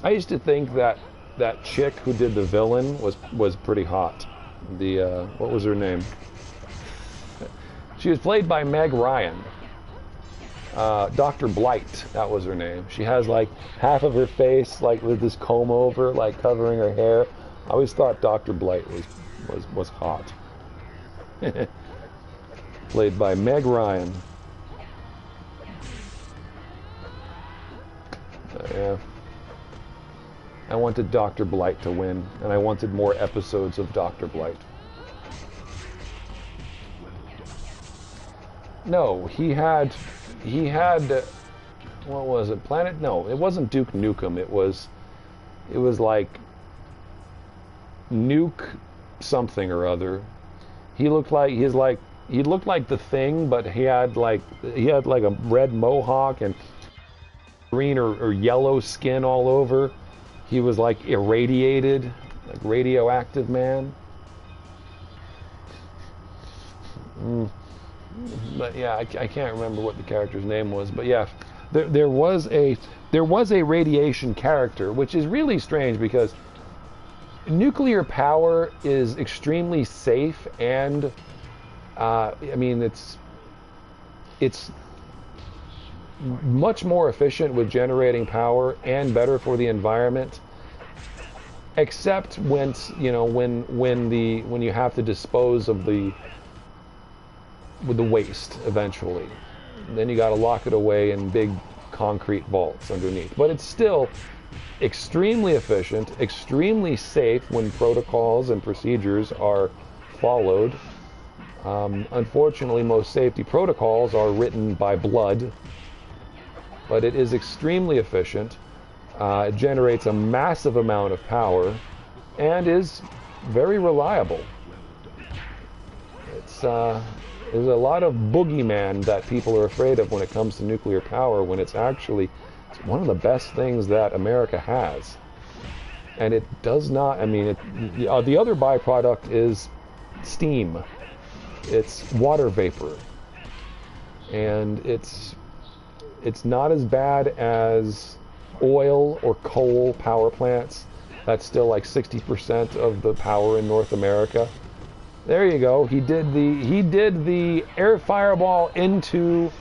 I used to think that chick who did the villain was pretty hot. The what was her name? She was played by Meg Ryan. Dr. Blight, that was her name. She has like half of her face like with this comb over, like covering her hair. I always thought Dr. Blight was hot. Played by Meg Ryan. Yeah. I wanted Dr. Blight to win, and I wanted more episodes of Dr. Blight. No, he had, what was it? Planet? No, it wasn't Duke Nukem. It was like Nuke something or other. He looked like the Thing, but he had like a red mohawk and green or yellow skin all over. He was like irradiated, like radioactive man. But yeah, I can't remember what the character's name was. But yeah, there was a radiation character, which is really strange because nuclear power is extremely safe, and I mean it's much more efficient with generating power and better for the environment, except when you have to dispose of the waste eventually. Then you got to lock it away in big concrete vaults underneath. But it's still extremely efficient, extremely safe when protocols and procedures are followed. Unfortunately, most safety protocols are written by blood, but it is extremely efficient. It generates a massive amount of power and is very reliable. There's a lot of boogeyman that people are afraid of when it comes to nuclear power, when it's one of the best things that America has. And it does not, I mean, the other byproduct is steam. It's water vapor. And it's not as bad as oil or coal power plants. That's still like 60% of the power in North America. There you go. He did the air fireball into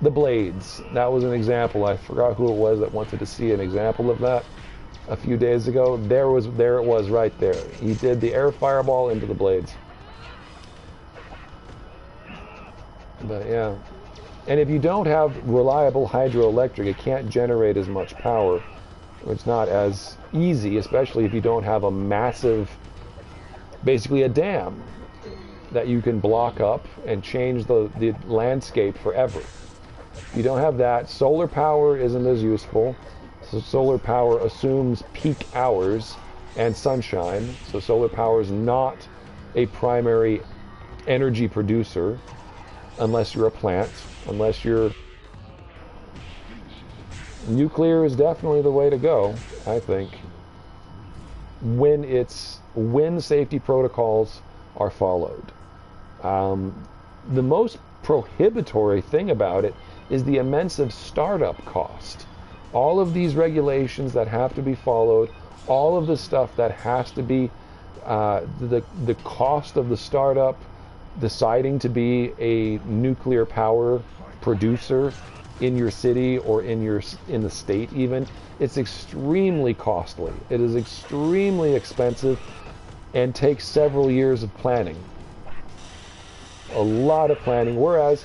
the blades. That was an example. I forgot who it was that wanted to see an example of that a few days ago. There it was right there. He did the air fireball into the blades. But yeah. And if you don't have reliable hydroelectric, it can't generate as much power. It's not as easy, especially if you don't have a massive, basically a dam that you can block up and change the landscape forever. If you don't have that, solar power isn't as useful. So solar power assumes peak hours and sunshine. So solar power is not a primary energy producer unless you're a plant, unless you're... Nuclear is definitely the way to go, I think, when safety protocols are followed. The most prohibitory thing about it is the immense startup cost. All of these regulations that have to be followed, all of the stuff that has to be, the cost of the startup, deciding to be a nuclear power producer in your city or in the state even, it's extremely costly. It is extremely expensive and takes several years of planning. A lot of planning, whereas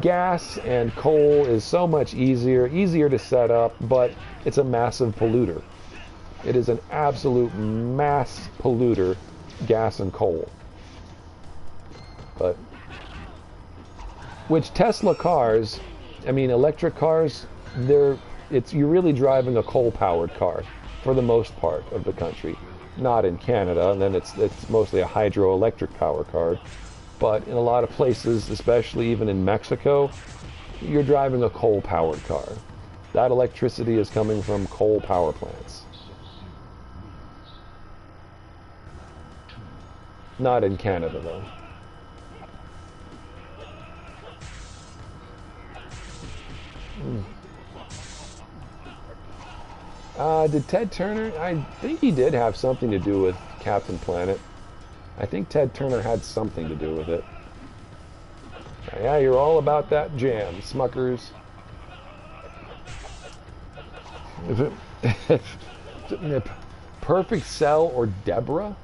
gas and coal is so much easier to set up, but it's a massive polluter. It is an absolute mass polluter, gas and coal. But which Tesla cars, I mean electric cars, you're really driving a coal-powered car for the most part of the country. Not in Canada, and then it's mostly a hydroelectric power car. But in a lot of places, especially even in Mexico, you're driving a coal-powered car. That electricity is coming from coal power plants. Not in Canada, though. Did Ted Turner? I think he did have something to do with Captain Planet. I think Ted Turner had something to do with it. Yeah, you're all about that jam, Smuckers. Is it Perfect Cell or Deborah?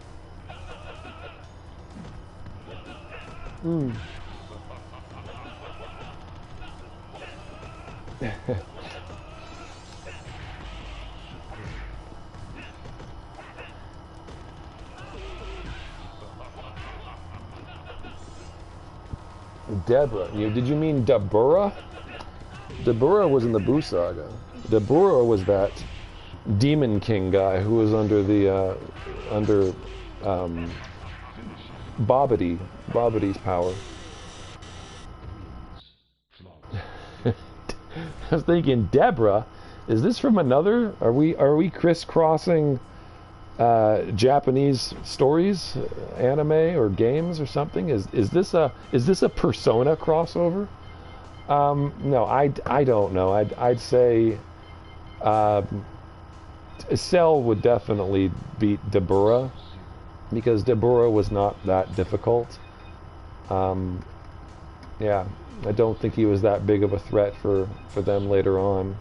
Deborah. Did you mean Deborah? Deborah was in the Boo Saga. Deborah was that Demon King guy who was under the Bobbity's power. I was thinking, Deborah, is this from another? Are we crisscrossing Japanese stories, anime or games or something? Is this a Persona crossover? No, I don't know. I'd say Cell would definitely beat Deborah because Deborah was not that difficult. Yeah, I don't think he was that big of a threat for them later on.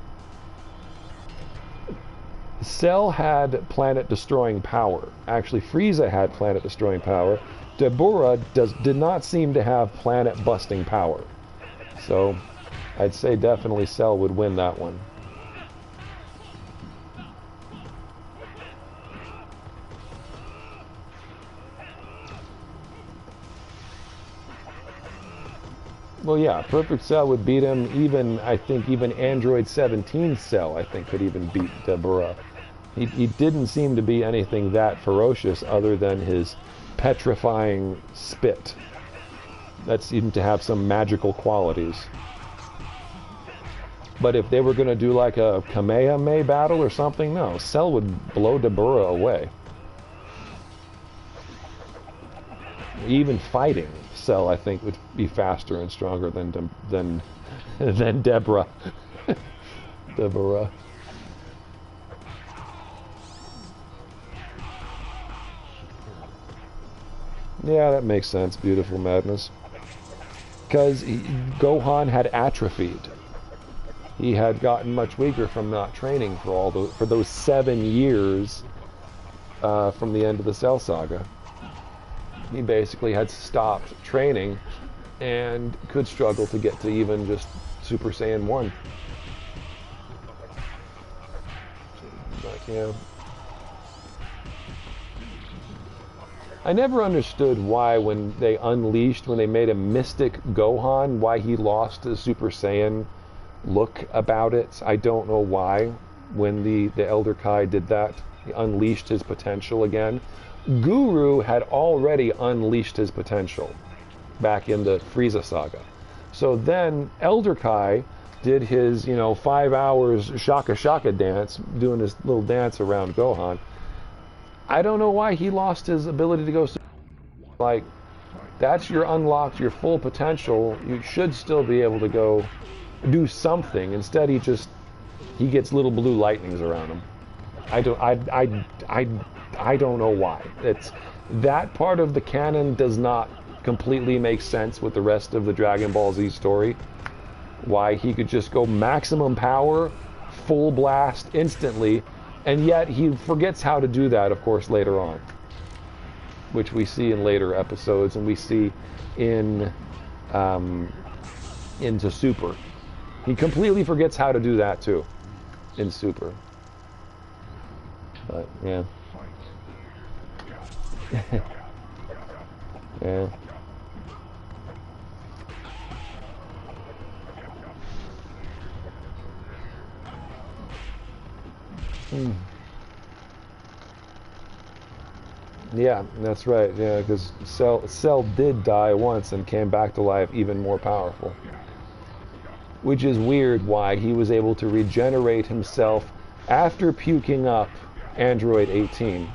Cell had planet-destroying power. Actually, Frieza had planet-destroying power. Deborah did not seem to have planet-busting power. So, I'd say definitely Cell would win that one. Well, yeah, Perfect Cell would beat him. I think even Android 17 Cell, I think, could even beat Deborah. He didn't seem to be anything that ferocious other than his petrifying spit. That seemed to have some magical qualities. But if they were going to do like a Kamehameha battle or something, no, Cell would blow Deborah away. Even fighting, Cell, I think, would be faster and stronger than Deborah. Deborah. Yeah, that makes sense. Beautiful Madness. Because Gohan had atrophied. He had gotten much weaker from not training for those 7 years from the end of the Cell Saga. He basically had stopped training and could struggle to get to even just Super Saiyan 1. But, yeah. I never understood why when they made a Mystic Gohan, why he lost his Super Saiyan look about it. I don't know why when the Elder Kai did that. He unleashed his potential again. Guru had already unleashed his potential back in the Frieza saga. So then Elder Kai did his, 5 hours Shaka Shaka dance, doing his little dance around Gohan. I don't know why he lost his ability to go. Like, that's your unlocked, your full potential. You should still be able to go do something. Instead, he gets little blue lightnings around him. I don't know why. That part of the canon does not completely make sense with the rest of the Dragon Ball Z story. Why he could just go maximum power, full blast instantly, and yet he forgets how to do that, of course, later on, which we see in later episodes, and we see into Super. He completely forgets how to do that too in Super. But yeah. Yeah. Yeah, that's right. Yeah, because Cell did die once and came back to life even more powerful. Which is weird why he was able to regenerate himself after puking up Android 18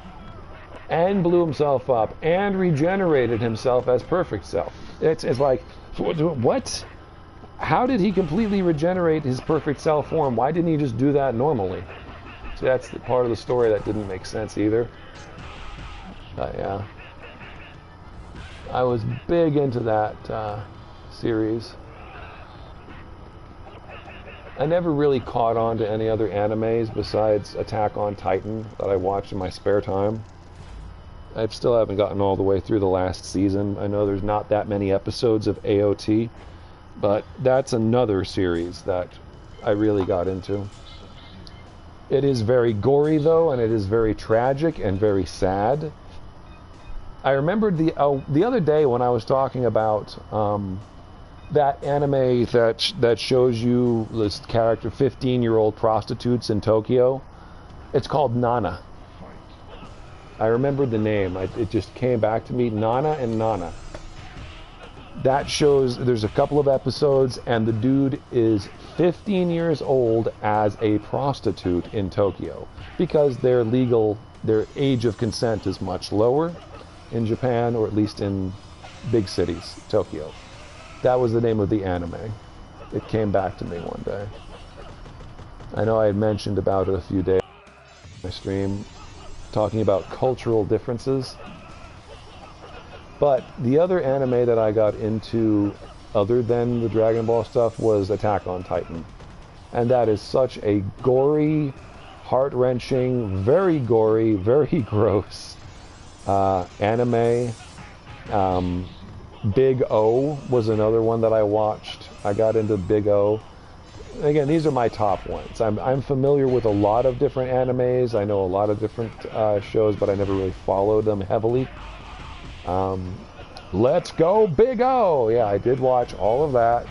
and blew himself up and regenerated himself as Perfect Cell. It's like, what? How did he completely regenerate his Perfect Cell form? Why didn't he just do that normally? So that's the part of the story that didn't make sense either. But yeah, I was big into that series. I never really caught on to any other animes besides Attack on Titan that I watched in my spare time. I still haven't gotten all the way through the last season. I know there's not that many episodes of AOT, but that's another series that I really got into. It is very gory though, and it is very tragic and very sad. I remembered the other day when I was talking about that anime that shows you this character, 15-year-old prostitutes in Tokyo. It's called Nana. I remembered the name. It just came back to me. Nana and Nana. That shows, there's a couple of episodes, and the dude is 15 years old as a prostitute in Tokyo because their age of consent is much lower in Japan, or at least in big cities, Tokyo. That was the name of the anime. It came back to me one day. I know I had mentioned about it a few days on my stream, talking about cultural differences. But the other anime that I got into, other than the Dragon Ball stuff, was Attack on Titan. And that is such a gory, heart-wrenching, very gory, very gross anime. Big O was another one that I watched. I got into Big O. Again, these are my top ones. I'm familiar with a lot of different animes. I know a lot of different shows, but I never really followed them heavily. Let's Go Big O! Yeah, I did watch all of that.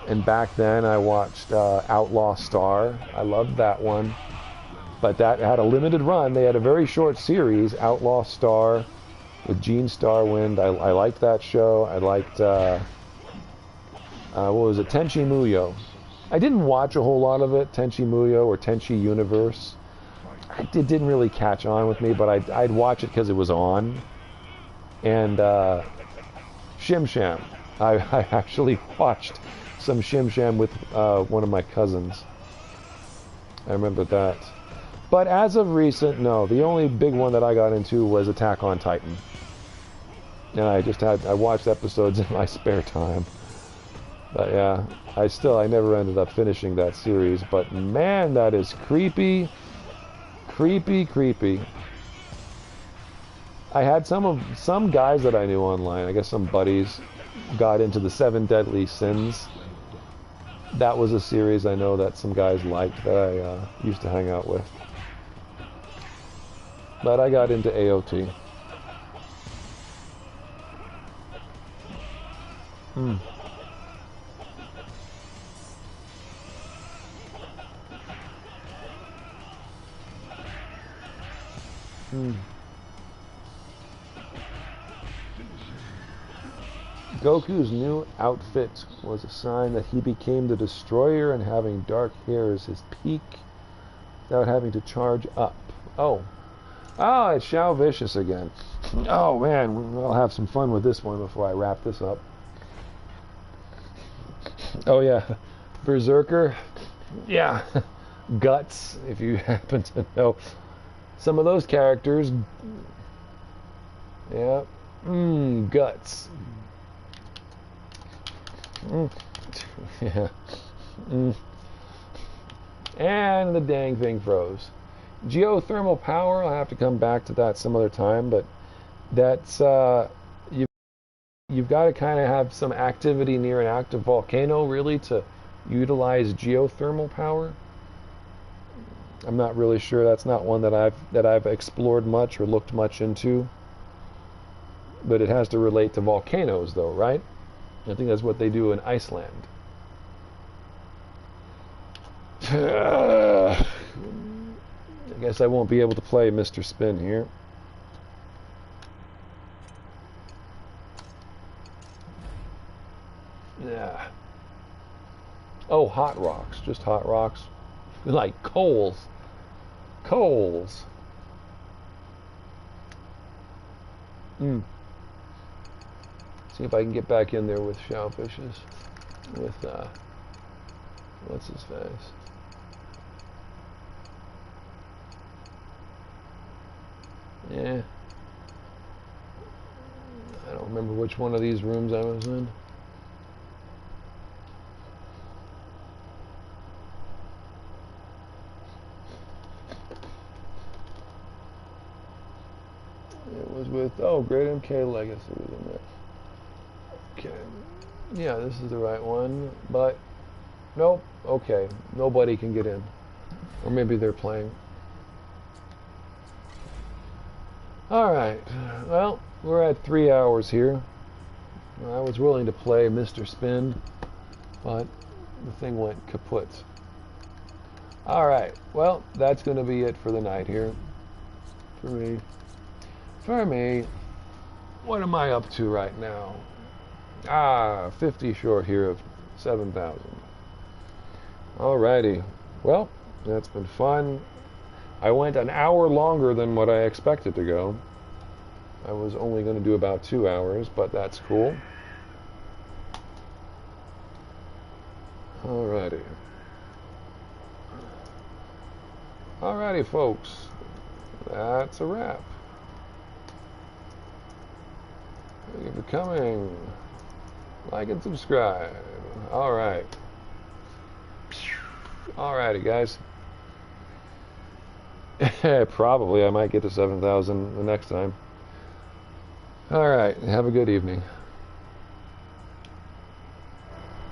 And back then I watched Outlaw Star. I loved that one. But that had a limited run. They had a very short series, Outlaw Star, with Gene Starwind. I liked that show. I liked, what was it, Tenchi Muyo. I didn't watch a whole lot of it, Tenchi Muyo or Tenchi Universe. It didn't really catch on with me, but I'd watch it because it was on. And Shim Sham. I actually watched some Shim Sham with one of my cousins. I remember that. But as of recent, no. The only big one that I got into was Attack on Titan. And I watched episodes in my spare time. But yeah, I never ended up finishing that series. But man, that is creepy. Creepy, creepy. I had some guys that I knew online, I guess some buddies, got into the 7 Deadly Sins. That was a series I know that some guys liked that I used to hang out with. But I got into AOT. Goku's new outfit was a sign that he became the destroyer, and having dark hair is his peak without having to charge up. Oh, it's Shao Vicious again. Oh man, I'll have some fun with this one before I wrap this up. Oh yeah, Berserker. Yeah, Guts, if you happen to know some of those characters. Yeah, Guts. Yeah. And the dang thing froze. Geothermal power, I'll have to come back to that some other time, but that's you've got to kind of have some activity near an active volcano really to utilize geothermal power. I'm not really sure. That's not one that I've explored much or looked much into. But it has to relate to volcanoes though, right? I think that's what they do in Iceland. I guess I won't be able to play Mr. Spin here. Yeah. Oh, hot rocks. Just hot rocks. Like coals. Coals. See if I can get back in there with Shellfishes. With, what's his face? Yeah. I don't remember which one of these rooms I was in. It was with, great MK Legacy was in there. Okay. Yeah, this is the right one, but nope. Okay, nobody can get in. Or maybe they're playing. Alright, well, we're at 3 hours here. I was willing to play Mr. Spin, but the thing went kaput. Alright, well, that's going to be it for the night here. For me. For me. What am I up to right now? 50 short here of 7,000. Alrighty. Well, that's been fun. I went an hour longer than what I expected to go. I was only going to do about 2 hours, but that's cool. Alrighty. Alrighty, folks. That's a wrap. Thank you for coming. Like and subscribe. Alright. Alrighty, guys. Probably I might get to 7,000 the next time. Alright, have a good evening.